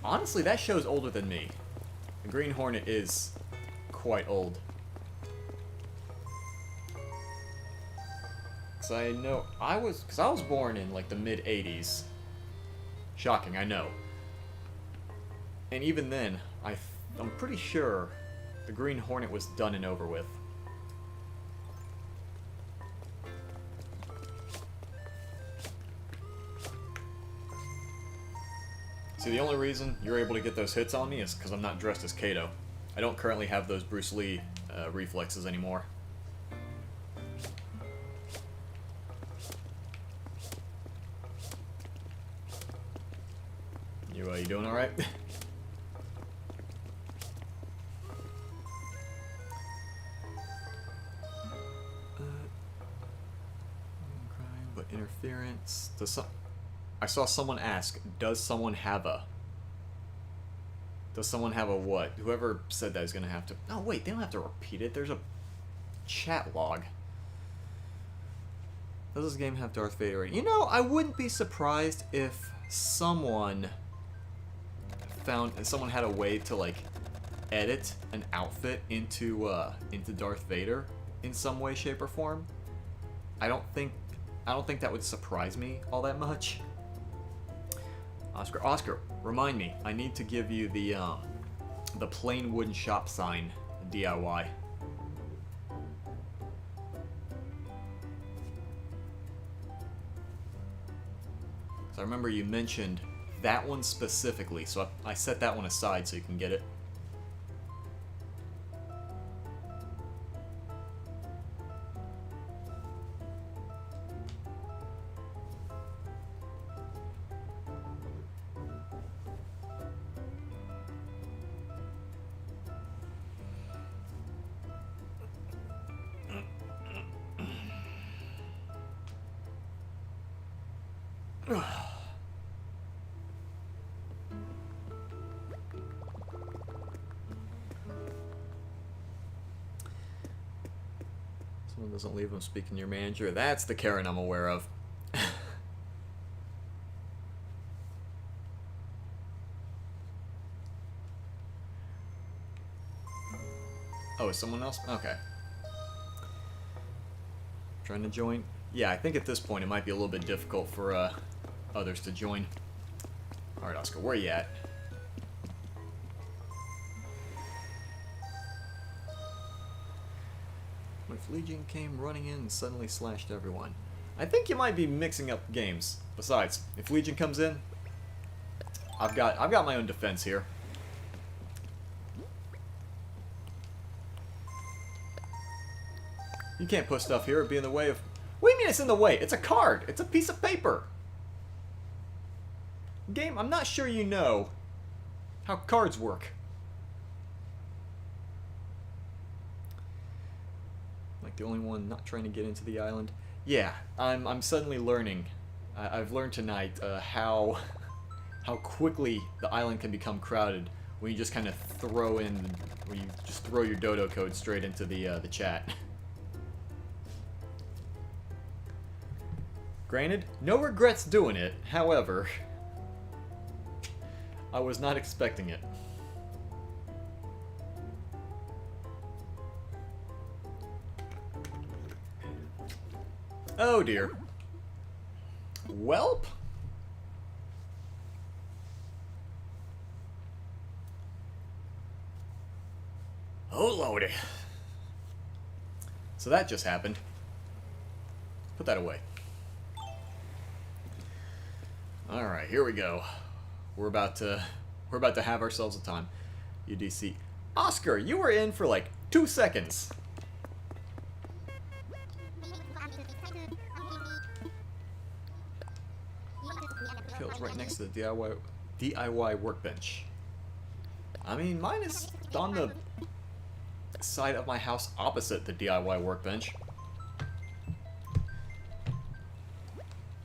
honestly, that show's older than me. The Green Hornet is quite old. Cause I know, I was born in like the mid-80s. Shocking, I know. And even then, I'm pretty sure the Green Hornet was done and over with. See, the only reason you're able to get those hits on me is because I'm not dressed as Kato. I don't currently have those Bruce Lee reflexes anymore. You doing alright? Crime, but interference. I saw someone ask, does someone have a what? Whoever said that is going to have to... Oh, wait, they don't have to repeat it. There's a chat log. Does this game have Darth Vader? You know, I wouldn't be surprised if someone had a way to, like, edit an outfit into Darth Vader in some way, shape, or form. I don't think that would surprise me all that much. Oscar, remind me. I need to give you the plain wooden shop sign DIY. So I remember you mentioned that one specifically, so I set that one aside so you can get it. Someone doesn't leave them speaking to your manager. That's the Karen I'm aware of. Oh, is someone else? Okay. Trying to join? Yeah, I think at this point it might be a little bit difficult for others to join. Alright, Oscar, where are you at? What if Legion came running in and suddenly slashed everyone? I think you might be mixing up games. Besides, if Legion comes in, I've got my own defense here. You can't put stuff here, it'd be in the way of... What do you mean it's in the way? It's a card! It's a piece of paper! Game, I'm not sure you know how cards work. Like the only one not trying to get into the island. Yeah, I'm suddenly learning. I've learned tonight how quickly the island can become crowded when you just kind of throw your dodo code straight into the chat. Granted, no regrets doing it. However, I was not expecting it. Oh dear. Welp. Oh lordy. So that just happened. Put that away. Alright, here we go. We're about to have ourselves a time. UDC. Oscar, you were in for like 2 seconds. Feels right next to the DIY workbench. I mean, mine is on the side of my house opposite the DIY workbench.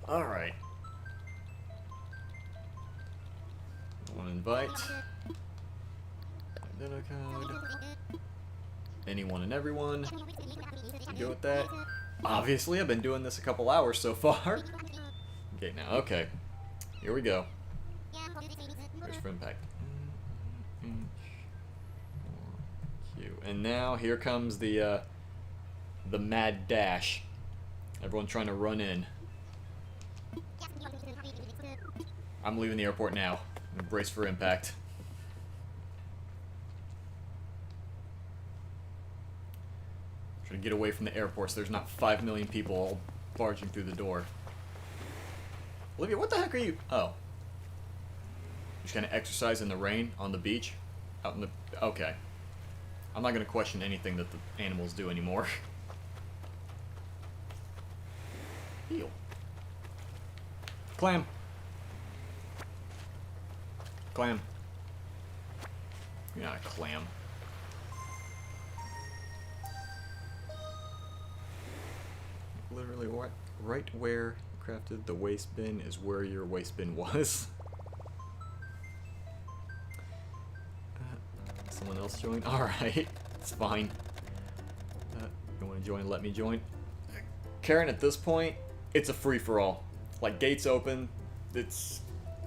Alright. I want to invite. Anyone and everyone. You go with that? Obviously, I've been doing this a couple hours so far. Okay, now, okay. Here we go. Brace for impact. Q. And now here comes the mad dash. Everyone trying to run in. I'm leaving the airport now. Brace for impact. Trying to get away from the airport so there's not 5 million people all barging through the door. Olivia, what the heck are you... Oh. Just gonna exercise in the rain on the beach? Out in the... Okay. I'm not gonna question anything that the animals do anymore. Heal. Clam. Clam. You're not a clam. Literally right where you crafted the waste bin is where your waste bin was. Someone else join? Alright, it's fine. You want to join? Let me join. Karen, at this point, it's a free-for-all. Like, gates open, it's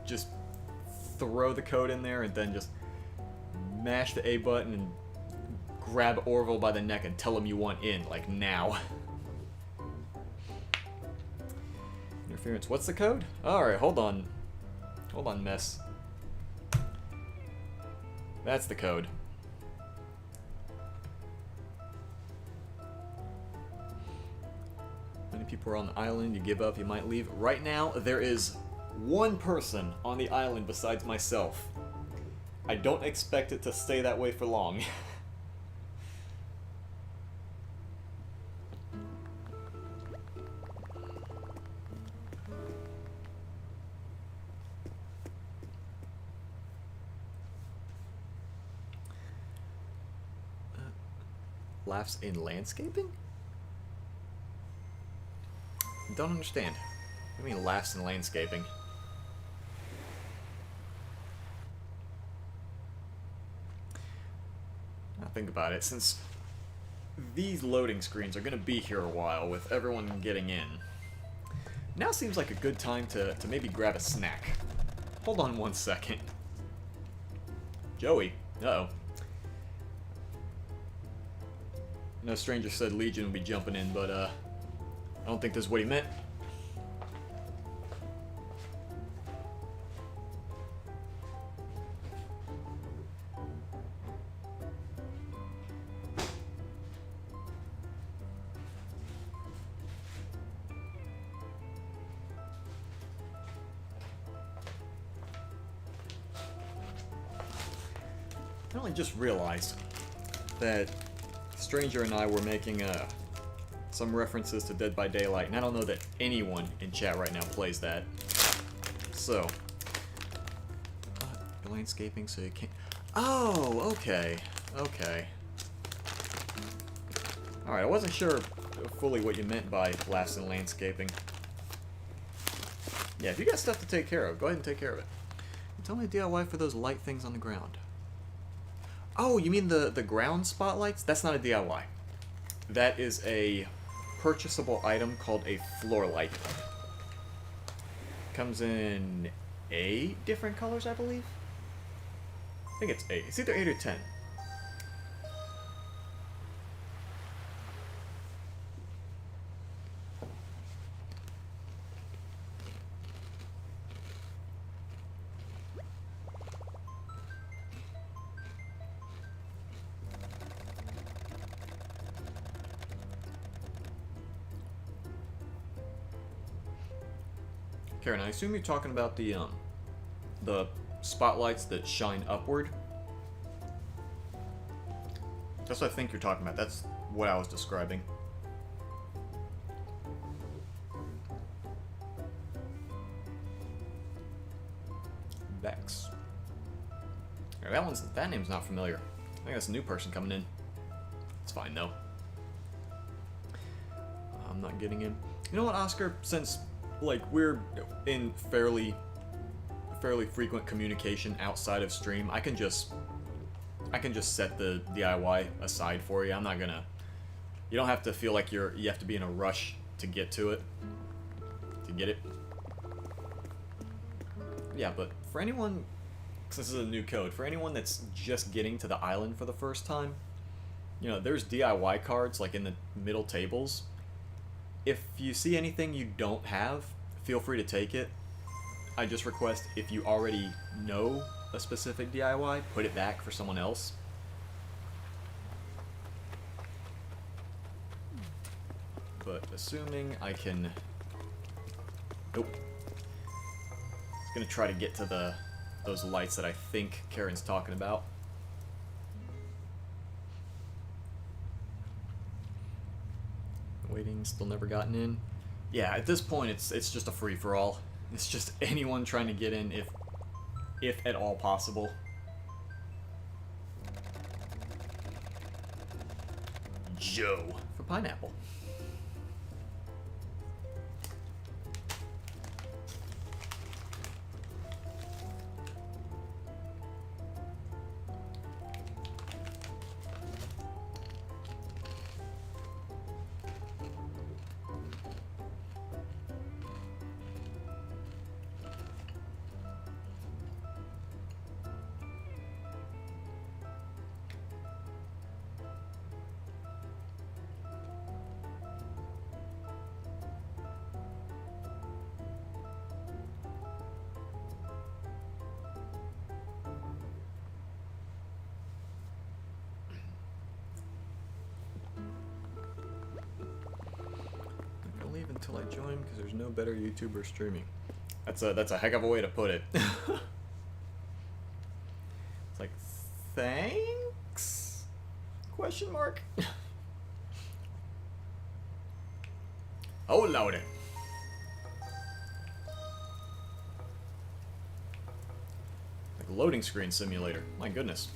just throw the code in there and then just mash the A button and grab Orville by the neck and tell him you want in, like now. Interference. What's the code? Alright, hold on. Hold on, mess. That's the code. Many people are on the island. You give up, you might leave. Right now, there is one person on the island besides myself. I don't expect it to stay that way for long. Laughs in landscaping? Don't understand. What do you mean laughs in landscaping? Now think about it. Since these loading screens are going to be here a while with everyone getting in. Now seems like a good time to maybe grab a snack. Hold on one second. Joey. Uh-oh. No stranger said Legion would be jumping in, but I don't think this is what he meant. I only just realized that Stranger and I were making some references to Dead by Daylight, and I don't know that anyone in chat right now plays that. So, landscaping so you can't... Oh, okay. Okay. Alright, I wasn't sure fully what you meant by laughs and landscaping. Yeah, if you got stuff to take care of, go ahead and take care of it. Tell me DIY for those light things on the ground. Oh, you mean the ground spotlights? That's not a DIY. That is a purchasable item called a floor light. Comes in 8 different colors, I believe. I think it's 8. It's either 8 or 10. Karen, I assume you're talking about the spotlights that shine upward. That's what I think you're talking about. That's what I was describing. Bex. That name's not familiar. I think that's a new person coming in. It's fine though. I'm not getting in. You know what, Oscar? Since like we're in fairly frequent communication outside of stream, I can just set the DIY aside for you. I'm not gonna. You don't have to feel like you have to be in a rush to get to it. To get it. Yeah, but for anyone, since this is a new code, for anyone that's just getting to the island for the first time, you know, there's DIY cards like in the middle tables. If you see anything you don't have, feel free to take it. I just request if you already know a specific DIY, put it back for someone else. But assuming I can... Nope. I was gonna try to get to those lights that I think Karen's talking about. Waiting, still never gotten in. Yeah, at this point it's just a free-for-all. It's just anyone trying to get in if at all possible. Joe for pineapple. Until I join because there's no better YouTuber streaming. That's a heck of a way to put it. It's like, thanks? Question mark. Oh lordy. Like loading screen simulator. My goodness.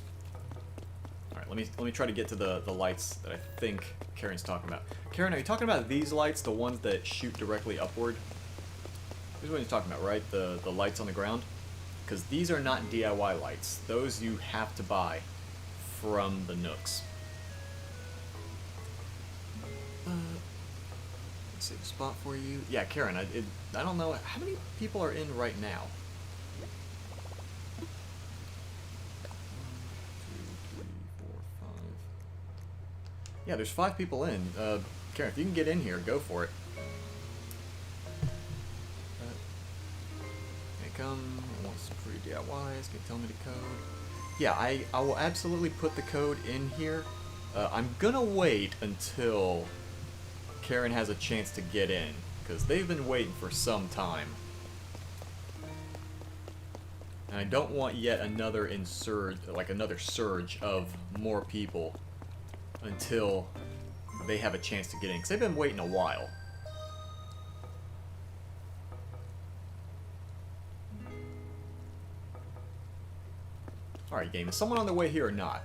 Alright, let me try to get to the lights that I think Karen's talking about. Karen, are you talking about these lights, the ones that shoot directly upward? Here's what you're talking about, right? The lights on the ground? Because these are not DIY lights. Those you have to buy from the Nooks. save a spot for you. Yeah, Karen, I don't know. How many people are in right now? 1, 2, 3, 4, 5. Yeah, there's 5 people in. Karen, if you can get in here, go for it. Come, I want some free DIYs. Can you tell me the code? Yeah, I will absolutely put the code in here. I'm gonna wait until Karen has a chance to get in, because they've been waiting for some time. And I don't want yet another another surge of more people until they have a chance to get in, because they've been waiting a while. Alright, game. Is someone on their way here or not?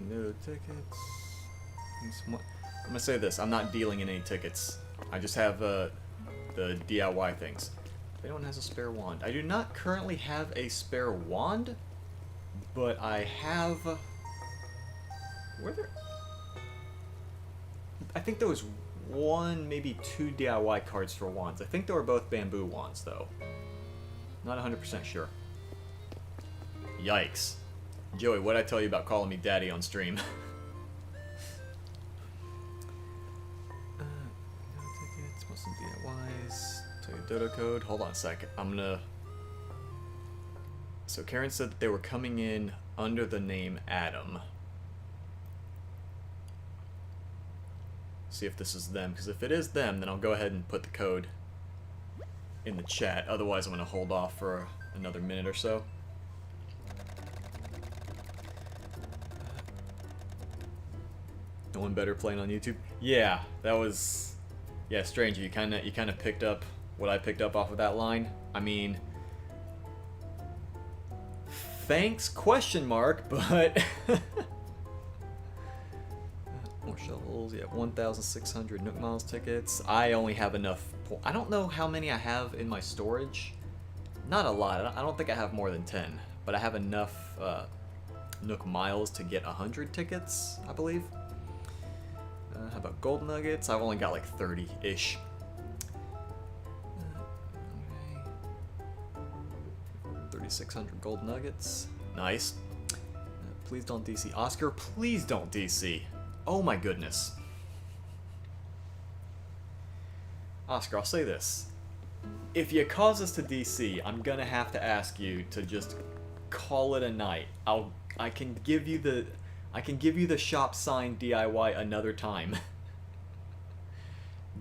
No tickets. I'm gonna say this. I'm not dealing in any tickets. I just have the DIY things. If anyone has a spare wand. I do not currently have a spare wand, but I have... Were there... I think there was 1, maybe 2 DIY cards for wands. I think they were both bamboo wands, though. Not 100% sure. Yikes. Joey, what'd I tell you about calling me daddy on stream? No tickets, want some DIYs. Tell you Dodo code. Hold on a second. I'm gonna... So Karen said that they were coming in under the name Adam. See if this is them, because if it is them, then I'll go ahead and put the code in the chat. Otherwise, I'm going to hold off for another minute or so. No one better playing on YouTube? Yeah, that was... Yeah, Stranger, you kind of picked up what I picked up off of that line. I mean... Thanks, question mark, but... More shovels, yeah, 1,600 Nook Miles tickets. I only have enough... I don't know how many I have in my storage. Not a lot. I don't think I have more than 10. But I have enough Nook Miles to get 100 tickets, I believe. How about gold nuggets? I've only got like 30-ish. Okay. 3,600 gold nuggets. Nice. Please don't DC. Oscar, please don't DC. Oh my goodness. Oscar, I'll say this. If you cause us to DC, I'm gonna have to ask you to just call it a night. I can give you the shop sign DIY another time.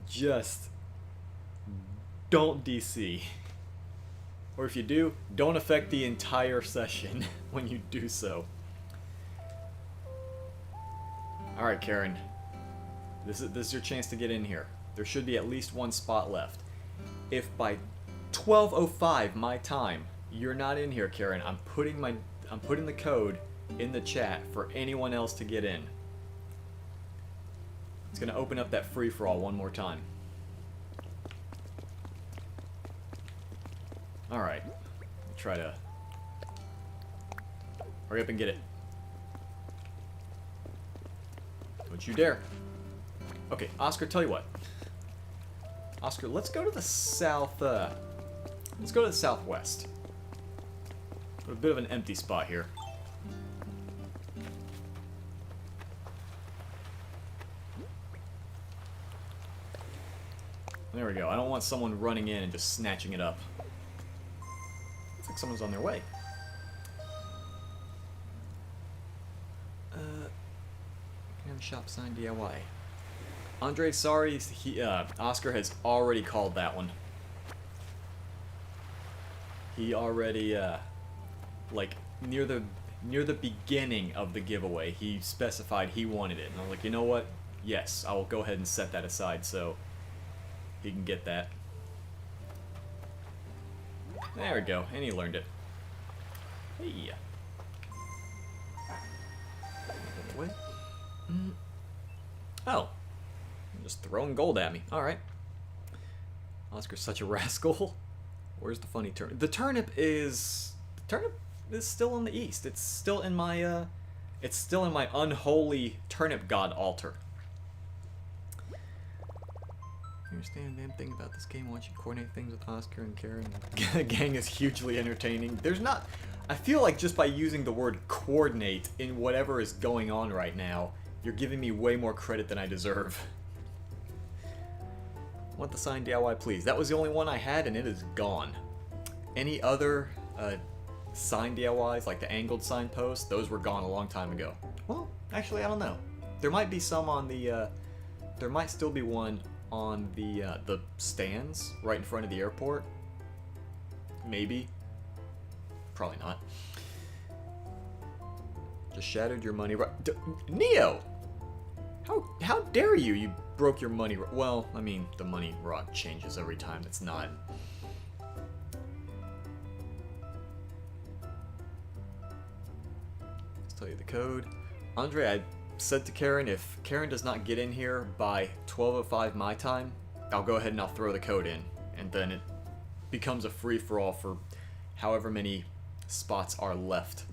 Just don't DC. Or if you do, don't affect the entire session when you do so. Alright, Karen. This is your chance to get in here. There should be at least 1 spot left. If by 12:05 my time you're not in here, Karen, I'm putting the code in the chat for anyone else to get in. It's gonna open up that free-for-all one more time. Alright. Try to hurry up and get it. Don't you dare. Okay, Oscar, tell you what. Oscar, let's go to the south, let's go to the southwest. A bit of an empty spot here. There we go. I don't want someone running in and just snatching it up. Looks like someone's on their way. Shop sign DIY. Andre, sorry, Oscar has already called that one. He already, like, near the beginning of the giveaway, he specified he wanted it. And I was like, you know what? Yes, I will go ahead and set that aside so he can get that. There we go, and he learned it. Hey. Wait. Oh. You're just throwing gold at me. Alright. Oscar's such a rascal. Where's the funny turnip? The turnip is... The turnip is still in the east. It's still in my unholy turnip god altar. You understand a damn thing about this game? Why don't you coordinate things with Oscar and Karen? The gang is hugely entertaining. There's not... I feel like just by using the word coordinate in whatever is going on right now, you're giving me way more credit than I deserve. Want the sign DIY, please? That was the only one I had, and it is gone. Any other sign DIYs, like the angled signposts, those were gone a long time ago. Well, actually, I don't know. There might be some on the... there might still be one on the stands right in front of the airport. Maybe. Probably not. Just shattered your money. Neo! How dare you? You broke your money. Well, I mean, the money rock changes every time. It's not. Let's tell you the code. Andre, I said to Karen, if Karen does not get in here by 12:05 my time, I'll go ahead and I'll throw the code in. And then it becomes a free-for-all for however many spots are left.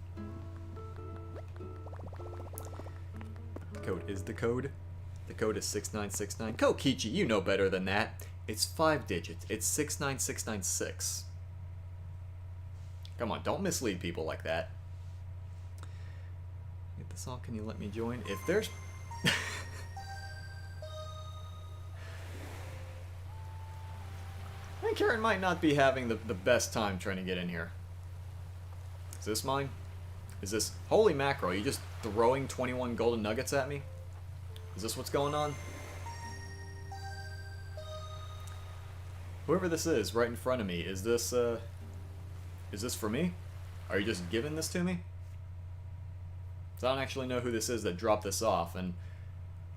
The code is the code. The code is 6969. Kokichi, you know better than that. It's 5 digits. It's 69696. Come on, don't mislead people like that. Get this all, can you let me join? If there's... I think Karen might not be having the best time trying to get in here. Is this mine? Is this... Holy mackerel, are you just throwing 21 golden nuggets at me? Is this what's going on? Whoever this is right in front of me, is this for me? Are you just giving this to me? 'Cause I don't actually know who this is that dropped this off, and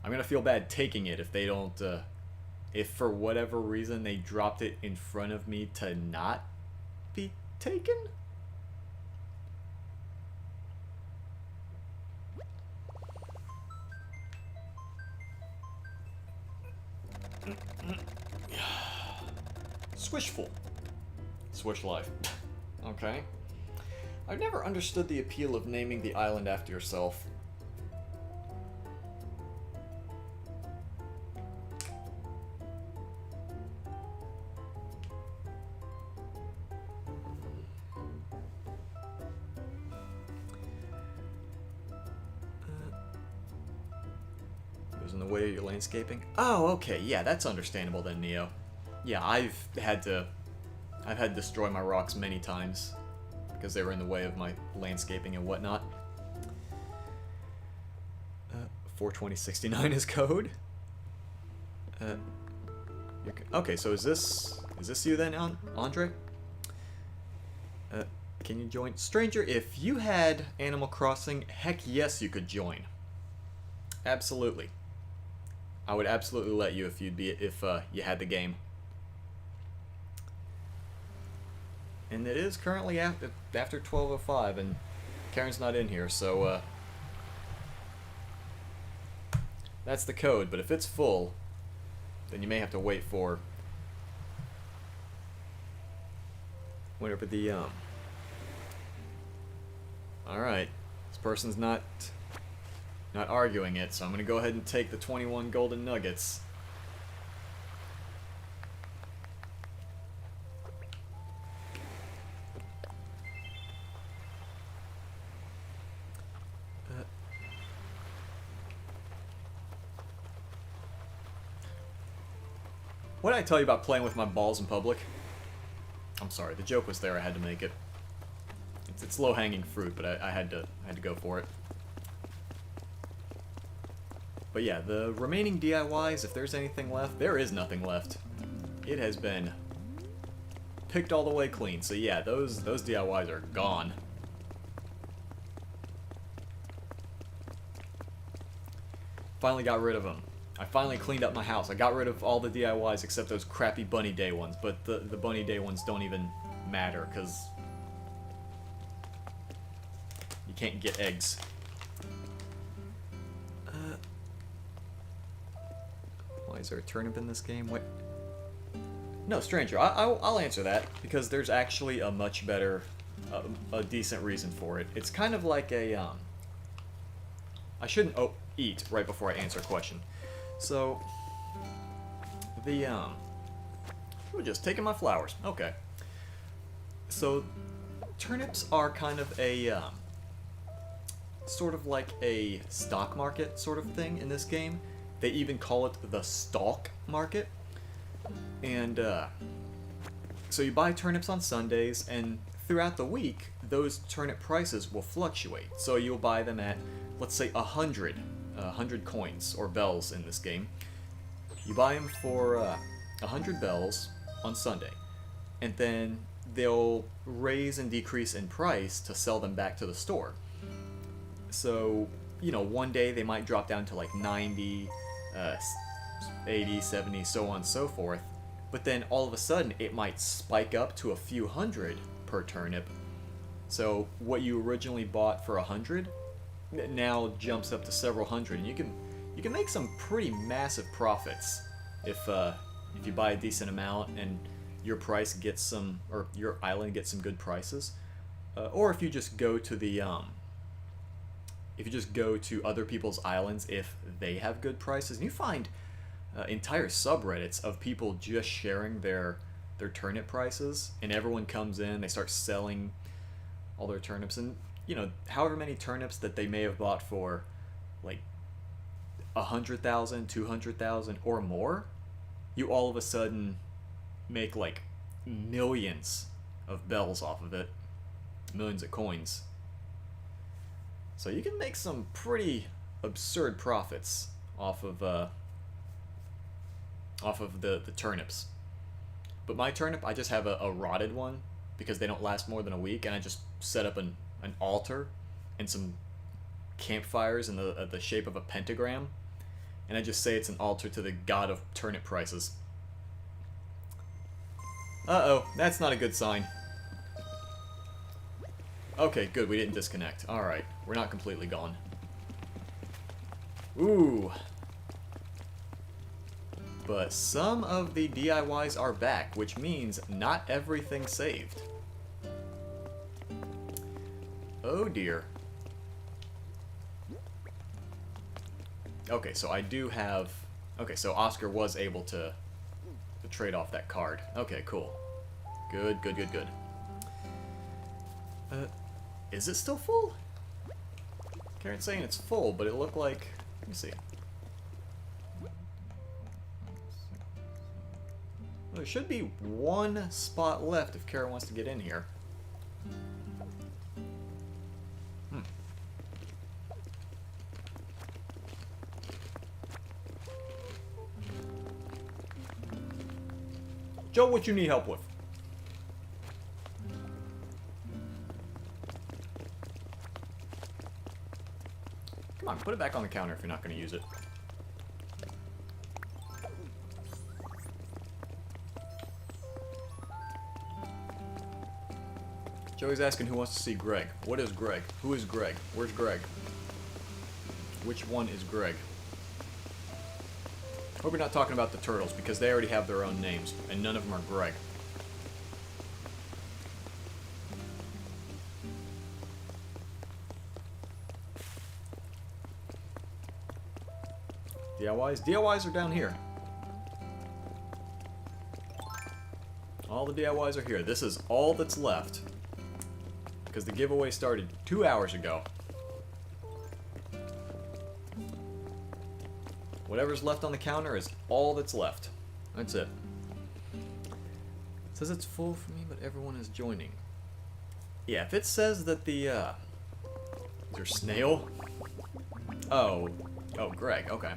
I'm gonna feel bad taking it if they don't, if for whatever reason they dropped it in front of me to not be taken? Swishful. Swish life. Okay. I've never understood the appeal of naming the island after yourself. Goes in the way of your landscaping? Oh, okay. Yeah, that's understandable then, Neo. Yeah, I've had to destroy my rocks many times because they were in the way of my landscaping and whatnot. 42069 is code. Okay, so is this you then, Andre? Can you join? Stranger, if you had Animal Crossing, heck yes you could join. Absolutely. I would absolutely let you if you had the game. And it is currently after 12:05, and Karen's not in here, so that's the code. But if it's full, then you may have to wait for whatever the All right, this person's not arguing it, so I'm gonna go ahead and take the 21 golden nuggets. What did I tell you about playing with my balls in public? I'm sorry, the joke was there, I had to make it. It's low-hanging fruit, but I had to go for it. But yeah, the remaining DIYs, if there's anything left, there is nothing left. It has been picked all the way clean. So yeah, those DIYs are gone. Finally got rid of them. I finally cleaned up my house. I got rid of all the DIYs except those crappy Bunny Day ones, but the Bunny Day ones don't even matter, because you can't get eggs. Why is there a turnip in this game? What? No, stranger, I'll answer that, because there's actually a much better a decent reason for it. It's kind of like a I shouldn't eat right before I answer a question. So the we're just taking my flowers. Okay. So turnips are kind of a sort of like a stock market sort of thing in this game. They even call it the stalk market. And so you buy turnips on Sundays, and throughout the week, those turnip prices will fluctuate. So you'll buy them at, let's say, 100 coins, or bells in this game. You buy them for 100 bells on Sunday, and then they'll raise and decrease in price to sell them back to the store. So, you know, one day they might drop down to like 90, 80, 70, so on and so forth. But then all of a sudden it might spike up to a few hundred per turnip. So what you originally bought for 100 now jumps up to several hundred, and you can make some pretty massive profits if you buy a decent amount and your price gets some, or your island gets some good prices, or if you just go to the other people's islands if they have good prices, and you find entire subreddits of people just sharing their turnip prices, and everyone comes in, they start selling all their turnips, and you know, however many turnips that they may have bought for like 100,000, 200,000 or more, you all of a sudden make like millions of bells off of it, millions of coins. So you can make some pretty absurd profits off of the turnips. But my turnip, I just have a rotted one because they don't last more than a week, and I just set up an altar and some campfires in the shape of a pentagram, and I just say it's an altar to the god of turnip prices. Uh-oh, that's not a good sign. Okay, good, we didn't disconnect. Alright, we're not completely gone. Ooh. But some of the DIYs are back, which means not everything saved. Oh dear. Okay, so I do have... Okay, so Oscar was able to trade off that card. Okay, cool. Good. Is it still full? Karen's saying it's full, but it looked like... Let me see. Well, there should be one spot left if Karen wants to get in here. Joe, what you need help with? Come on, put it back on the counter if you're not going to use it. Joey's asking who wants to see Greg. What is Greg? Who is Greg? Where's Greg? Which one is Greg? Hope you're not talking about the turtles, because they already have their own names, and none of them are Greg. DIYs? DIYs are down here. All the DIYs are here. This is all that's left, because the giveaway started 2 hours ago. Whatever's left on the counter is all that's left. That's it. It says it's full for me, but everyone is joining. Yeah, if it says that the, is there snail? Oh, Greg, okay.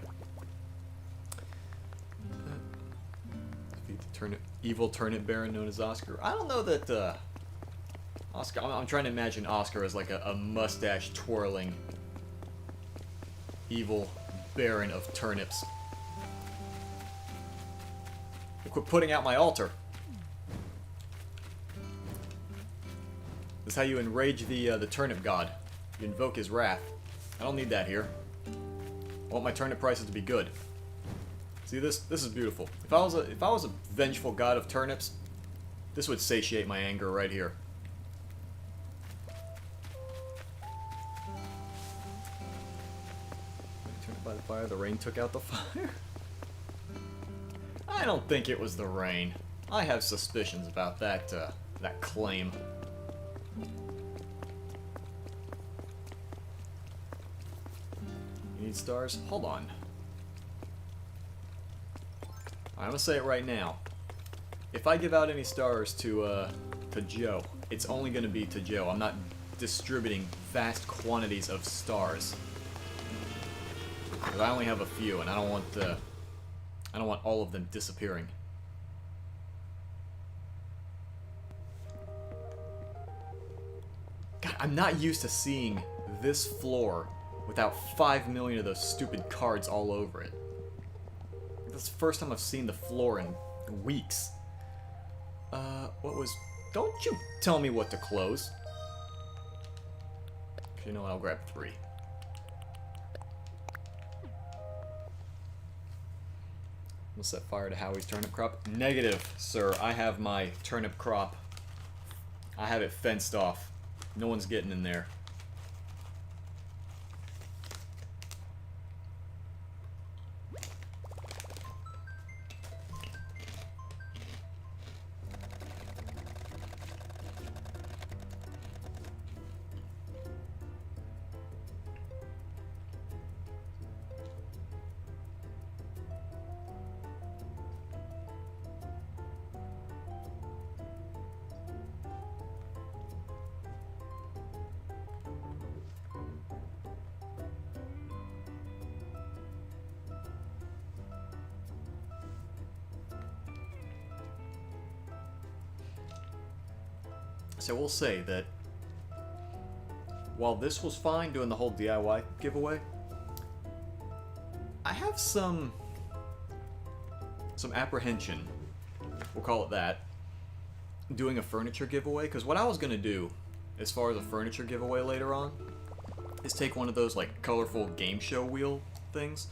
Defeat the evil turnip baron known as Oscar. I don't know that, Oscar, I'm trying to imagine Oscar as like a mustache twirling evil baron of turnips. Quit putting out my altar. This is how you enrage the turnip god. You invoke his wrath. I don't need that here. I want my turnip prices to be good. See this? This is beautiful. If I was a vengeful god of turnips, this would satiate my anger right here. fire. The rain took out the fire. I don't think it was the rain. I have suspicions about that, that claim. You need stars? Hold on. I'm gonna say it right now. If I give out any stars to Joe, it's only gonna be to Joe. I'm not distributing vast quantities of stars. Because I only have a few, and I don't want all of them disappearing. God, I'm not used to seeing this floor without 5 million of those stupid cards all over it. That's the first time I've seen the floor in weeks. What was... Don't you tell me what to close. You know what, I'll grab 3. We'll set fire to Howie's turnip crop. Negative, sir. I have my turnip crop. I have it fenced off. No one's getting in there. So we'll say that while this was fine doing the whole DIY giveaway, I have some apprehension, we'll call it that, doing a furniture giveaway, because what I was going to do as far as a furniture giveaway later on is take one of those like colorful game show wheel things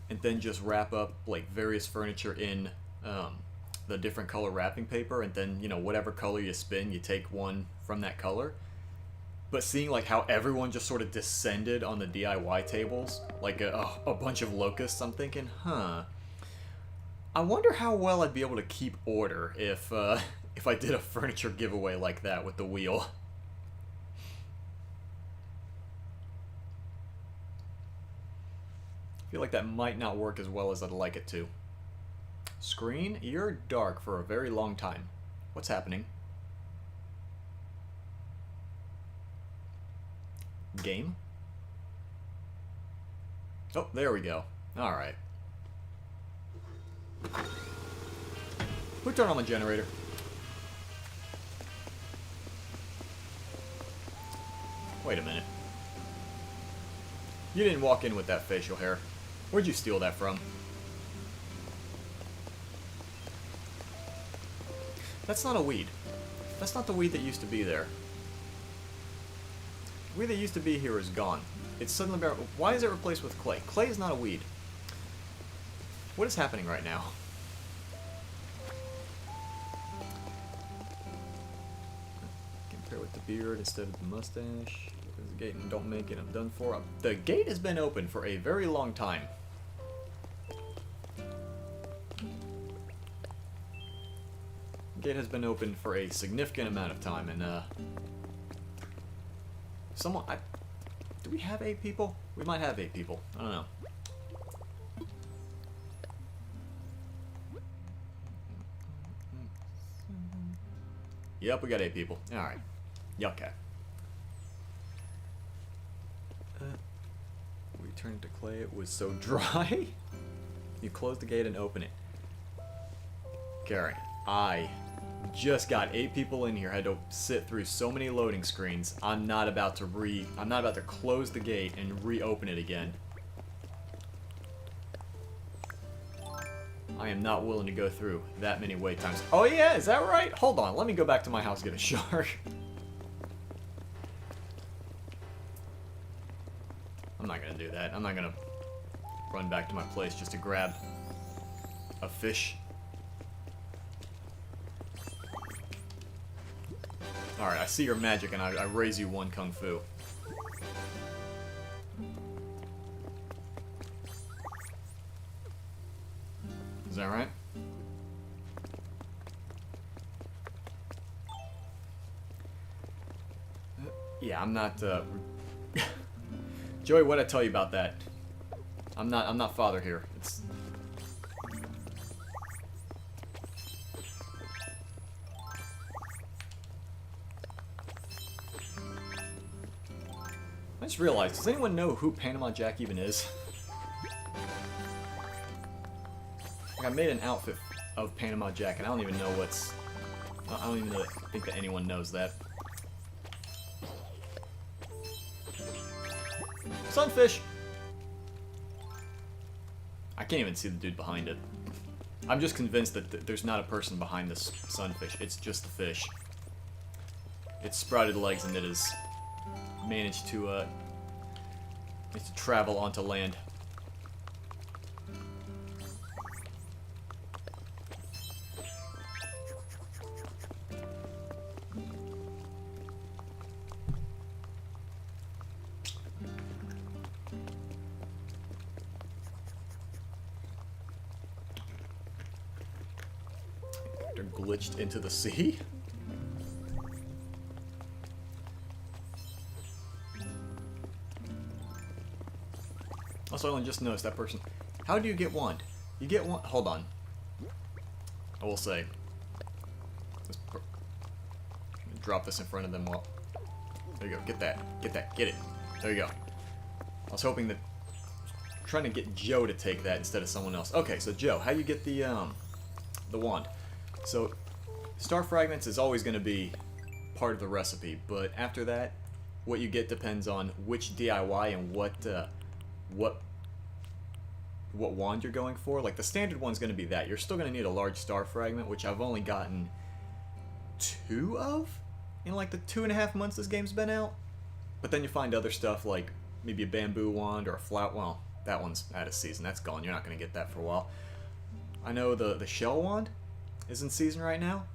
and then just wrap up like various furniture in the different color wrapping paper, and then, you know, whatever color you spin, you take one from that color. But seeing like how everyone just sort of descended on the DIY tables like a bunch of locusts, I'm thinking, I wonder how well I'd be able to keep order if I did a furniture giveaway like that with the wheel. I feel like that might not work as well as I'd like it to. Screen, you're dark for a very long time. What's happening? Game? Oh, there we go. Alright. Who turned on the generator? Wait a minute. You didn't walk in with that facial hair. Where'd you steal that from? That's not a weed. That's not the weed that used to be there. The weed that used to be here is gone. It's suddenly... Why is it replaced with clay? Clay is not a weed. What is happening right now? Compare with the beard instead of the mustache. The gate and don't make it, I'm done for. The gate has been open for a very long time. Gate has been open for a significant amount of time, and do we have 8 people? We might have 8 people. I don't know. Yep, we got 8 people. All right. Yeah, okay. We turned it to clay. It was so dry. You close the gate and open it. Gary, I just got 8 people in here, had to sit through so many loading screens. I'm not about to close the gate and reopen it again. I am not willing to go through that many wait times. Oh yeah, is that right? Hold on, let me go back to my house and get a shark. I'm not gonna do that. I'm not gonna run back to my place just to grab a fish. Alright, I see your magic and I raise you 1 kung fu. Is that right? Yeah, I'm not, Joey, what'd I tell you about that? I'm not father here. It's... I just realized, does anyone know who Panama Jack even is? Like, I made an outfit of Panama Jack, and I don't even know what's... I don't even think that anyone knows that. Sunfish! I can't even see the dude behind it. I'm just convinced that there's not a person behind this sunfish. It's just the fish. It's sprouted legs and it has managed to travel onto land. They're glitched into the sea. Also, I just noticed that person. How do you get wand? You get one. Hold on. I will say. Drop this in front of them. While. There you go. Get that. Get that. Get it. There you go. I was hoping that. Trying to get Joe to take that instead of someone else. Okay, so Joe, how you get the wand? So, star fragments is always going to be part of the recipe, but after that, what you get depends on which DIY and what wand you're going for. Like, the standard one's going to be that. You're still going to need a large star fragment, which I've only gotten 2 of in like the 2.5 months this game's been out. But then you find other stuff like maybe a bamboo wand or a flat. Well, that one's out of season. That's gone. You're not going to get that for a while. I know the shell wand is in season right now.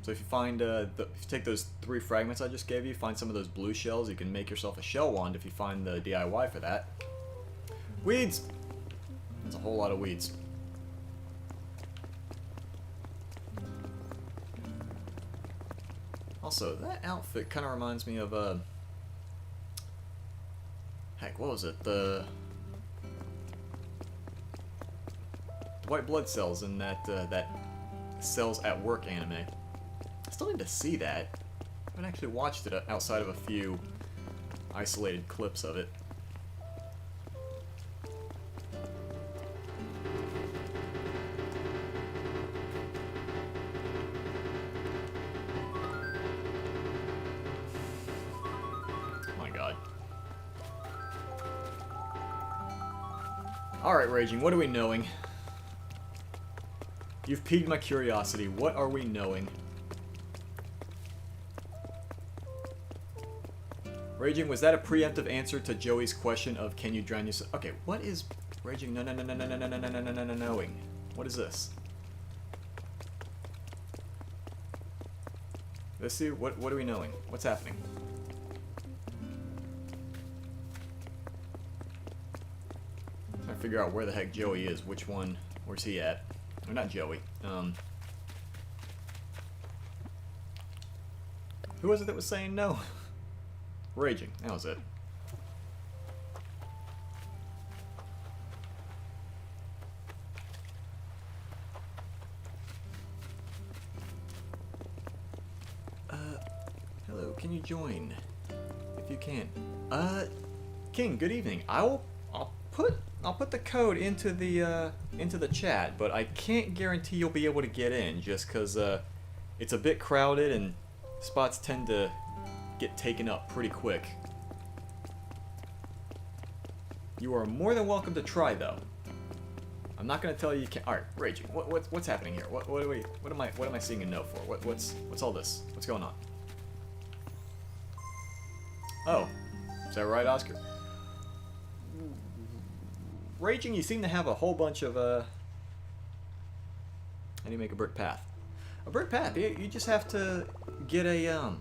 So if you find, if you take those 3 fragments I just gave you, find some of those blue shells, you can make yourself a shell wand if you find the DIY for that. Weeds! That's a whole lot of weeds. Also, that outfit kind of reminds me of, heck, what was it? The white blood cells in that, that Cells at Work anime. I still need to see that. I haven't actually watched it outside of a few isolated clips of it. Oh my god. Alright, Raging, what are we knowing? You've piqued my curiosity. What are we knowing? Raging, was that a preemptive answer to Joey's question of can you drown yourself? Okay, what is Raging? No, knowing. What is this? Let's see. What are we knowing? What's happening? Trying to figure out where the heck Joey is. Which one? Where's he at? Or not Joey. Who was it that was saying no? Raging. That was it. Hello. Can you join? If you can. King. Good evening. I'll put the code into the chat, but I can't guarantee you'll be able to get in just because it's a bit crowded and spots tend to get taken up pretty quick. You are more than welcome to try, though. I'm not gonna tell you can't. All right, Raging. What's happening here? What am I seeing a no for? What's all this? What's going on? Oh, is that right, Oscar? Raging, you seem to have a whole bunch of how do you make a brick path? A brick path. You just have to get a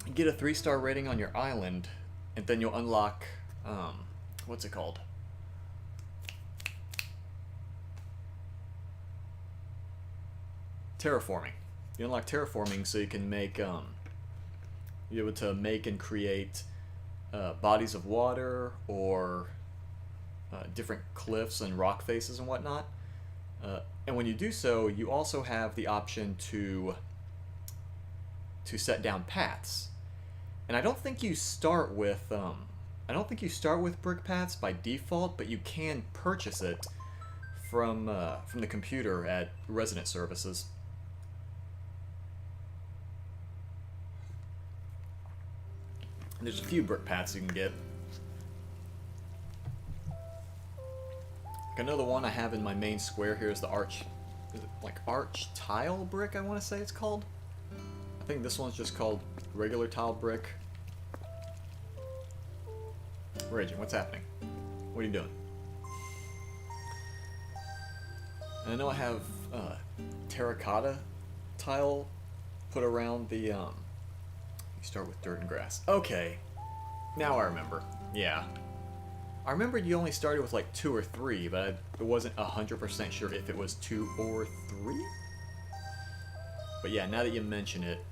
3-star rating on your island, and then you'll unlock what's it called? terraforming. You unlock terraforming so you can make you're able to make and create bodies of water or different cliffs and rock faces and whatnot. And when you do so, you also have the option to set down paths. And I don't think you start with brick paths by default, but you can purchase it from the computer at resident services. And there's a few brick paths you can get. Like another one I have in my main square here is the arch. Is it like arch tile brick, I want to say it's called? I think this one's just called regular tile brick. Raging, what's happening? What are you doing? And I know I have terracotta tile put around the you start with dirt and grass. Okay. Now I remember. Yeah. I remembered you only started with like 2 or 3, but I wasn't 100% sure if it was 2 or 3. But yeah, now that you mention it,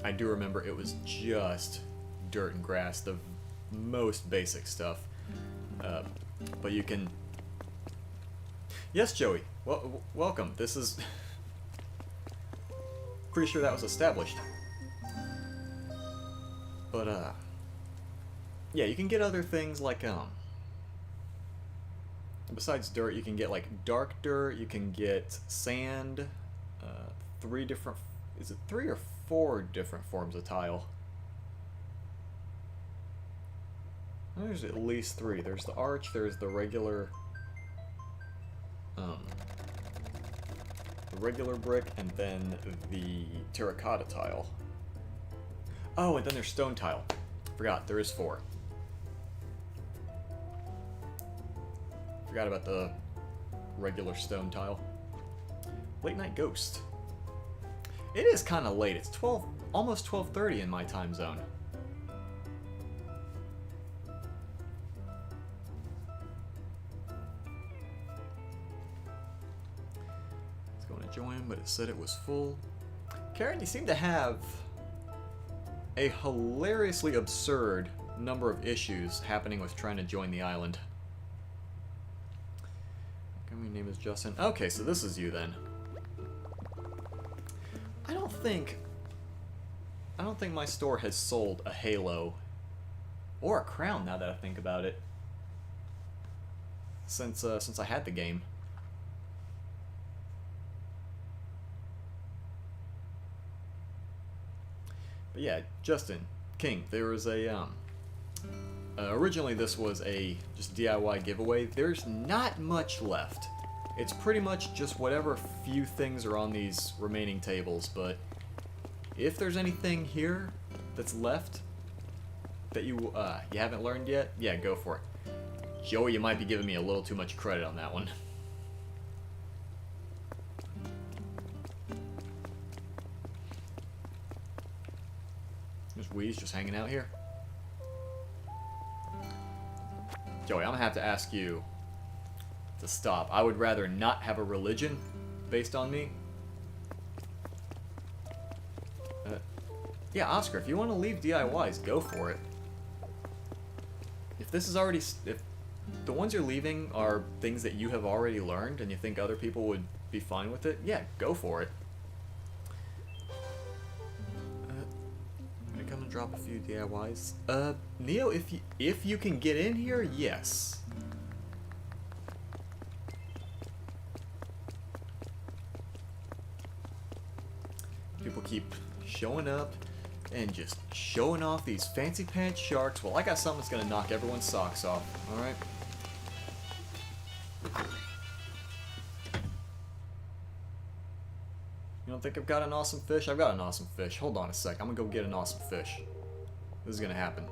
I do remember it was just dirt and grass, the most basic stuff. But you can... Yes, Joey. Welcome. This is... Pretty sure that was established. But, yeah, you can get other things like, besides dirt, you can get, like, dark dirt, you can get sand, 3 different... Is it 3 or 4 different forms of tile? There's at least 3. There's the arch, there's the regular brick, and then the terracotta tile. Oh, and then there's stone tile. Forgot, there is 4. Forgot about the regular stone tile. Late Night Ghost. It is kind of late. It's almost 12:30 in my time zone. Join, but it said it was full. Karen, you seem to have a hilariously absurd number of issues happening with trying to join the island. My name is Justin. Okay, so this is you then. I don't think my store has sold a halo or a crown now that I think about it. Since I had the game. But yeah, Justin, King, there was a, originally this was a just DIY giveaway. There's not much left. It's pretty much just whatever few things are on these remaining tables, but if there's anything here that's left that you haven't learned yet, yeah, go for it. Joey, you might be giving me a little too much credit on that one. There's Wheeze just hanging out here. Joey, I'm gonna have to ask you to stop. I would rather not have a religion based on me. Yeah, Oscar, if you want to leave DIYs, go for it. If this is already... If the ones you're leaving are things that you have already learned and you think other people would be fine with it, yeah, go for it. I'm gonna come and drop a few DIYs. Neo, if you can get in here, yes. People keep showing up and just showing off these fancy pants sharks. Well, I got something that's gonna knock everyone's socks off. Alright? You don't think I've got an awesome fish? I've got an awesome fish. Hold on a sec. I'm gonna go get an awesome fish. This is gonna happen.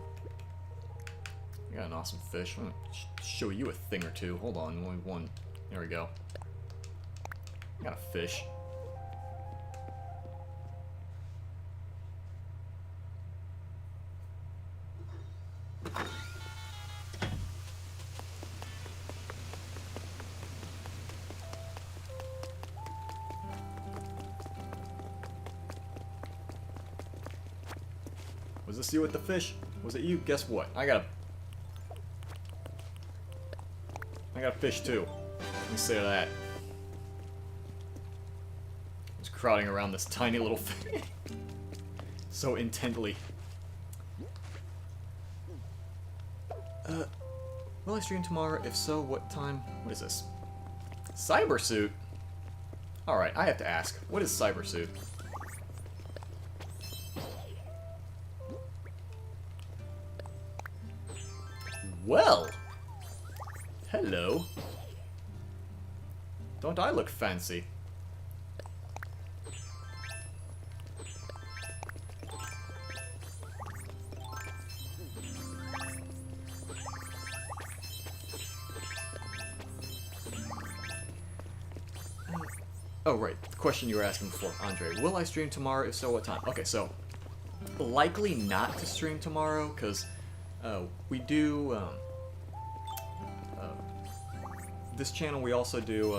I got an awesome fish. I'm gonna show you a thing or two. Hold on. Only one. There we go. I got a fish. Was this you with the fish? Was it you? Guess what? I got a fish too. Let me say that. I was crowding around this tiny little fish so intently. Will I stream tomorrow? If so, what time? What is this? Cybersuit? Alright, I have to ask. What is Cybersuit? Well! Hello. Don't I look fancy? Oh, right. The question you were asking before, Andre. Will I stream tomorrow? If so, what time? Okay, so likely not to stream tomorrow, because we do, this channel we also do,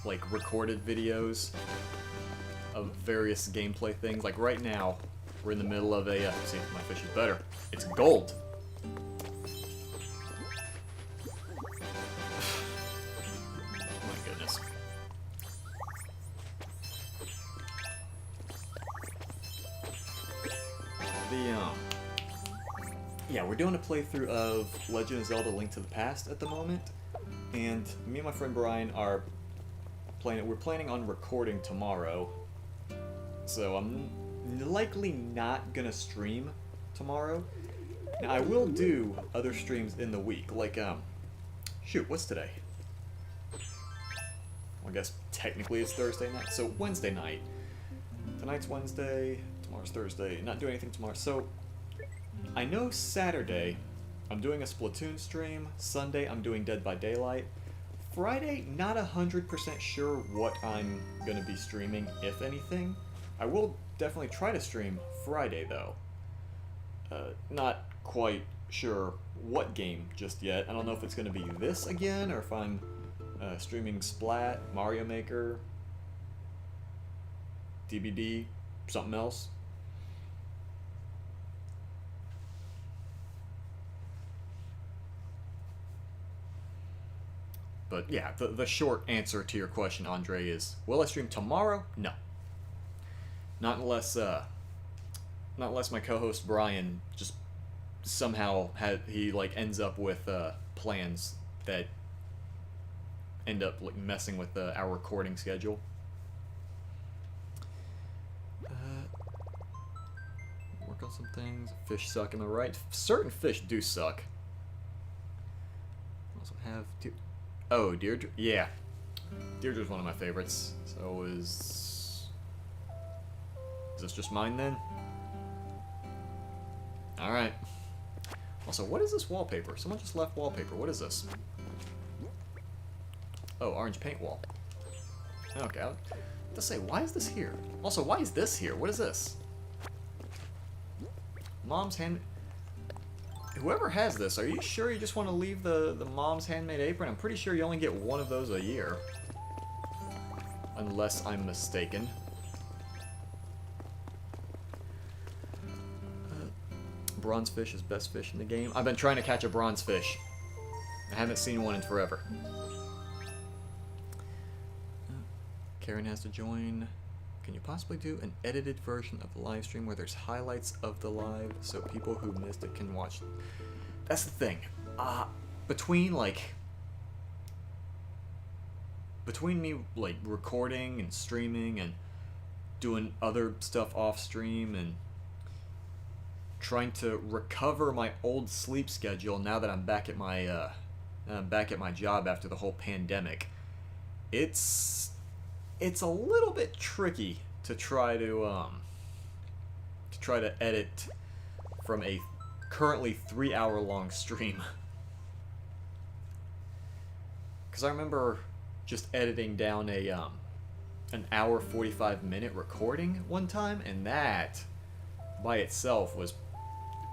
like, recorded videos of various gameplay things. Like, right now, we're in the middle of a, see, my fish is better. It's gold. My goodness. Yeah, we're doing a playthrough of Legend of Zelda: Link to the Past at the moment, and me and my friend Brian are playing it. We're planning on recording tomorrow, so I'm likely not gonna stream tomorrow. Now, I will do other streams in the week, like, shoot, what's today? Well, I guess technically it's Thursday night, so Wednesday night. Tonight's Wednesday, tomorrow's Thursday, not doing anything tomorrow, so I know Saturday I'm doing a Splatoon stream, Sunday I'm doing Dead by Daylight, Friday not 100% sure what I'm going to be streaming, if anything. I will definitely try to stream Friday though. Not quite sure what game just yet. I don't know if it's going to be this again, or if I'm streaming Splat, Mario Maker, DBD, something else. But yeah, the short answer to your question, Andre, is will I stream tomorrow? No. Not unless my co-host Brian just somehow ends up with plans that end up like messing with our recording schedule. Work on some things. Fish suck, am I right? Certain fish do suck. Also have oh, Deirdre. Yeah, Deirdre's one of my favorites. So is this just mine then? All right. Also, what is this wallpaper? Someone just left wallpaper. What is this? Oh, orange paint wall. Okay, I was to say, why is this here? Also, why is this here? What is this? Mom's hand. Whoever has this, are you sure you just want to leave the Mom's Handmade Apron? I'm pretty sure you only get one of those a year. Unless I'm mistaken. Bronze fish is best fish in the game. I've been trying to catch a bronze fish. I haven't seen one in forever. Karen has to join. Can you possibly do an edited version of the live stream where there's highlights of the live so people who missed it can watch? That's the thing. Between me like recording and streaming and doing other stuff off stream and trying to recover my old sleep schedule now that I'm back at my job after the whole pandemic, it's a little bit tricky to try to edit from a currently 3-hour long stream. Because I remember just editing down an hour 45-minute recording one time, and that by itself was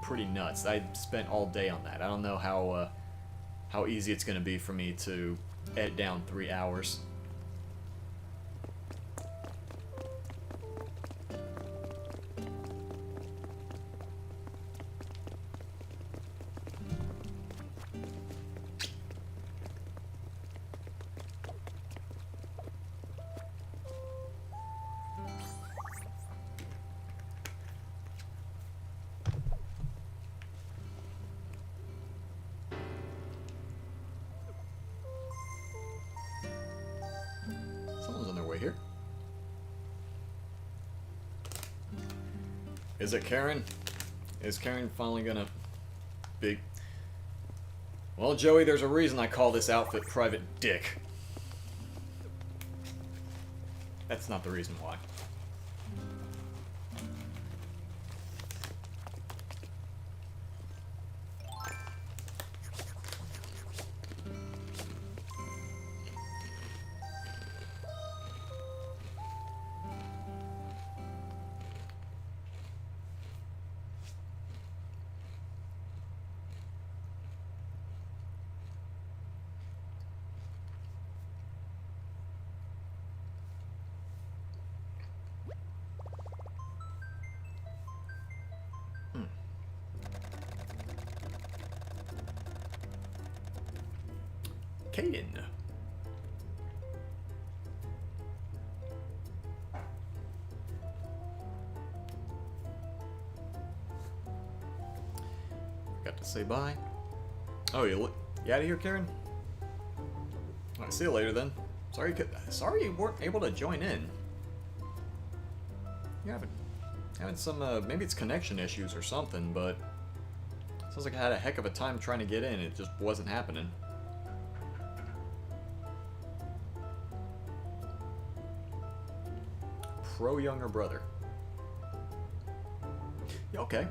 pretty nuts. I spent all day on that. I don't know how easy it's going to be for me to edit down 3 hours. Joey here. Is it Karen? Is Karen finally gonna be... Well, Joey, there's a reason I call this outfit Private Dick. That's not the reason why. Caden. Got to say bye. Oh, you out of here, Karen? Alright, see you later then. Sorry you weren't able to join in. You're having some, maybe it's connection issues or something, but sounds like I had a heck of a time trying to get in. It just wasn't happening. Pro younger brother. Yeah, okay.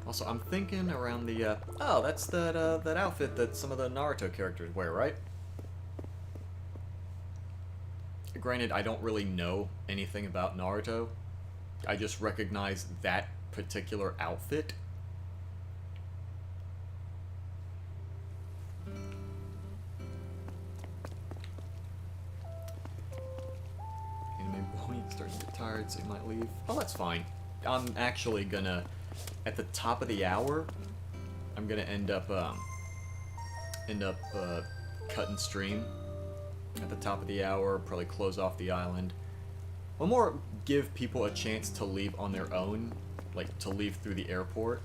Also, I'm thinking around the, oh, that's that outfit that some of the Naruto characters wear, right? Granted, I don't really know anything about Naruto. I just recognize that particular outfit. Starting to get tired, so you might leave. Oh, that's fine. I'm actually gonna, at the top of the hour, I'm gonna end up cutting stream at the top of the hour. Probably close off the island. One more, give people a chance to leave on their own, like to leave through the airport.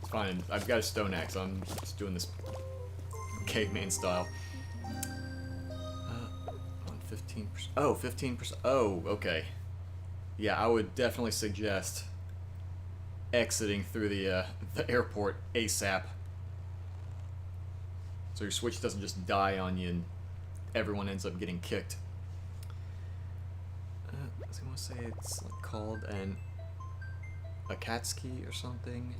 Fine, I've got a stone axe. I'm just doing this caveman style. 15%. Oh, 15%. Oh, okay. Yeah, I would definitely suggest exiting through the airport ASAP, so your switch doesn't just die on you and everyone ends up getting kicked. I was gonna say it's called an Akatsuki or something.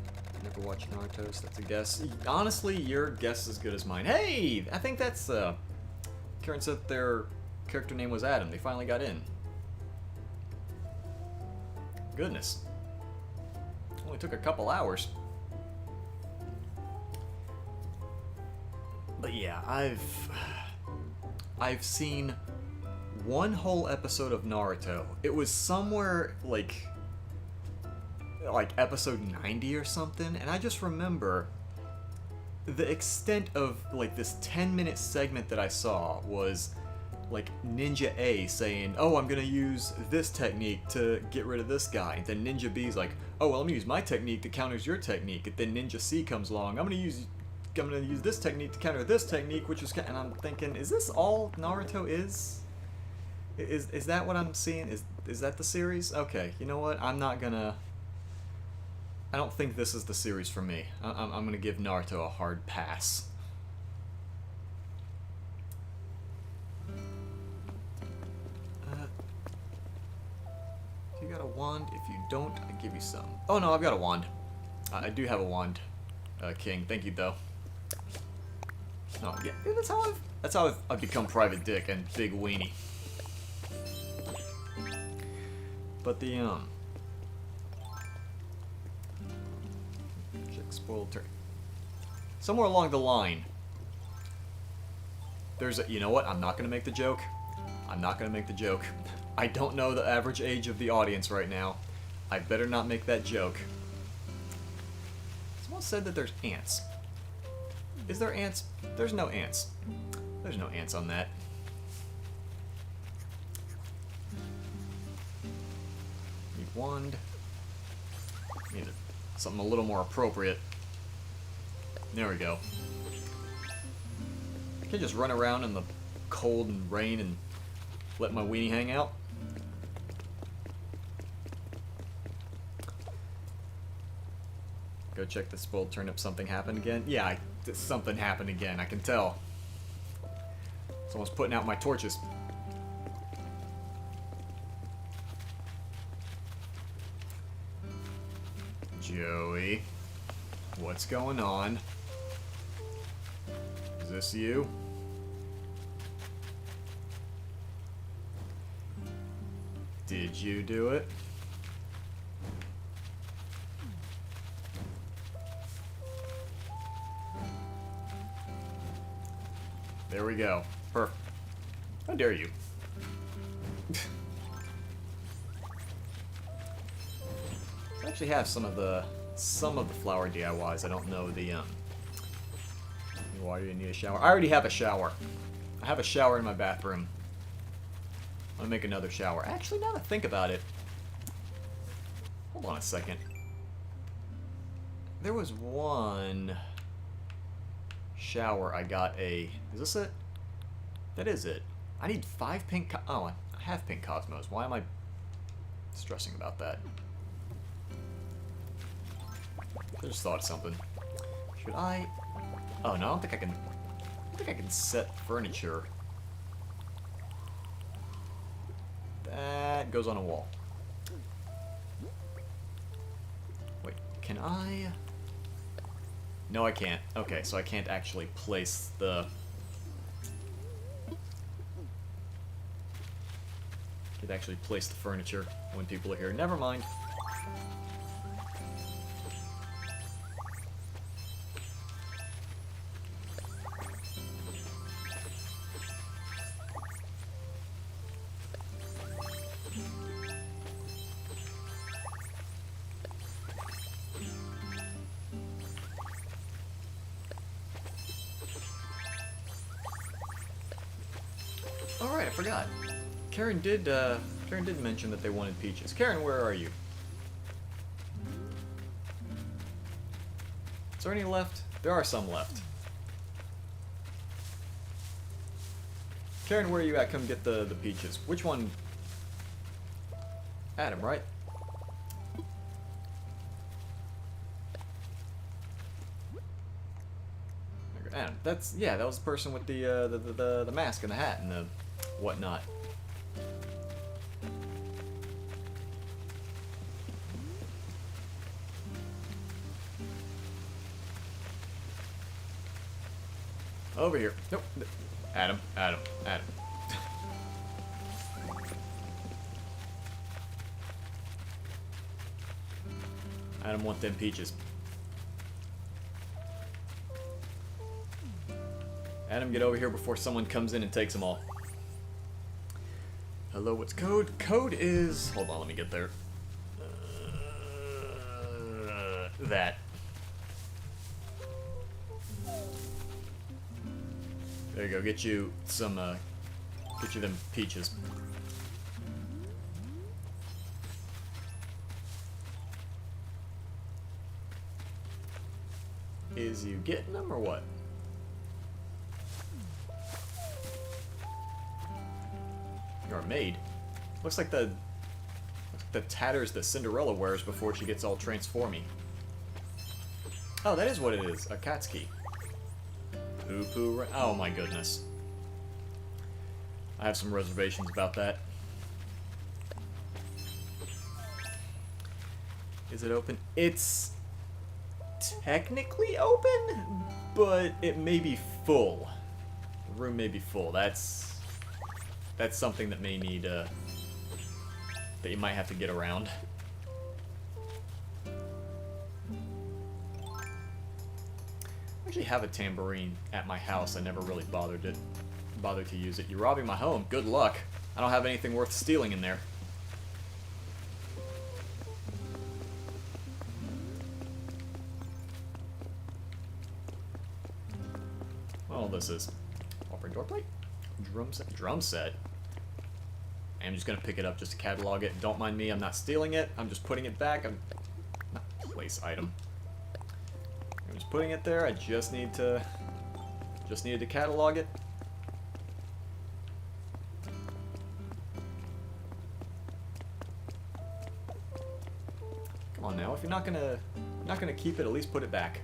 Never watched Naruto, so that's a guess. Honestly, your guess is as good as mine. Hey! I think that's, Karen said their character name was Adam. They finally got in. Goodness. Only took a couple hours. But yeah, I've seen one whole episode of Naruto. It was somewhere, like episode 90 or something, and I just remember the extent of like this 10-minute segment that I saw was like Ninja A saying, oh, I'm gonna use this technique to get rid of this guy, and then Ninja B's like, oh, well, let me use my technique to counter your technique, and then Ninja C comes along, I'm gonna use this technique to counter this technique, which is, and I'm thinking, is this all Naruto is? Is that what I'm seeing? Is that the series? Okay, you know what, I don't think this is the series for me. I'm gonna give Naruto a hard pass. You got a wand? If you don't, I give you some. Oh no, I've got a wand. I do have a wand, King. Thank you though. No, yeah, that's how I've become Private Dick and Big Weenie. But the spoiled turkey. Somewhere along the line, You know what? I'm not gonna make the joke. I'm not gonna make the joke. I don't know the average age of the audience right now. I better not make that joke. Someone said that there's ants. Is there ants? There's no ants. There's no ants on that. Need wand. Need something a little more appropriate. There we go. I can just run around in the cold and rain and let my weenie hang out. Go check the spoiled turnip. Something happened again? Yeah, something happened again. I can tell. Someone's putting out my torches. Joey, what's going on? Is this you? Did you do it? There we go. Perfect. How dare you? I actually have some of the flower DIYs. I don't know the why do you need a shower? I already have a shower. I have a shower in my bathroom. I'm gonna make another shower. Actually, now that I think about it, hold on a second. There was one shower I got a... Is this it? That is it. I need 5 pink... Oh, I have pink Cosmos. Why am I stressing about that? I just thought of something. Should I... Oh, no, I don't think I can... I don't think I can set furniture. That goes on a wall. Wait, can I... No, I can't. Okay, so I can't actually place the... Can't actually place the furniture when people are here. Never mind. Alright, I forgot. Karen did mention that they wanted peaches. Karen, where are you? Is there any left? There are some left. Karen, where are you at? Come get the peaches. Which one? Adam, right? Adam, that was the person with the mask and the hat and the whatnot. Over here. Nope. Adam. Adam. Adam want them peaches. Adam, get over here before someone comes in and takes them all. Hello, what's code? Code is... Hold on, let me get there. That. There you go, get you some, get you them peaches. Is you getting them or what? You're a maid. Looks like the tatters that Cinderella wears before she gets all transformy. Oh, that is what it is. A cat's key. Poo-poo. Oh my goodness. I have some reservations about that. Is it open? It's technically open, but it may be full. The room may be full. That's something that may need, that you might have to get around. I actually have a tambourine at my house. I never really bothered it. bother to use it. You're robbing my home. Good luck. I don't have anything worth stealing in there. Oh, this is offering door plate, drum set. I'm just gonna pick it up just to catalog it. Don't mind me. I'm not stealing it. I'm just putting it back. I'm not place item. I'm just putting it there. I just needed to catalog it. Come on now. If you're not gonna keep it, at least put it back.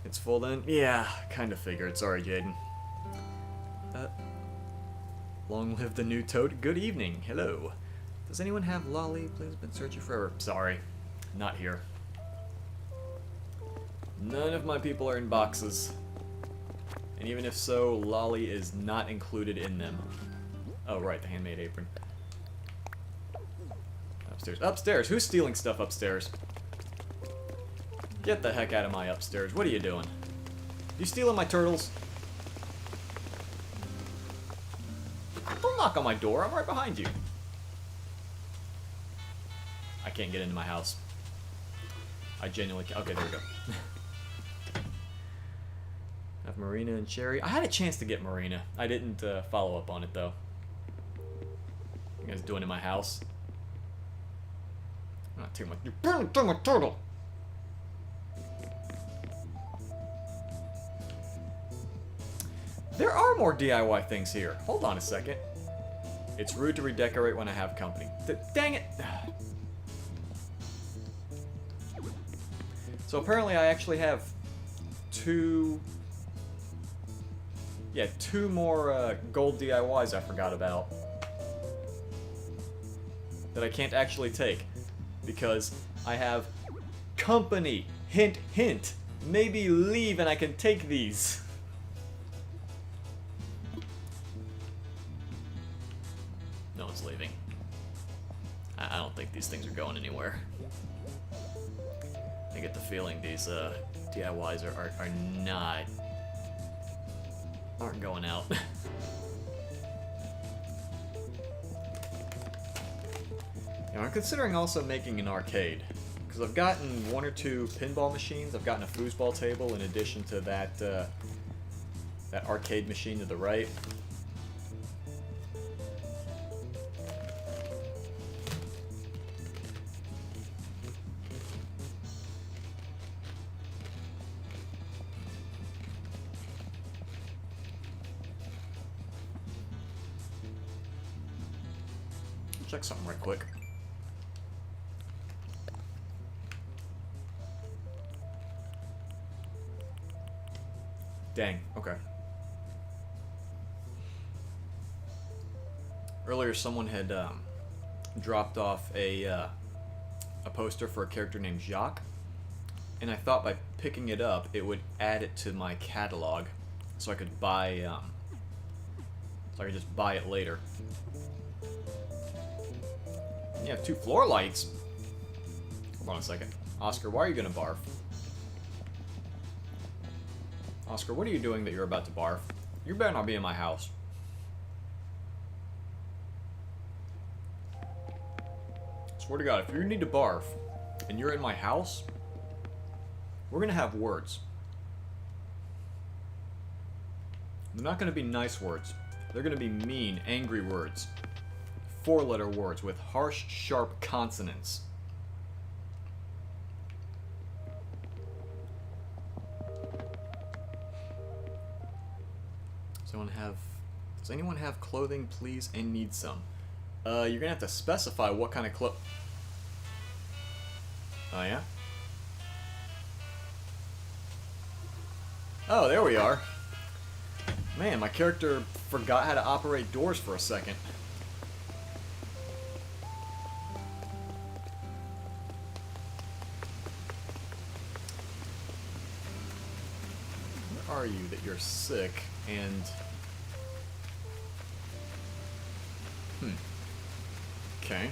It's full then? Yeah, kind of figured. Sorry, Jaden. Long live the new toad. Good evening. Hello. Does anyone have Lolly? Please, been searching forever. Sorry. Not here. None of my people are in boxes. And even if so, Lolly is not included in them. Oh, right, the handmade apron. Upstairs. Upstairs! Who's stealing stuff upstairs? Get the heck out of my upstairs. What are you doing? You stealing my turtles? Don't knock on my door. I'm right behind you. I can't get into my house. I genuinely can't. Okay, there we go. I have Marina and Cherry. I had a chance to get Marina. I didn't follow up on it, though. What are you guys doing in my house? I'm not taking my... You're burning my turtle! There are more DIY things here. Hold on a second. It's rude to redecorate when I have company. Dang it! So apparently I actually have two more gold DIYs I forgot about that I can't actually take because I have company. Hint, hint. Maybe leave and I can take these. No one's leaving. I don't think these things are going anywhere. I get the feeling these DIYs aren't going out. Now, I'm considering also making an arcade because I've gotten 1 or 2 pinball machines. I've gotten a foosball table in addition to that that arcade machine to the right. Check something right quick. Dang, okay. Earlier someone had dropped off a poster for a character named Jacques, and I thought by picking it up it would add it to my catalog so I could buy so I could just buy it later. You have 2 floor lights. Hold on a second. Oscar, why are you gonna barf? Oscar, what are you doing that you're about to barf? You better not be in my house. Swear to God, if you need to barf and you're in my house, we're gonna have words. They're not gonna be nice words. They're gonna be mean, angry words. 4-letter words with harsh, sharp consonants. Does anyone have clothing, please, and need some? You're gonna have to specify what kind of Oh, yeah? Oh, there we are. Man, my character forgot how to operate doors for a second. Where are you that you're sick and... Okay.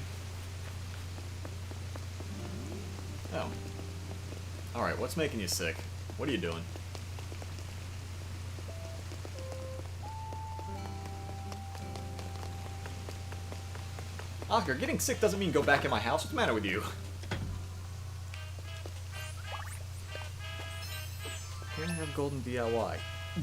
Oh. Alright, what's making you sick? What are you doing? Oscar, getting sick doesn't mean go back in my house. What's the matter with you? Can I have golden DIY?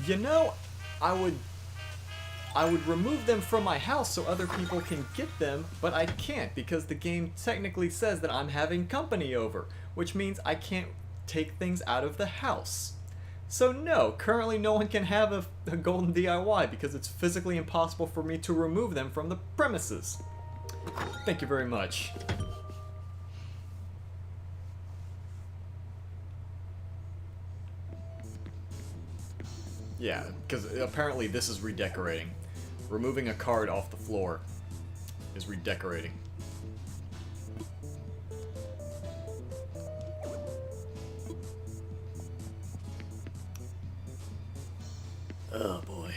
You know, I would remove them from my house so other people can get them, but I can't because the game technically says that I'm having company over, which means I can't take things out of the house. So no, currently no one can have a golden DIY because it's physically impossible for me to remove them from the premises. Thank you very much. Yeah, because apparently this is redecorating. Removing a card off the floor is redecorating. Oh boy.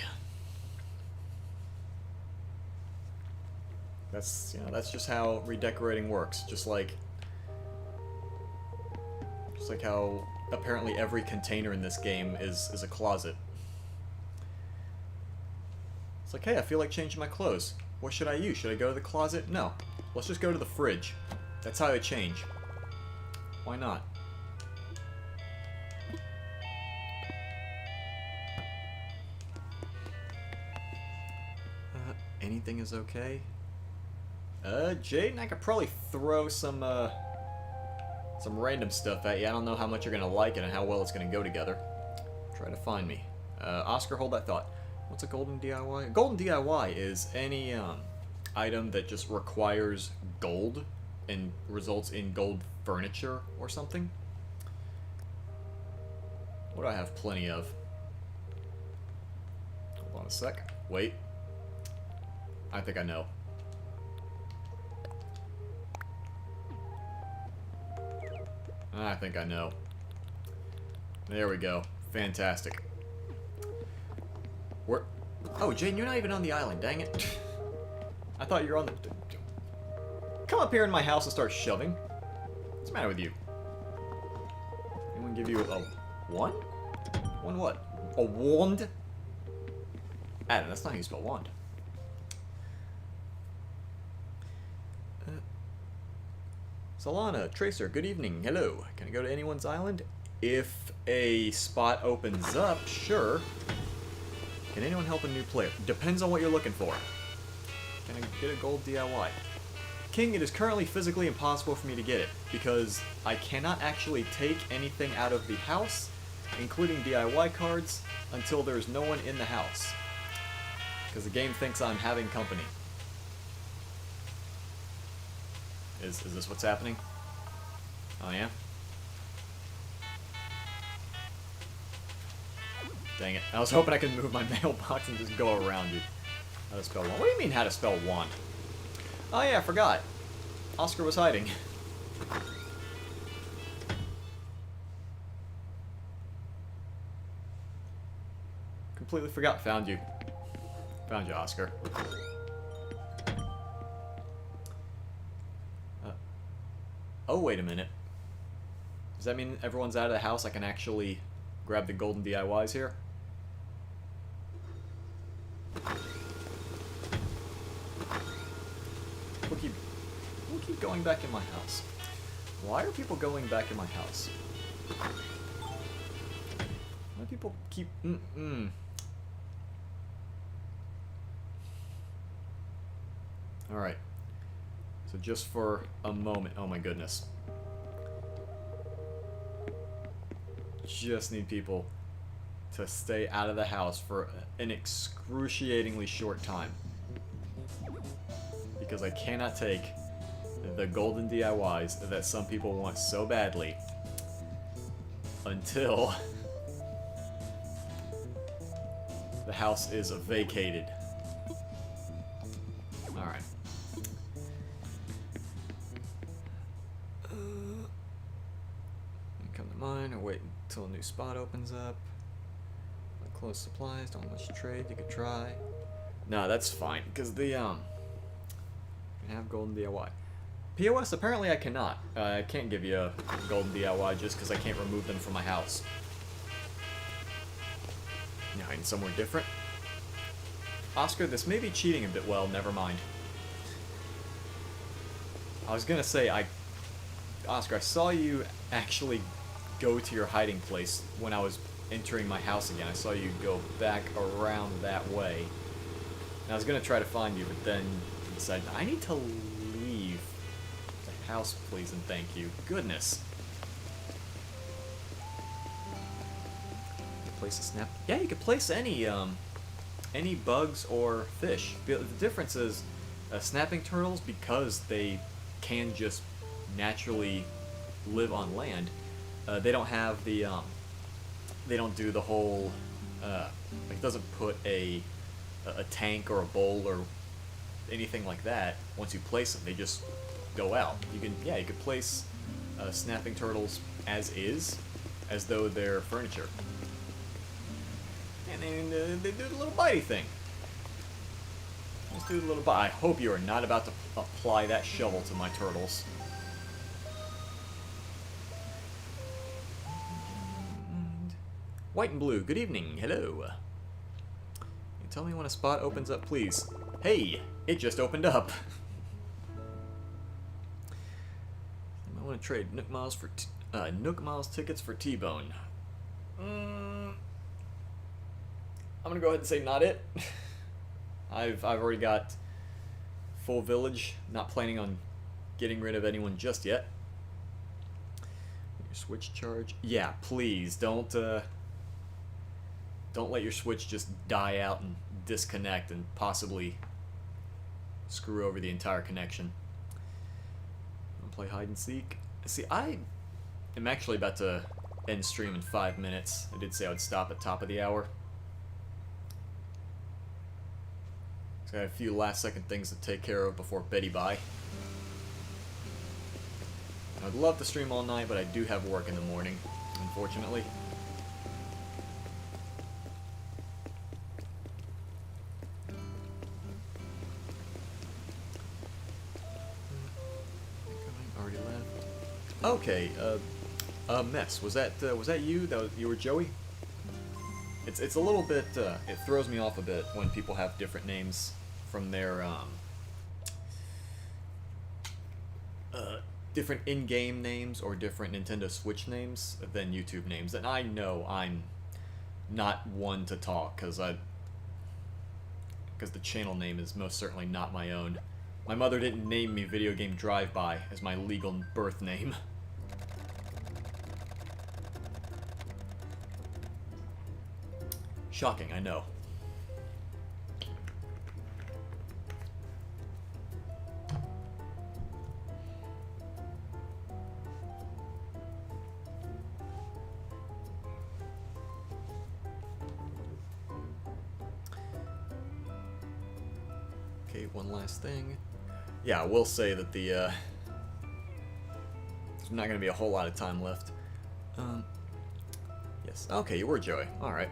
That's just how redecorating works. Just like how apparently every container in this game is a closet. It's like, hey, I feel like changing my clothes. What should I use? Should I go to the closet? No. Let's just go to the fridge. That's how I change. Why not? Anything is okay? Jaden, I could probably throw some random stuff at you. I don't know how much you're gonna like it and how well it's gonna go together. Try to find me. Oscar, hold that thought. What's a golden DIY? A golden DIY is any item that just requires gold and results in gold furniture or something. What do I have plenty of? Hold on a sec. Wait. I think I know. I think I know. There we go. Fantastic. Where? Oh, Jane, you're not even on the island. Dang it. I thought you were on the... Come up here in my house and start shoving. What's the matter with you? Anyone give you a wand? One what? A wand? Adam, that's not how you spell wand. Solana, Tracer, good evening. Hello. Can I go to anyone's island? If a spot opens up, sure. Can anyone help a new player? Depends on what you're looking for. Can I get a gold DIY? King, it is currently physically impossible for me to get it, because I cannot actually take anything out of the house, including DIY cards, until there's no one in the house. Because the game thinks I'm having company. Is this what's happening? Oh yeah? Dang it. I was hoping I could move my mailbox and just go around it. How to spell wand? What do you mean how to spell wand? Oh yeah, I forgot. Oscar was hiding. Completely forgot. Found you. Found you, Oscar. Oh, wait a minute. Does that mean everyone's out of the house? I can actually grab the golden DIYs here? We'll keep going back in my house. Why are people going back in my house? Why do people keep... Alright. So just for a moment... Oh my goodness. Just need people to stay out of the house for an excruciatingly short time. Because I cannot take the golden DIYs that some people want so badly until the house is vacated. Alright. Come to mine or wait until a new spot opens up. Close supplies, don't much trade, you could try. No, that's fine, because the, you can have golden DIY. POS, apparently I cannot. I can't give you a golden DIY just because I can't remove them from my house. Now, hiding somewhere different. Oscar, this may be cheating a bit. Well, never mind. I was gonna say, Oscar, I saw you actually go to your hiding place when I was entering my house again. I saw you go back around that way. And I was gonna try to find you, but then you decided, I need to leave the house, please and thank you. Goodness. Place a snap. Yeah, you could place any bugs or fish. The difference is snapping turtles, because they can just naturally live on land. They don't have the they don't do the whole it doesn't put a tank or a bowl or anything like that. Once you place them, they just go out. You could place snapping turtles as though they're furniture. And then they do the little bitey thing. Let's do the little bite. I hope you are not about to apply that shovel to my turtles. White and blue, good evening, hello. You tell me when a spot opens up, please. Hey, it just opened up. I want to trade Nook Miles for Nook Miles tickets for T-Bone. I'm gonna go ahead and say not it. I've already got full village. Not planning on getting rid of anyone just yet. Your Switch charge. Yeah, please don't let your Switch just die out and disconnect and possibly screw over the entire connection. Wanna play hide and seek? See, I am actually about to end stream in 5 minutes. I did say I would stop at top of the hour. So I have a few last second things to take care of before Betty bye. I'd love to stream all night, but I do have work in the morning, unfortunately. Already left. Okay, Mess, was that you? You were Joey? It's a little bit, it throws me off a bit when people have different names from their, different in-game names or different Nintendo Switch names than YouTube names. And I know I'm not one to talk, because the channel name is most certainly not my own. My mother didn't name me Video Game Drive-By as my legal birth name. Shocking, I know. Okay, one last thing. Yeah, I will say that there's not going to be a whole lot of time left. Yes. Okay, you were Joey. All right.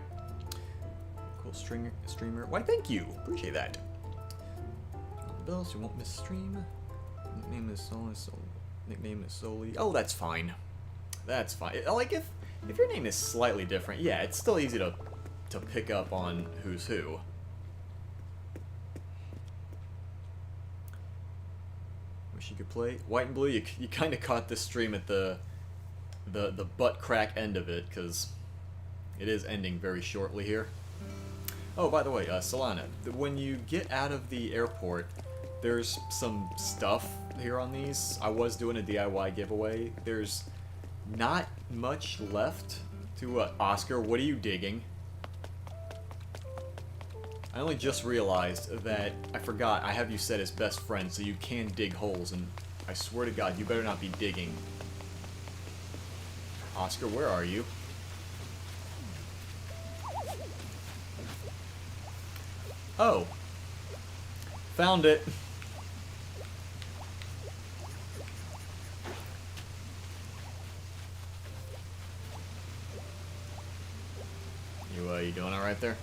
Cool streamer. Why, thank you. Appreciate that. On the bell, so you won't miss stream. Nickname is solely. Oh, that's fine. That's fine. Like if your name is slightly different, yeah, it's still easy to pick up on who's who. Wish you could play White and Blue. You kind of caught this stream at the butt crack end of it, because it is ending very shortly here. Oh, by the way, Solana, when you get out of the airport, there's some stuff here on these. I was doing a DIY giveaway. There's not much left to, Oscar, what are you digging? I only just realized that I forgot I have you set as best friend, so you can dig holes, and I swear to God, you better not be digging. Oscar, where are you? Oh. Found it. You doing alright there?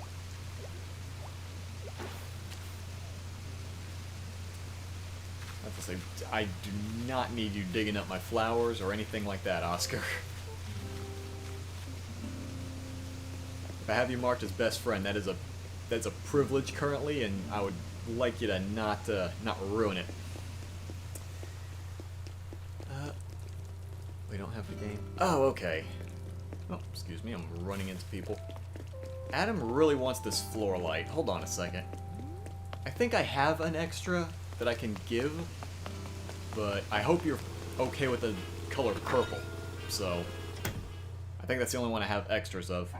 have to say, I do not need you digging up my flowers or anything like that, Oscar. If I have you marked as best friend, that's a privilege currently, and I would like you to not ruin it. We don't have the game. Oh, okay. Oh, excuse me, I'm running into people. Adam really wants this floor light. Hold on a second. I think I have an extra that I can give, but I hope you're okay with the color purple. So, I think that's the only one I have extras of.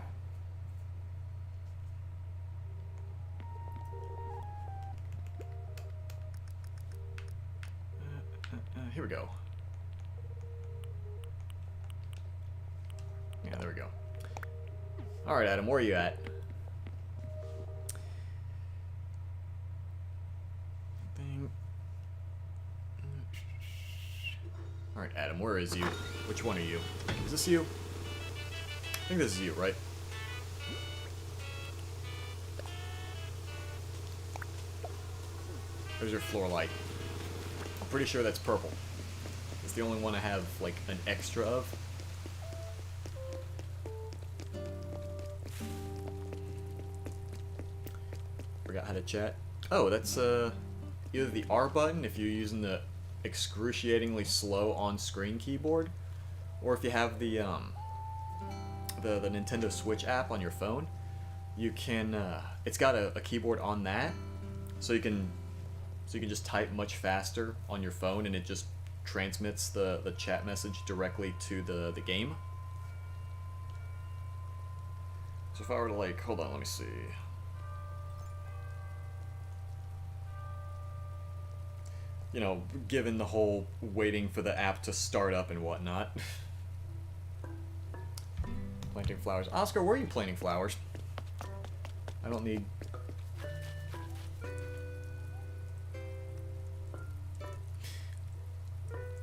Here we go. Yeah, there we go. Alright, Adam, where are you at? Alright, Adam, where is you? Which one are you? Is this you? I think this is you, right? There's your floor light. I'm pretty sure that's purple. It's the only one I have, like, an extra of. Forgot how to chat. Oh, that's, either the R button if you're using the excruciatingly slow on-screen keyboard, or if you have the Nintendo Switch app on your phone, you can, it's got a keyboard on that, so you can just type much faster on your phone, and it just transmits the chat message directly to the game. So if I were to, like, hold on, let me see. You know, given the whole waiting for the app to start up and whatnot. Planting flowers. Oscar, where are you planting flowers? I don't need...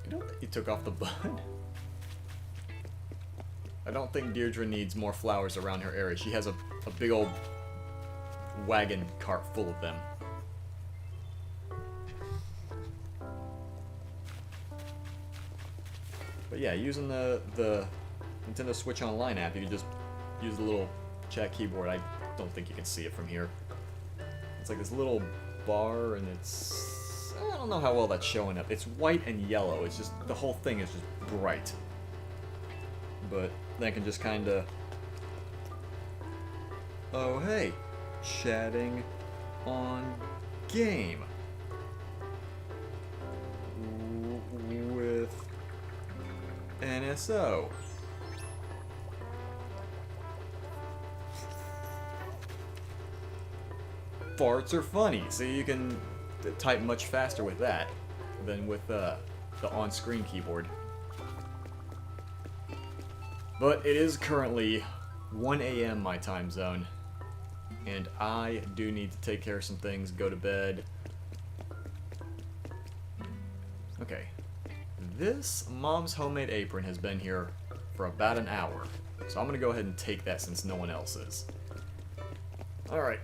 You don't think you took off the bud? I don't think Deirdre needs more flowers around her area. She has a big old wagon cart full of them. But yeah, using the Nintendo Switch Online app, you can just use the little chat keyboard. I don't think you can see it from here. It's like this little bar, and it's... I don't know how well that's showing up. It's white and yellow. It's just... the whole thing is just bright. But then I can just kind of... Oh, hey. Chatting on game. With... NSO. Farts are funny, so you can type much faster with that than with the on-screen keyboard. But it is currently 1 a.m. my time zone, and I do need to take care of some things, go to bed. Okay. This Mom's Homemade Apron has been here for about an hour, so I'm going to go ahead and take that since no one else is. Alright,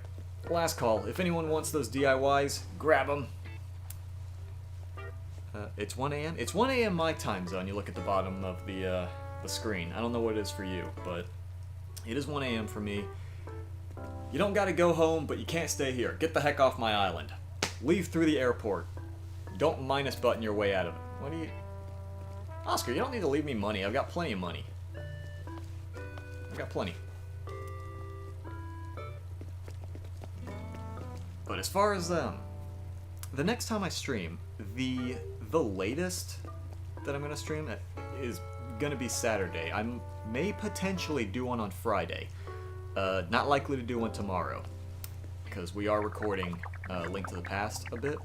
last call. If anyone wants those DIYs, grab them. It's 1 a.m.? It's 1 a.m. my time zone. You look at the bottom of the screen. I don't know what it is for you, but it is 1 a.m. for me. You don't got to go home, but you can't stay here. Get the heck off my island. Leave through the airport. Don't minus button your way out of it. What do you... Oscar, you don't need to leave me money. I've got plenty of money. I've got plenty. But as far as the next time I stream, the latest that I'm gonna stream is gonna be Saturday. I may potentially do one on Friday. Not likely to do one tomorrow, because we are recording Link to the Past a bit.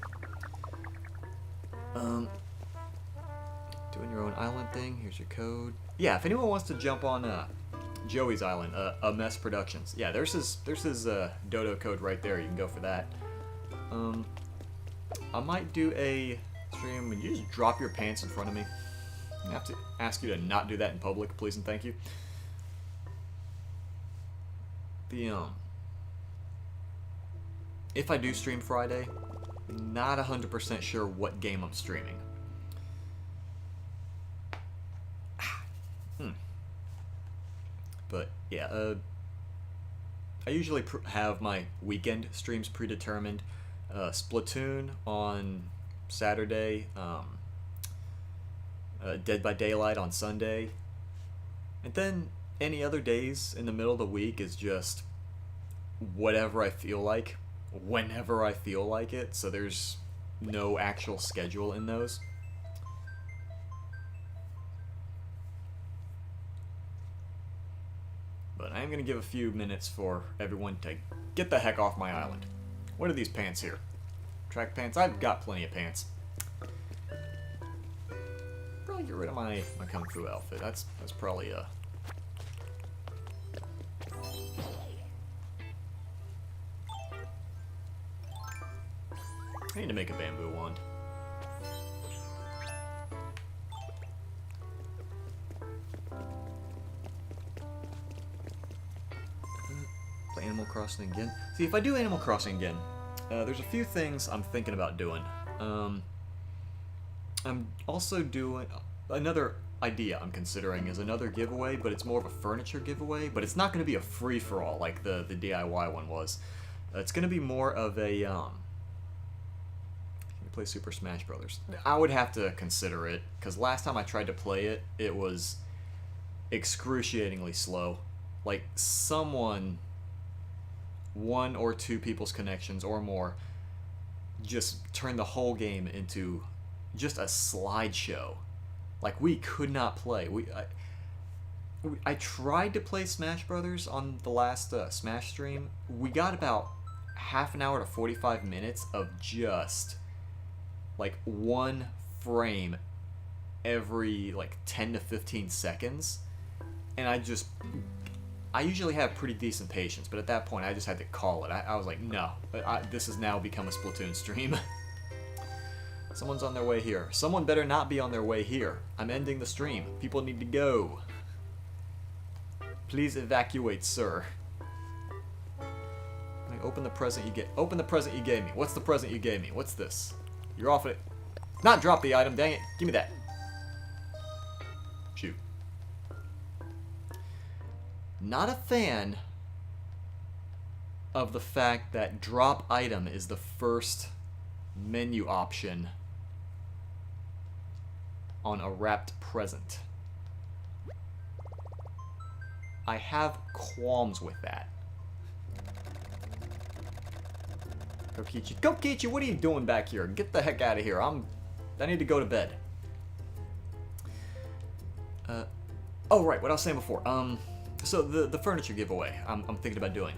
Doing your own island thing. Here's your code. Yeah, if anyone wants to jump on Joey's island, A Mess Productions. Yeah, there's his dodo code right there. You can go for that. I might do a stream. Would you just drop your pants in front of me? I have to ask you to not do that in public, please and thank you. The if I do stream Friday, not 100% sure what game I'm streaming. But yeah, I usually have my weekend streams predetermined. Splatoon on Saturday, Dead by Daylight on Sunday, and then any other days in the middle of the week is just whatever I feel like, whenever I feel like it, so there's no actual schedule in those. But I am going to give a few minutes for everyone to get the heck off my island. What are these pants here? Track pants? I've got plenty of pants. Probably get rid of my Kung Fu outfit. That's probably I need to make a bamboo wand. Play Animal Crossing again. See, if I do Animal Crossing again, there's a few things I'm thinking about doing. I'm also doing another idea I'm considering is another giveaway, but it's more of a furniture giveaway. But it's not going to be a free-for-all like the DIY one was. It's going to be more of a play Super Smash Brothers. I would have to consider it because last time I tried to play it, it was excruciatingly slow. Like one or two people's connections or more just turned the whole game into just a slideshow. Like, we could not play. I tried to play Smash Brothers on the last Smash stream. We got about half an hour to 45 minutes of just like one frame every like 10 to 15 seconds, and I usually have pretty decent patience, but at that point I just had to call it. I was like, no, this has now become a Splatoon stream. Someone's on their way here. Someone better not be on their way here. I'm ending the stream. People need to go. Please evacuate, sir. Open the present you get. Open the present you gave me. What's the present you gave me? What's this? You're off it. Not drop the item. Dang it. Give me that. Shoot. Not a fan of the fact that drop item is the first menu option on a wrapped present. I have qualms with that. Go Kichi. Go Kichi, what are you doing back here? Get the heck out of here. I need to go to bed. Oh right, what I was saying before. So the furniture giveaway I'm thinking about doing.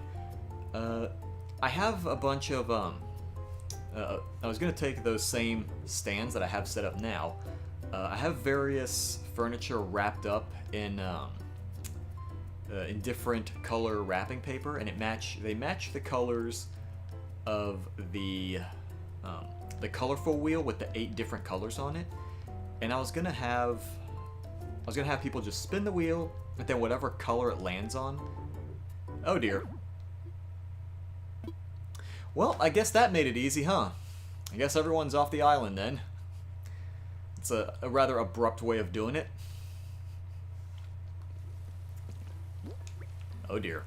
I have a bunch of I was gonna take those same stands that I have set up now. I have various furniture wrapped up in different color wrapping paper, and they match the colors of the colorful wheel with the 8 different colors on it. And I was gonna have people just spin the wheel, and then whatever color it lands on. Oh dear. Well, I guess that made it easy, huh? I guess everyone's off the island then. It's a rather abrupt way of doing it. Oh dear.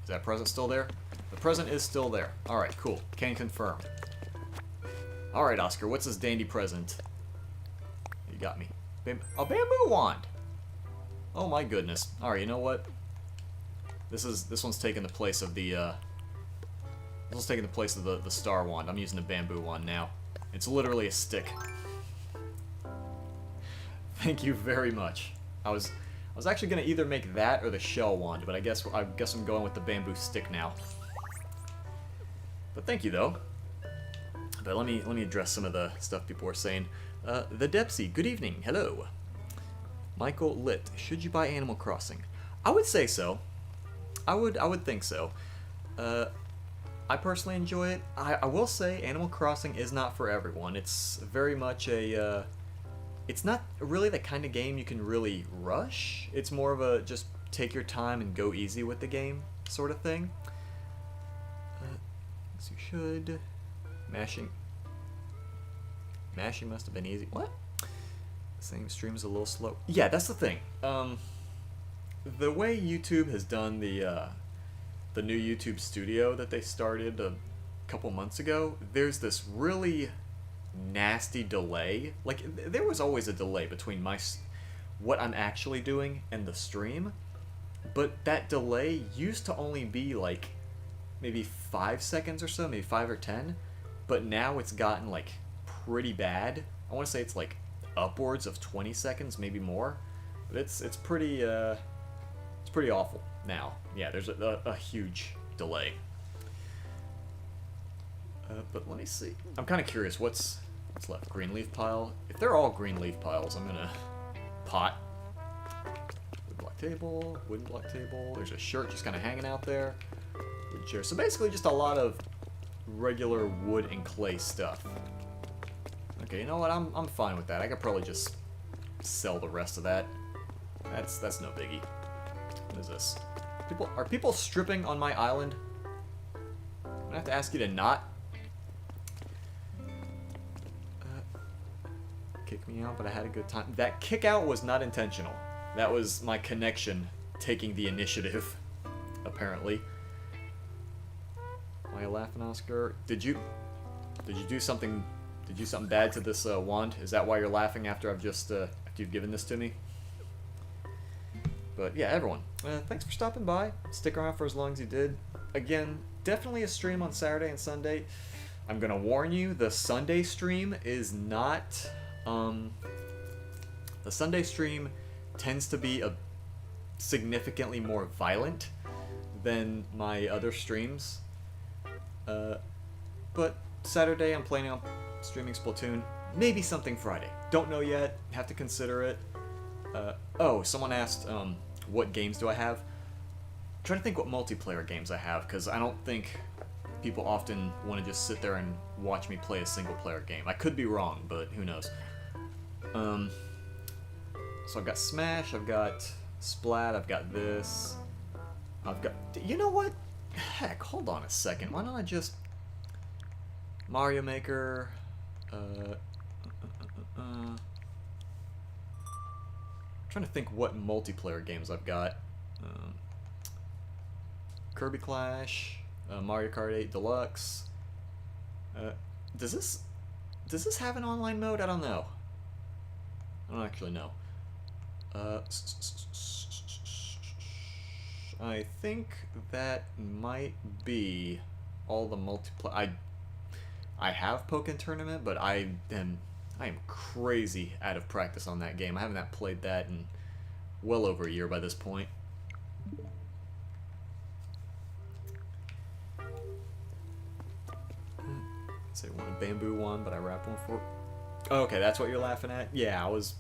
Is that present still there? The present is still there. Alright, cool. Can confirm. Alright, Oscar, what's this dandy present? You got me. A bamboo wand! Oh my goodness. Alright, you know what? This one's taking the place of the the star wand. I'm using the bamboo wand now. It's literally a stick. Thank you very much. I was actually gonna either make that or the shell wand, but I guess I'm going with the bamboo stick now. But thank you though. But let me address some of the stuff people were saying. The Depsy, good evening, hello. Michael Litt, should you buy Animal Crossing? I would say so. I would think so. I personally enjoy it. I will say Animal Crossing is not for everyone. It's very much a it's not really the kind of game you can really rush. It's more of a just take your time and go easy with the game sort of thing. So you should mashing Mashing must have been easy. What? Same stream's a little slow. Yeah, that's the thing. The way YouTube has done the new YouTube studio that they started a couple months ago, there's this really nasty delay. Like, there was always a delay between what I'm actually doing and the stream, but that delay used to only be like maybe 5 seconds or so, maybe 5 or 10, but now it's gotten like pretty bad. I want to say it's like upwards of 20 seconds, maybe more, but it's pretty awful now. Yeah, there's a huge delay. But let me see. I'm kind of curious what's left. Green leaf pile. If they're all green leaf piles, I'm gonna pot. Wood block table. Wooden block table. There's a shirt just kind of hanging out there. Wood chair. So basically, just a lot of regular wood and clay stuff. Okay, you know what? I'm fine with that. I could probably just sell the rest of that. That's no biggie. What is this? Are people stripping on my island? I'm gonna have to ask you to not. Kick me out, but I had a good time. That kick out was not intentional. That was my connection taking the initiative, apparently. Why are you laughing, Oscar? Did you do something? Did you do something bad to this wand? Is that why you're laughing after after you've given this to me? But yeah, everyone, thanks for stopping by. Stick around for as long as you did. Again, definitely a stream on Saturday and Sunday. I'm gonna warn you, the Sunday stream is not. The Sunday stream tends to be significantly more violent than my other streams. But Saturday I'm planning on streaming Splatoon. Maybe something Friday. Don't know yet. Have to consider it. Oh, someone asked, what games do I have? I'm trying to think what multiplayer games I have, because I don't think people often want to just sit there and watch me play a single player game. I could be wrong, but who knows. So I've got Smash, I've got Splat, I've got this. I've got... You know what? Heck, hold on a second. Why don't I just... Mario Maker... trying to think what multiplayer games I've got. Kirby Clash, Mario Kart 8 Deluxe. Does this have an online mode? I don't know. I don't actually know. I think that might be all the multiplayer. I have Pokken Tournament, but I am crazy out of practice on that game. I haven't played that in well over a year by this point. Say one a bamboo one, but I wrapped one for. Oh, okay, that's what you're laughing at. Yeah, I was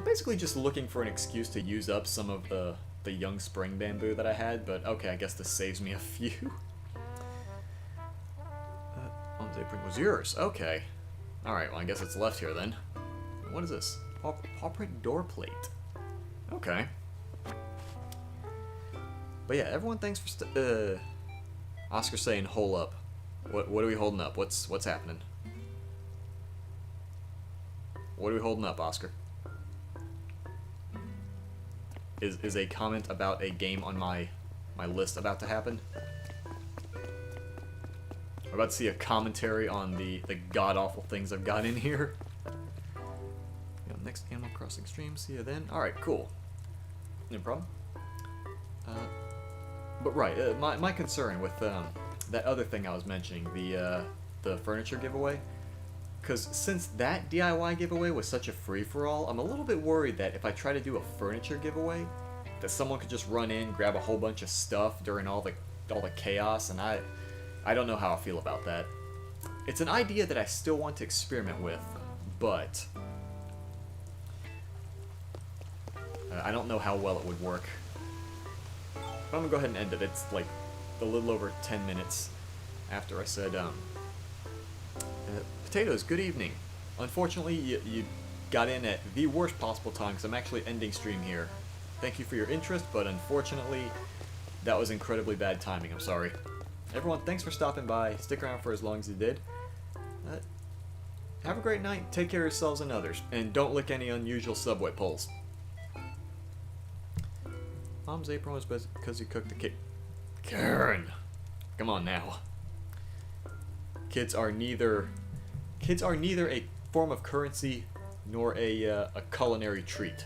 basically just looking for an excuse to use up some of the young spring bamboo that I had, but okay, I guess this saves me a few. Pring was yours. Okay. Alright, well, I guess it's left here then. What is this? Paw print door plate. Okay. But yeah, everyone, thanks for Oscar saying, "Hole up." What are we holding up? What's happening? What are we holding up, Oscar? Is a comment about a game on my list about to happen? We're about to see a commentary on the god-awful things I've got in here. Yeah, next Animal Crossing stream, see you then. Alright, cool. No problem. But right, my concern with that other thing I was mentioning, the furniture giveaway, because since that DIY giveaway was such a free-for-all, I'm a little bit worried that if I try to do a furniture giveaway, that someone could just run in, grab a whole bunch of stuff during all the chaos, and I don't know how I feel about that. It's an idea that I still want to experiment with, but I don't know how well it would work. But I'm gonna go ahead and end it. It's like a little over 10 minutes after I said, Potatoes, good evening. Unfortunately, you got in at the worst possible time, because I'm actually ending stream here. Thank you for your interest, but unfortunately, that was incredibly bad timing. I'm sorry. Everyone, thanks for stopping by. Stick around for as long as you did. have a great night. Take care of yourselves and others. And don't lick any unusual subway poles. Mom's apron was because you cooked the cake. Karen! Come on now. Kids are neither a form of currency nor a culinary treat.